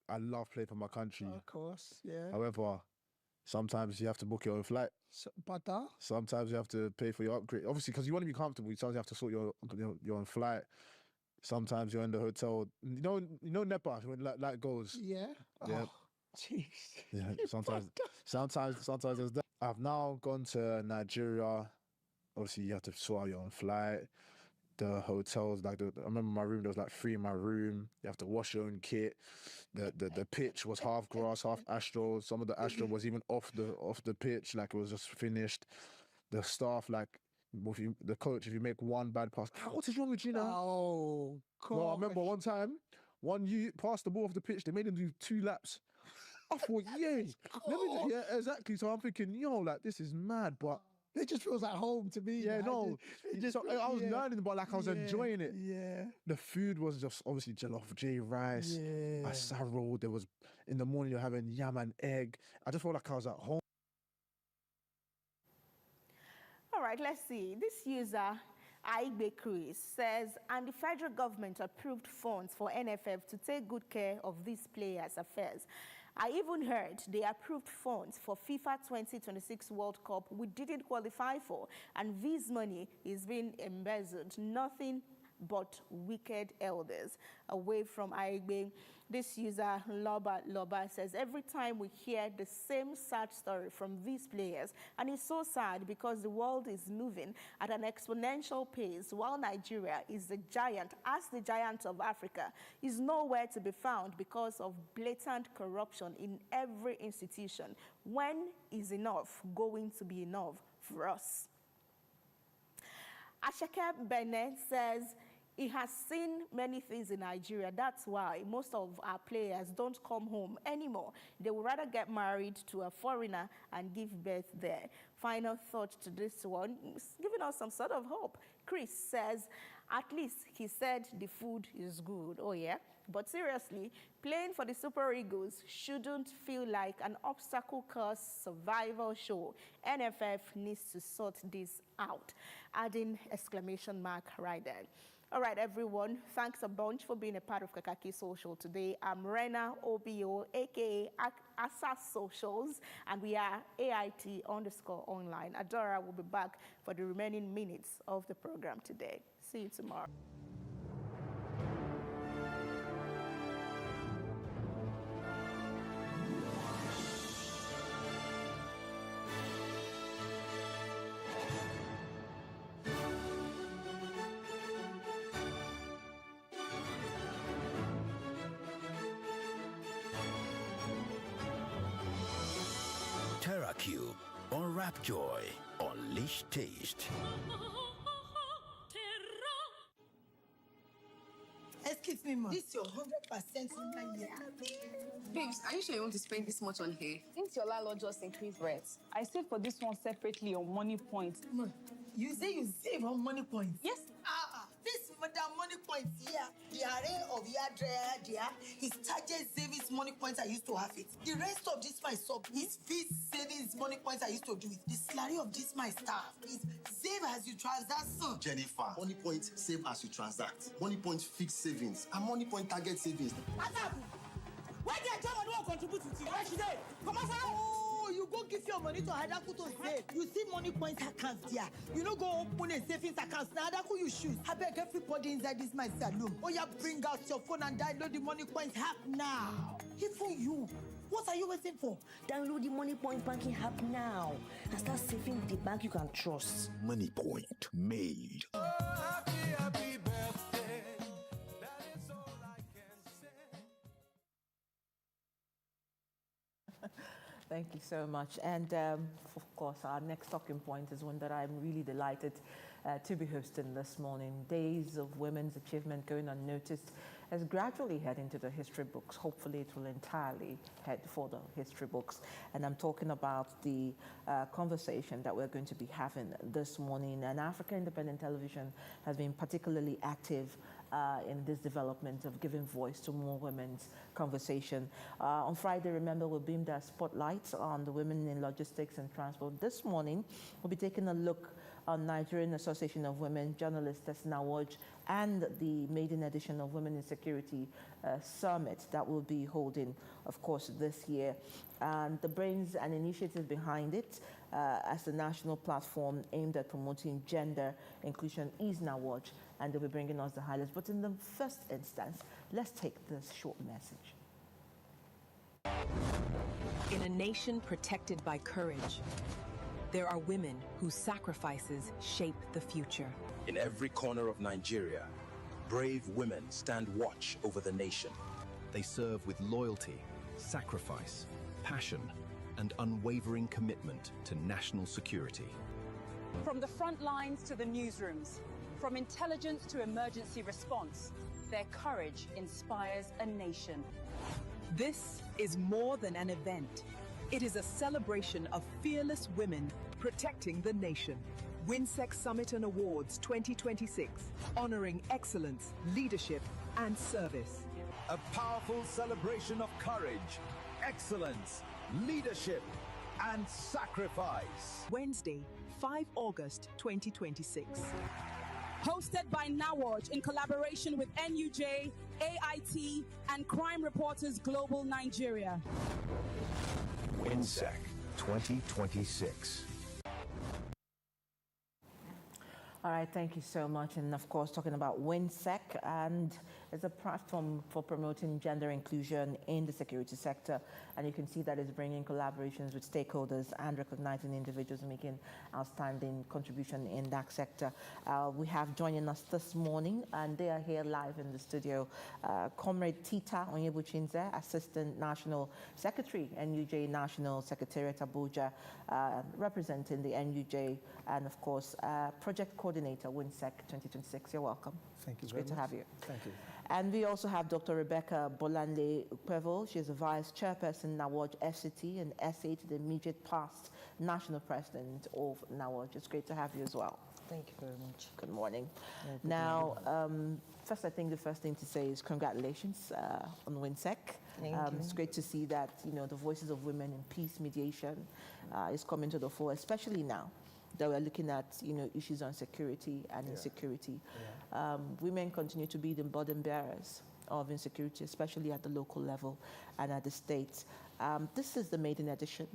I love playing for my country. Of course, yeah. However, sometimes you have to book your own flight. Sometimes you have to pay for your upgrade. Obviously, because you want to be comfortable, sometimes you have to sort your own flight. Sometimes you're in the hotel. You know NEPA, when that goes. Yeah. Yeah. Oh, jeez. Yeah. Sometimes there's that. I've now gone to Nigeria. Obviously, you have to sort out your own flight. The hotels, like I remember my room, there was like 3 in my room. You have to wash your own kit. The pitch was half grass, half astro. Some of the astro was even off the pitch, like it was just finished. The staff, like the coach, if you make one bad pass, what is wrong with you now? Oh, God. Well, I remember one time, you passed the ball off the pitch, they made him do 2 laps. I thought, yeah, exactly. So I'm thinking, like this is mad, but it just feels like home to me. Yeah, no. I was learning, but like I was enjoying it. Yeah. The food was just obviously jollof, rice, asaro. There was, in the morning, you're having yam and egg. I just felt like I was at home. All right, let's see. This user, Aigbe Chris, says, and the federal government approved funds for NFF to take good care of these players' affairs. I even heard they approved funds for FIFA 2026 World Cup we didn't qualify for, and this money is being embezzled. Nothing but wicked elders. Away from Aigbe, this user, Loba, says, every time we hear the same sad story from these players, and it's so sad because the world is moving at an exponential pace while Nigeria is the giant of Africa, is nowhere to be found because of blatant corruption in every institution. When is enough going to be enough for us? Ashake Bennett says, he has seen many things in Nigeria. That's why most of our players don't come home anymore. They would rather get married to a foreigner and give birth there. Final thought to this one, giving us some sort of hope. Chris says, at least he said the food is good. Oh yeah? But seriously, playing for the Super Eagles shouldn't feel like an obstacle course survival show. NFF needs to sort this out. Adding exclamation mark right there. All right, everyone, thanks a bunch for being a part of Kakaaki Social today. I'm Rena OBO, a.k.a. Asa Socials, and we are AIT_online. Adora will be back for the remaining minutes of the program today. See you tomorrow. TerraQ, unwrap joy, unleash taste. with me, ma. This is your 100% money. Babes, are you sure you want to spend this much on hair? Didn't your landlord just increase rent? I saved for this one separately on money points. Ma, you say you save on money points? Yes. This madam money points here, the array of hair dryer there, his target savings money points I used to have it. The rest of this my sub, his fees savings money points I used to do it. The salary of this my staff is save as you transact, son. Jennifer, money point save as you transact. Money point fixed savings and money point target savings. Why did German won't contribute to you? Where should they? Come on, oh, you go give your money to Hadaku to save. You see money points accounts there. You know, go open a savings account. Now, Hadaku, you choose. I beg everybody inside this my saloon. Oh, yeah, bring out your phone and download the money points app now. Even you. What are you waiting for? Download the Money Point banking app now and start saving with the bank you can trust. Money Point made. Happy birthday. That is all I can say. Thank you so much. And of course, our next talking point is one that I'm really delighted to be hosting this morning. Days of Women's Achievement Going Unnoticed as gradually head into the history books. Hopefully it will entirely head for the history books. And I'm talking about the conversation that we're going to be having this morning. And African Independent Television has been particularly active in this development of giving voice to more women's conversation. On Friday, remember, we beamed our spotlights on the women in logistics and transport. This morning, we'll be taking a look on Nigerian Association of Women Journalists, NAWOJ, and the maiden edition of Women in Security Summit that we'll be holding, of course, this year. And the brains and initiatives behind it as the national platform aimed at promoting gender inclusion is NAWOJ, and they'll be bringing us the highlights. But in the first instance, let's take this short message. In a nation protected by courage, there are women whose sacrifices shape the future. In every corner of Nigeria, brave women stand watch over the nation. They serve with loyalty, sacrifice, passion, and unwavering commitment to national security. From the front lines to the newsrooms, from intelligence to emergency response, their courage inspires a nation. This is more than an event. It is a celebration of fearless women protecting the nation. WINSEC Summit and Awards 2026, honoring excellence, leadership, and service. A powerful celebration of courage, excellence, leadership, and sacrifice. Wednesday, 5 August 2026. Hosted by NAWOJ in collaboration with NUJ, AIT, and Crime Reporters Global Nigeria. WINSEC 2026. All right, thank you so much. And of course, talking about WINSEC, and it's a platform for promoting gender inclusion in the security sector. And you can see that it's bringing collaborations with stakeholders and recognizing individuals making outstanding contribution in that sector. We have joining us this morning, and they are here live in the studio, Comrade Tita Onyebuchinze, Assistant National Secretary, NUJ National Secretariat Abuja, representing the NUJ, and of course, Project Coordinator, WINSEC 2026. You're welcome. Thank you it's very great much. to have you. Thank you. And we also have Dr. Rebecca Bolanle Ukpevel. She's the Vice Chairperson, NAWOJ FCT, and SA to the immediate past National President of NAWOJ. It's great to have you as well. Thank you very much. Good morning. Yeah, good now, first, I think the first thing to say is congratulations on WINSEC. Thank you. It's great to see that, you know, the voices of women in peace mediation is coming to the fore, especially now that we're looking at, you know, issues on security and insecurity. Women continue to be the burden bearers of insecurity, especially at the local level and at the states. This is the maiden edition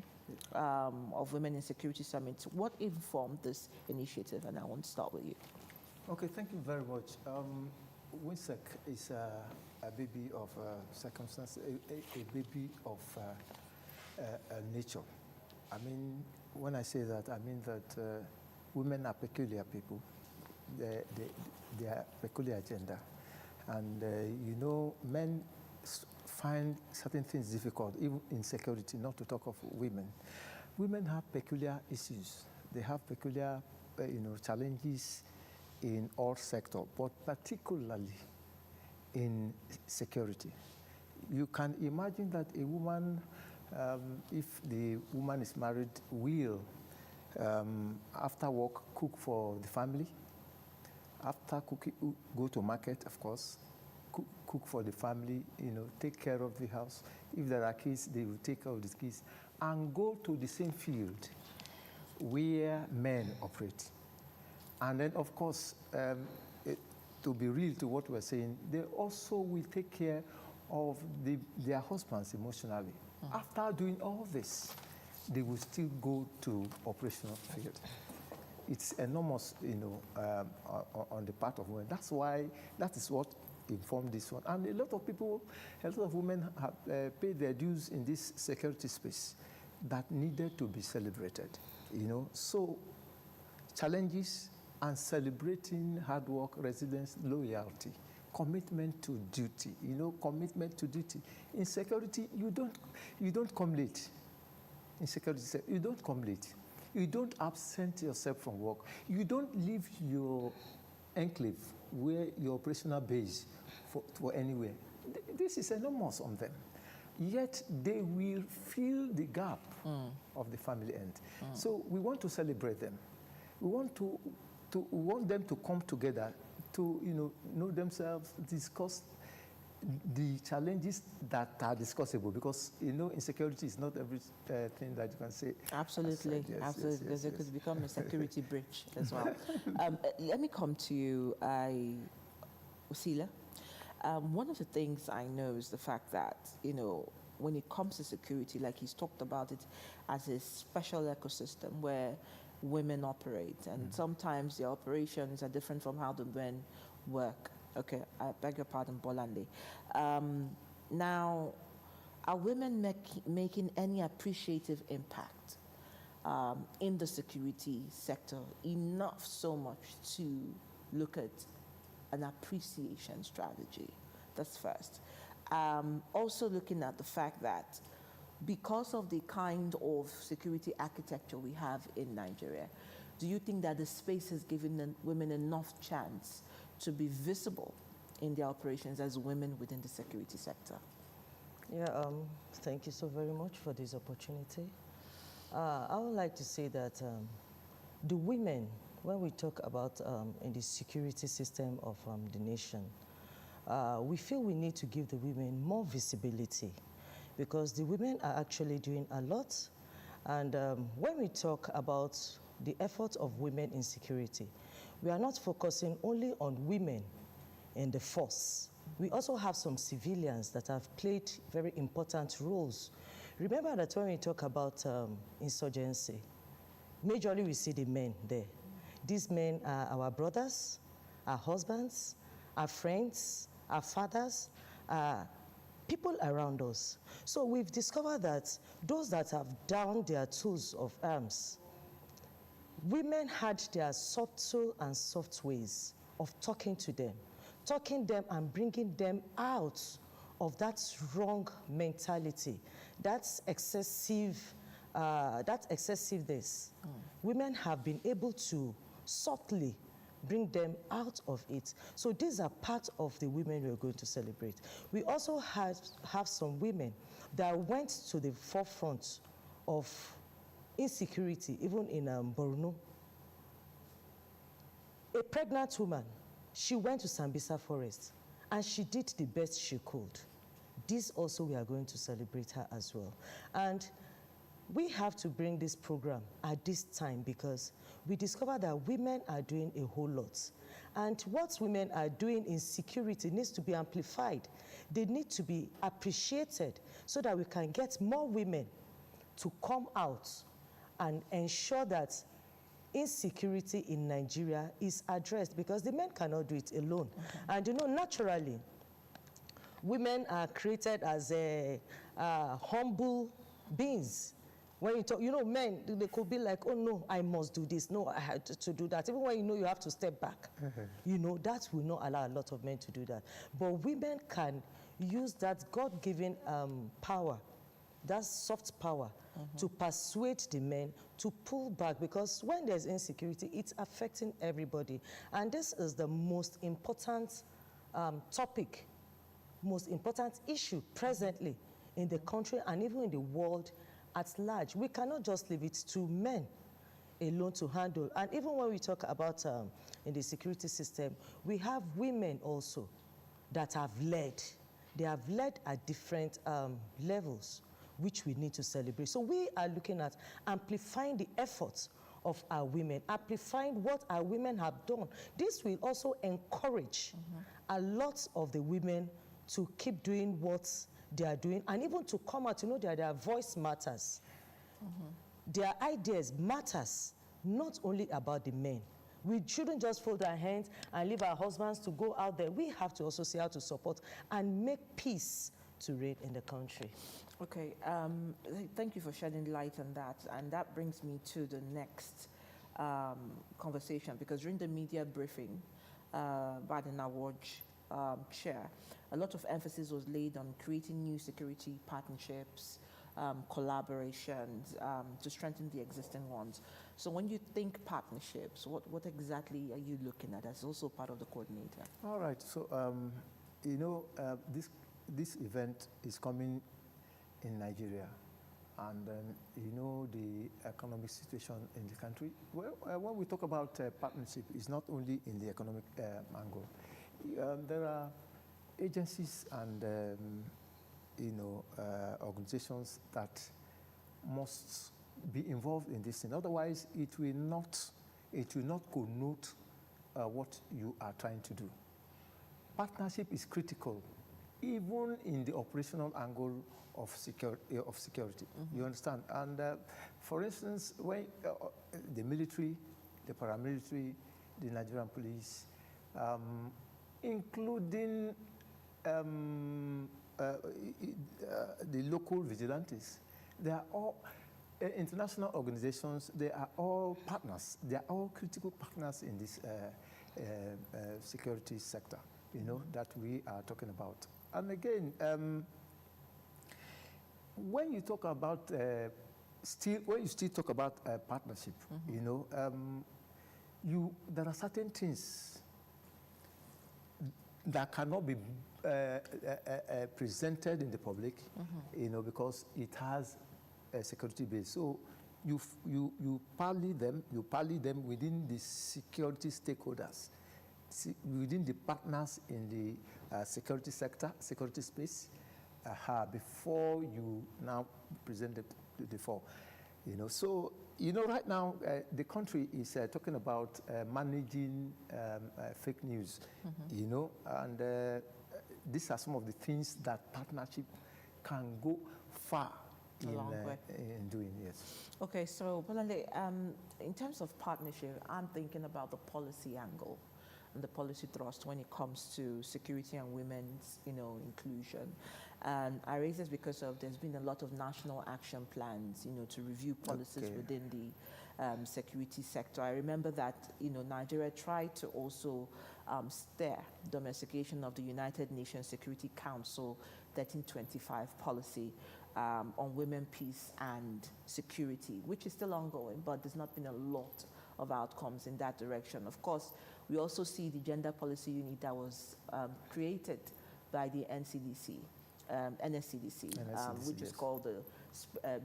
of Women in Security Summit. What informed this initiative? And I want to start with you. Okay, thank you very much. WINSEC is a baby of circumstance, a baby of nature. I mean, when I say that, I mean that women are peculiar people. They are peculiar agenda. And, you know, men find certain things difficult, even in security, not to talk of women. Women have peculiar issues. They have peculiar, you know, challenges in all sectors, but particularly in security. You can imagine that a woman, if the woman is married, will, after work, cook for the family. After cooking, go to market, of course, cook for the family, take care of the house. If there are kids, they will take care of the kids, and go to the same field where men operate. And then, of course, to be real to what we're saying, they also will take care of their husbands emotionally. After doing all this, they will still go to operational field. It's enormous, on the part of women. That's why, that is what informed this one. And a lot of women have paid their dues in this security space that needed to be celebrated, So challenges and celebrating hard work, resilience, loyalty, commitment to duty, commitment to duty. In security, you don't come late. In security, you don't come late. You don't absent yourself from work. You don't leave your enclave, where your operational base, for anywhere. This is enormous on them. Yet they will fill the gap of the family end. So we want to celebrate them. We want them to come together to know themselves, discuss the challenges that are discussable, because insecurity is not everything that you can say. Absolutely, absolutely. Because it could become a security breach as well. Let me come to you, Usila. One of the things I know is the fact that when it comes to security, like he's talked about it as a special ecosystem where women operate, and sometimes the operations are different from how the men work. Okay, I beg your pardon, Bolande. Now, are women making any appreciative impact in the security sector, enough so much to look at an appreciation strategy? That's first. Also looking at the fact that because of the kind of security architecture we have in Nigeria, do you think that the space has given women enough chance to be visible in their operations as women within the security sector? Yeah, thank you so very much for this opportunity. I would like to say that the women, when we talk about in the security system of the nation, we feel we need to give the women more visibility, because the women are actually doing a lot. And when we talk about the efforts of women in security, we are not focusing only on women in the force. We also have some civilians that have played very important roles. Remember that when we talk about insurgency, majorly we see the men there. These men are our brothers, our husbands, our friends, our fathers, people around us. So we've discovered that those that have downed their tools of arms, women had their subtle and soft ways of talking them and bringing them out of that wrong mentality, that's excessiveness. Women have been able to subtly bring them out of it. So these are part of the women we're going to celebrate. We also have some women that went to the forefront of insecurity, even in Borno. A pregnant woman, she went to Sambisa Forest and she did the best she could. This also we are going to celebrate her as well. And we have to bring this program at this time because we discovered that women are doing a whole lot. And what women are doing in security needs to be amplified. They need to be appreciated so that we can get more women to come out and ensure that insecurity in Nigeria is addressed, because the men cannot do it alone. And naturally, women are created as humble beings. When you talk, men, they could be like, oh no, I must do this. No, I had to do that. Even when you have to step back. That will not allow a lot of men to do that. But women can use that God-given power, that soft power, to persuade the men to pull back, because when there's insecurity, it's affecting everybody. And this is the most important topic most important issue presently in the country and even in the world at large. We cannot just leave it to men alone to handle. And even when we talk about in the security system, we have women also that have led. They have led at different levels, which we need to celebrate. So we are looking at amplifying the efforts of our women, amplifying what our women have done. This will also encourage a lot of the women to keep doing what they are doing and even to come out, that their voice matters. Their ideas matters, not only about the men. We shouldn't just fold our hands and leave our husbands to go out there. We have to also see how to support and make peace to reign in the country. Okay, thank you for shedding light on that. And that brings me to the next conversation, because during the media briefing by the NAWOJ chair, a lot of emphasis was laid on creating new security partnerships, collaborations to strengthen the existing ones. So when you think partnerships, what exactly are you looking at as also part of the coordinator? All right, so this event is coming in Nigeria, and the economic situation in the country. Well, when we talk about partnership, it's not only in the economic angle. There are agencies and organizations that must be involved in this thing. Otherwise, it will not connote what you are trying to do. Partnership is critical, even in the operational angle of security. You understand? And for instance, when the military, the paramilitary, the Nigerian police, including the local vigilantes, they are all international organizations. They are all partners. They are all critical partners in this security sector, that we are talking about. And again, when you talk about when you still talk about partnership, there are certain things that cannot be presented in the public, because it has a security base. So you parley them within the security stakeholders, within the partners in the security sector, security space, before you now present it to the fore. So right now the country is talking about managing fake news, and these are some of the things that partnership can go far in doing. Yes. Okay, so Bolande, in terms of partnership, I'm thinking about the policy angle and the policy thrust when it comes to security and women's, inclusion. And I raise this because there's been a lot of national action plans, to review policies within the security sector. I remember that, Nigeria tried to also steer domestication of the United Nations Security Council 1325 policy on women, peace, and security, which is still ongoing, but there's not been a lot of outcomes in that direction. Of course, we also see the Gender Policy Unit that was created by the NSCDC, which is called the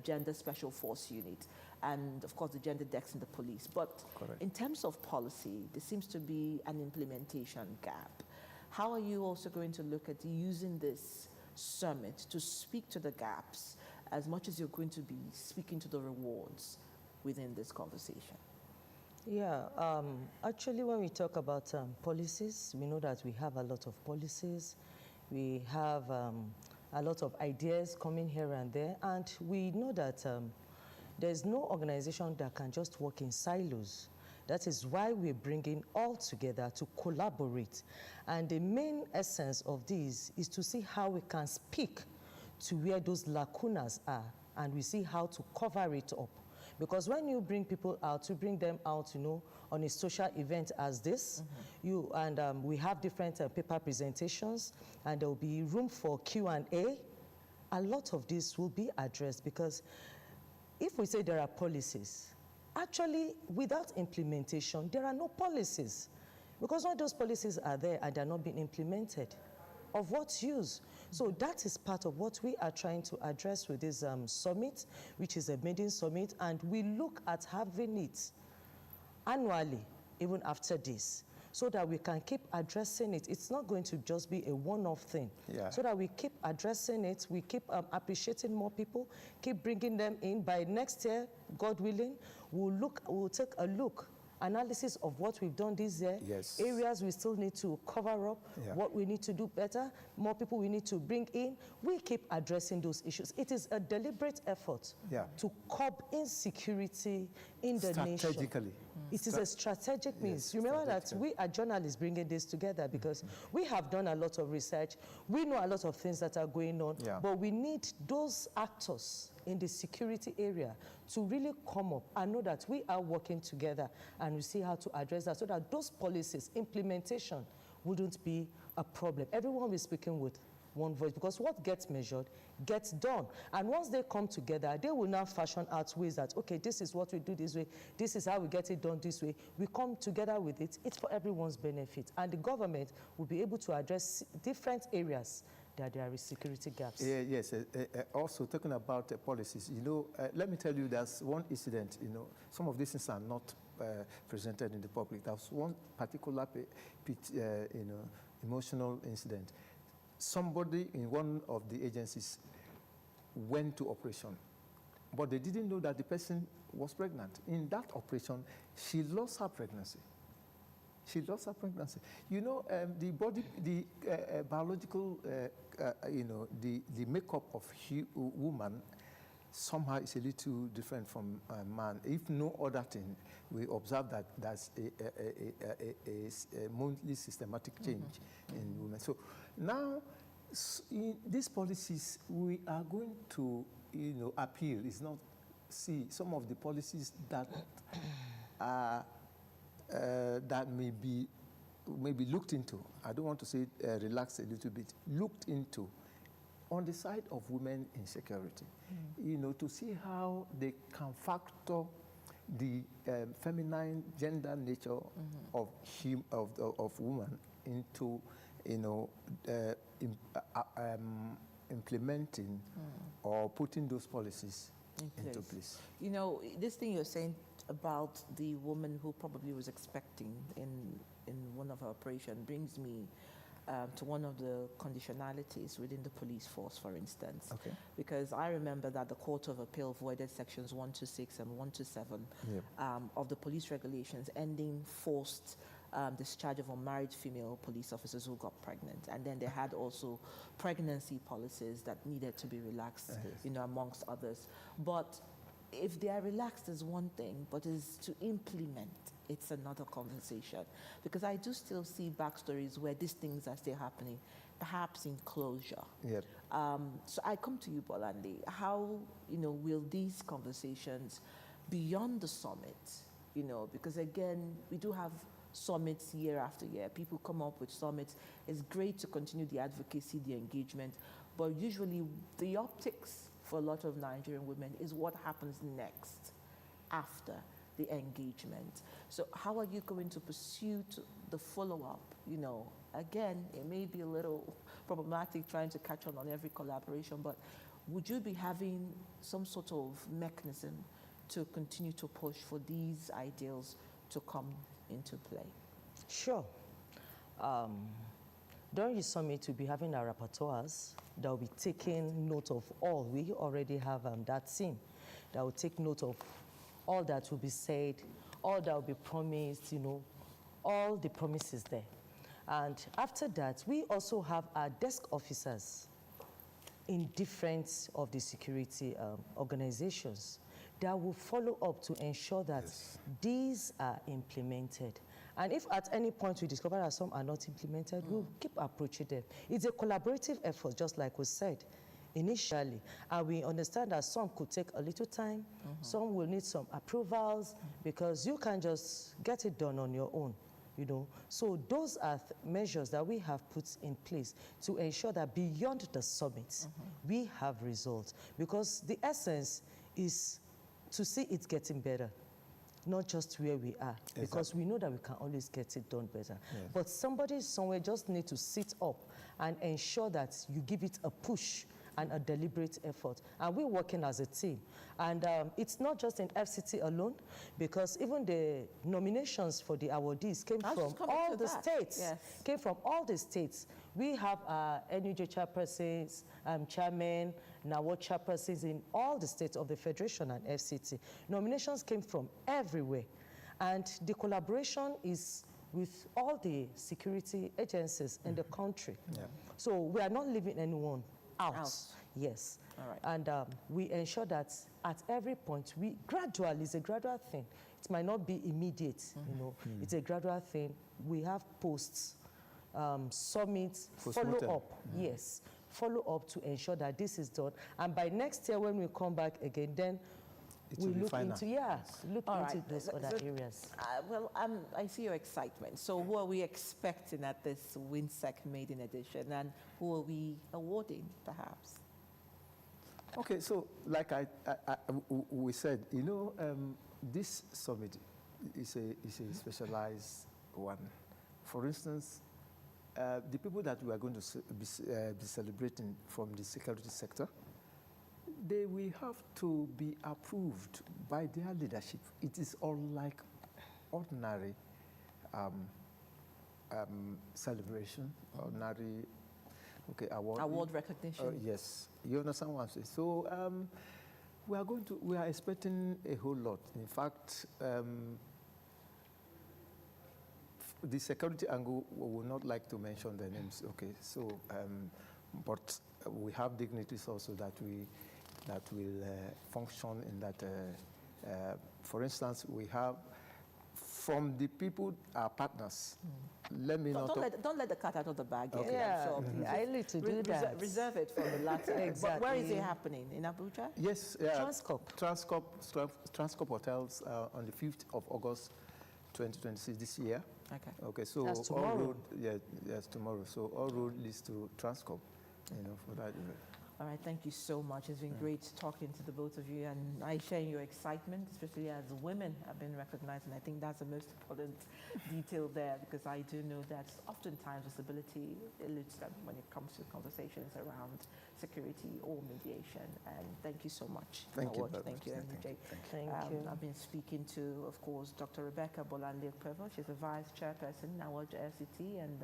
Gender Special Force Unit, and of course the gender desk in the police. But in terms of policy, there seems to be an implementation gap. How are you also going to look at using this summit to speak to the gaps as much as you're going to be speaking to the rewards within this conversation? Yeah, actually when we talk about policies, we know that we have a lot of policies. We have a lot of ideas coming here and there, and we know that there's no organization that can just work in silos. That is why we're bringing all together to collaborate. And the main essence of this is to see how we can speak to where those lacunas are, and we see how to cover it up. Because when you bring people out, you bring them out, on a social event as this, we have different paper presentations, and there will be room for Q&A. A lot of this will be addressed, because if we say there are policies, actually, without implementation, there are no policies. Because when those policies are there and they're not being implemented, Of what use? So that is part of what we are trying to address with this summit, which is a maiden summit, and we look at having it annually, even after this, so that we can keep addressing it. It's not going to just be a one-off thing. Yeah. So that we keep addressing it, we keep appreciating more people, keep bringing them in. By next year, God willing, we'll take a look, analysis of what we've done this year, Yes. areas we still need to cover up, Yeah. what we need to do better, more people we need to bring in. We keep addressing those issues. It is a deliberate effort to curb insecurity in the nation. Strategically. It is a strategic means. Remember that we are journalists bringing this together because we have done a lot of research. We know a lot of things that are going on, but we need those actors in the security area to really come up and know that we are working together and we see how to address that so that those policies, implementation wouldn't be a problem. Everyone will be speaking with one voice because what gets measured gets done. And once they come together, they will now fashion out ways that, okay, this is what we do this way, this is how we get it done this way. We come together with it. It's for everyone's benefit. And the government will be able to address different areas that there are security gaps. Yes, also talking about policies, let me tell you, there's one incident, some of these things are not presented in the public. There's one particular emotional incident. Somebody in one of the agencies went to operation, but they didn't know that the person was pregnant. In that operation, she lost her pregnancy. She lost her pregnancy. The body, the biological, the makeup of woman somehow is a little different from a man. If no other thing, we observe that there's a monthly systematic change in women. So now, in these policies, we are going to, appeal. It's not, see, some of the policies that are that may be looked into. I don't want to say relaxed a little bit. Looked into on the side of women in security, to see how they can factor the feminine gender nature of woman into, implementing or putting those policies into place. This thing you're saying about the woman who probably was expecting in one of her operations brings me to one of the conditionalities within the police force, for instance. Okay. Because I remember that the Court of Appeal voided sections 126 and 127 of the police regulations, ending forced discharge of unmarried female police officers who got pregnant. And then they had also pregnancy policies that needed to be relaxed, amongst others. But if they are relaxed is one thing, but is to implement, it's another conversation. Because I do still see backstories where these things are still happening, perhaps in closure. Yep. So I come to you, Bolande. How, will these conversations beyond the summit, because again, we do have summits year after year. People come up with summits. It's great to continue the advocacy, the engagement, but usually the optics for a lot of Nigerian women is what happens next after the engagement. So how are you going to pursue the follow-up? Again, it may be a little problematic trying to catch on every collaboration, but would you be having some sort of mechanism to continue to push for these ideals to come into play? Sure. During the summit, we'll be having our rapporteurs that will be taking note of all. We already have that team that will take note of all that will be said, all that will be promised, all the promises there. And after that, we also have our desk officers in different of the security organizations that will follow up to ensure that these are implemented. And if at any point we discover that some are not implemented, we'll keep approaching them. It's a collaborative effort, just like we said initially. And we understand that some could take a little time, some will need some approvals, because you can't just get it done on your own. So those are measures that we have put in place to ensure that beyond the summit, we have results. Because the essence is to see it getting better. not just where we are, because we know that we can always get it done better. Yes. But somebody somewhere just need to sit up and ensure that you give it a push and a deliberate effort. And we're working as a team. And it's not just in FCT alone, because even the nominations for the awardees came from all the states. Yes. Came from all the states. We have NUJ chairpersons, chairmen, NAWO chairpersons in all the states of the Federation and FCT. Nominations came from everywhere. And the collaboration is with all the security agencies in the country. So we are not leaving anyone out. Yes. All right. And we ensure that at every point, it's a gradual thing. It might not be immediate, you know. It's a gradual thing. We have posts, summits, follow up. Yes. Follow up to ensure that this is done. And by next year, when we come back again, then we look into, those other areas. Well, I see your excitement. So who are we expecting at this WINSEC maiden edition, and who are we awarding, perhaps? Okay, so like we said, you know, this summit is a specialized one. For instance, the people that we are going to be celebrating from the security sector, they will have to be approved by their leadership. It is unlike ordinary celebration, ordinary award recognition. Yes, you understand what I'm saying. So we are expecting a whole lot. In fact, the security angle, we would not like to mention the names. Okay, so but we have dignitaries also that will function in that. For instance, we have from the people, our partners. Let me Don't let the cat out of the bag yet. Okay. Yeah, So please, I need to do that. Reserve it for the latter. Exactly. But where is it happening? In Abuja? Yes, Transcorp. Transcorp Hotels on the 5th of August, 2026 this year. Okay. Okay, so That's all tomorrow. road, yes, tomorrow. So all road leads to Transcorp, you know, for that event. All right, thank you so much. It's been great talking to the both of you, and I share your excitement, especially as women have been recognized, and I think that's the most important detail there, because I do know that oftentimes disability eludes them when it comes to conversations around security or mediation. And thank you so much. Thank you. Thank you, MJ. Thank you. I've been speaking to, of course, Dr. Rebecca Bolande Prevo. She's the Vice Chairperson, Nawaj FCT, and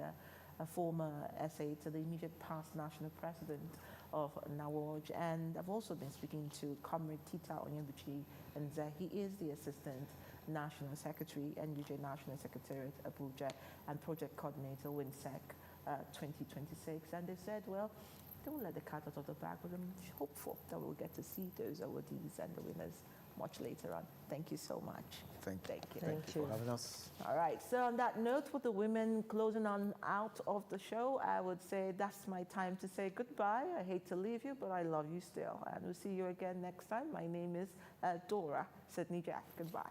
a former SA to the immediate past National President of Nawaj. And I've also been speaking to Comrade Tita Onyebuchi, and he is the Assistant National Secretary, NUJ National Secretariat, Abuja, and Project Coordinator, WINSEC 2026. And they said, well, don't let the cat out of the bag, but I'm hopeful that we'll get to see those awardees and the winners much later on. Thank you so much. Thank you. Thank you For having us. All right, so on that note, with the women closing on out of the show, I would say that's my time to say goodbye. I hate to leave you, but I love you still. And we'll see you again next time. My name is Dora Sydney Jack. Goodbye.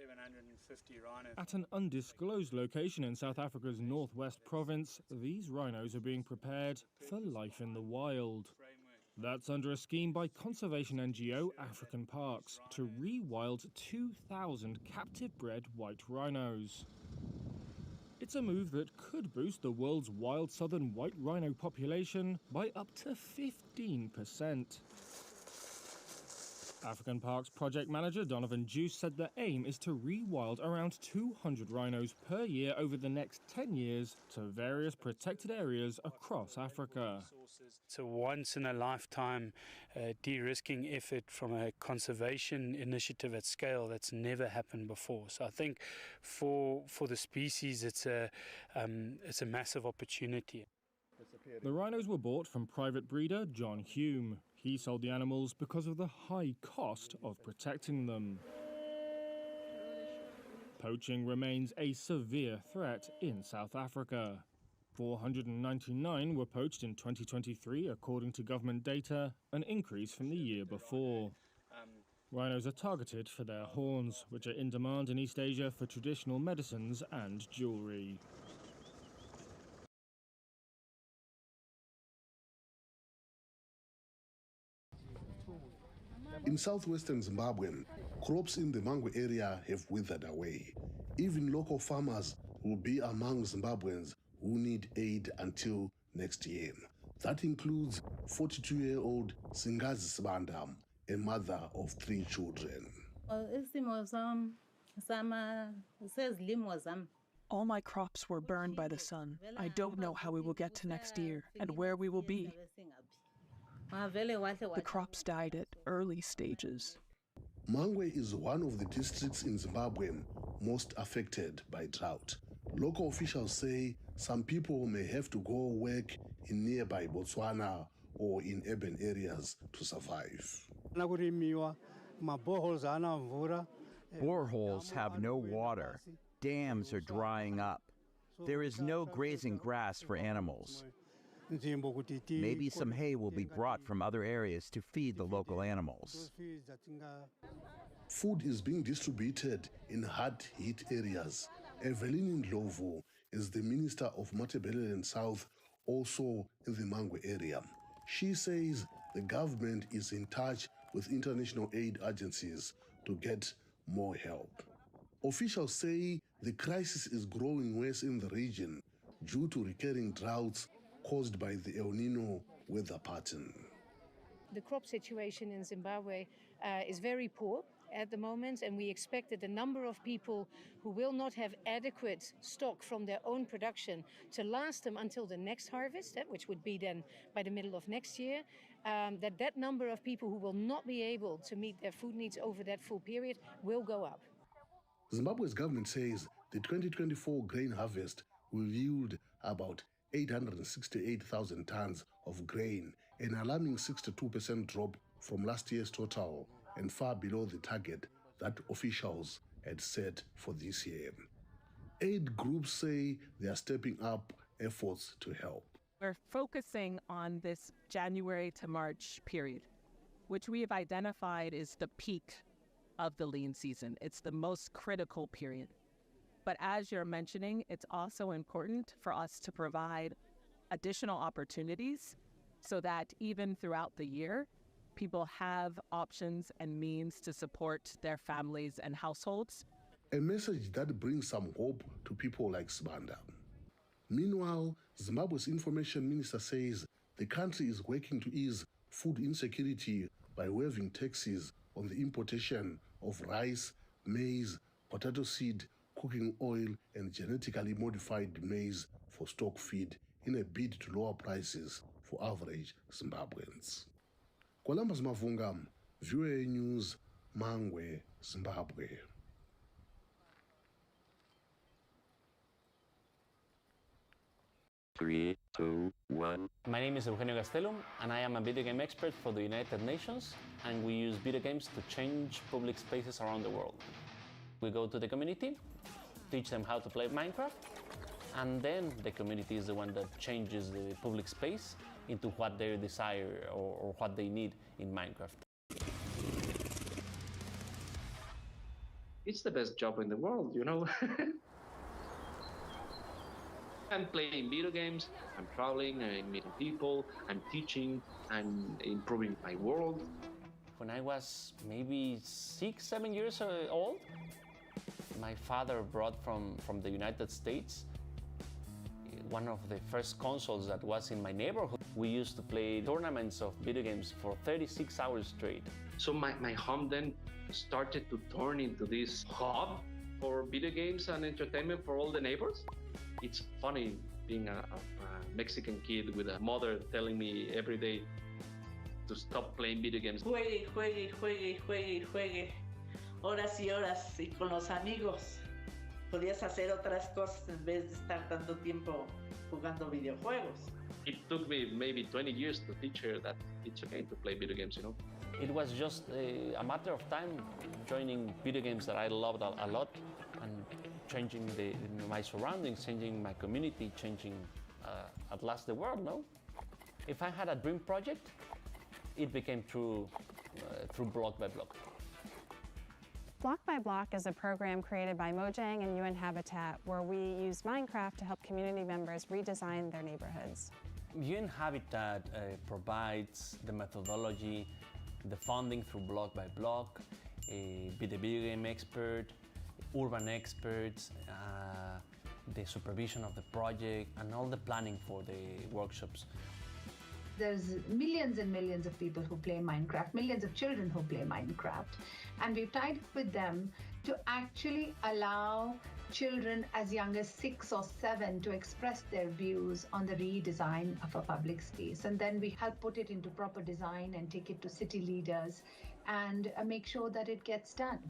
750 rhinos. At an undisclosed location in South Africa's northwest province, these rhinos are being prepared for life in the wild. That's under a scheme by conservation NGO African Parks to rewild 2,000 captive-bred white rhinos. It's a move that could boost the world's wild southern white rhino population by up to 15%. African Parks project manager Donovan Juice said the aim is to rewild around 200 rhinos per year over the next 10 years to various protected areas across Africa. It's a once-in-a-lifetime de-risking effort from a conservation initiative at scale that's never happened before. So I think for the species, it's a massive opportunity. The rhinos were bought from private breeder John Hume. He sold the animals because of the high cost of protecting them. Poaching remains a severe threat in South Africa. 499 were poached in 2023, according to government data, an increase from the year before. Rhinos are targeted for their horns, which are in demand in East Asia for traditional medicines and jewelry. In southwestern Zimbabwe, crops in the mango area have withered away. Even local farmers will be among Zimbabweans who need aid until next year. That includes 42-year-old Singazi Sibanda, a mother of 3 children. All my crops were burned by the sun. I don't know how we will get to next year and where we will be. The crops died at early stages. Mangwe is one of the districts in Zimbabwe most affected by drought. Local officials say some people may have to go work in nearby Botswana or in urban areas to survive. Boreholes have no water. Dams are drying up. There is no grazing grass for animals. Maybe some hay will be brought from other areas to feed the local animals. Food is being distributed in hard-hit areas. Evelyn Ndlovu is the Minister of Matabeleland South, also in the Mangwe area. She says the government is in touch with international aid agencies to get more help. Officials say the crisis is growing worse in the region due to recurring droughts caused by the El Nino weather pattern. The crop situation in Zimbabwe is very poor at the moment, and we expect that the number of people who will not have adequate stock from their own production to last them until the next harvest, which would be then by the middle of next year, that number of people who will not be able to meet their food needs over that full period will go up. Zimbabwe's government says the 2024 grain harvest will yield about 868,000 tons of grain, an alarming 62% drop from last year's total and far below the target that officials had set for this year. Aid groups say they are stepping up efforts to help. We're focusing on this January to March period, which we have identified is the peak of the lean season. It's the most critical period. But as you're mentioning, it's also important for us to provide additional opportunities so that even throughout the year, people have options and means to support their families and households. A message that brings some hope to people like Sibanda. Meanwhile, Zimbabwe's information minister says the country is working to ease food insecurity by waiving taxes on the importation of rice, maize, potato seed, cooking oil, and genetically modified maize for stock feed in a bid to lower prices for average Zimbabweans. Columbus Mavunga, VOA News, Mangwe, Zimbabwe. 3, 2, 1. My name is Eugenio Gastelum, and I am a video game expert for the United Nations, and we use video games to change public spaces around the world. We go to the community, teach them how to play Minecraft, and then the community is the one that changes the public space into what they desire or what they need in Minecraft. it's the best job in the world, you know? I'm playing video games, I'm traveling, I'm meeting people, I'm teaching, I'm improving my world. When I was maybe 6, 7 years old, my father brought from the United States one of the first consoles that was in my neighborhood. We used to play tournaments of video games for 36 hours straight. So my home then started to turn into this hub for video games and entertainment for all the neighbors. It's funny being a Mexican kid with a mother telling me every day to stop playing video games. Juegue, juegue, juegue, juegue, juegue. Horas y horas y con los amigos. Podías hacer otras cosas en vez de estar tanto tiempo jugando videojuegos. It took me maybe 20 years to teach her that it's okay to play video games, you know? It was just a matter of time joining video games that I loved a lot and changing my surroundings, changing my community, changing at last the world, no? If I had a dream project, it became through Block by Block. Block by Block is a program created by Mojang and UN Habitat where we use Minecraft to help community members redesign their neighborhoods. UN Habitat provides the methodology, the funding through Block by Block, be the video game expert, urban experts, the supervision of the project, and all the planning for the workshops. There's millions and millions of people who play Minecraft, millions of children who play Minecraft, and we've tied up with them to actually allow children as young as 6 or 7 to express their views on the redesign of a public space. And then we help put it into proper design and take it to city leaders and make sure that it gets done.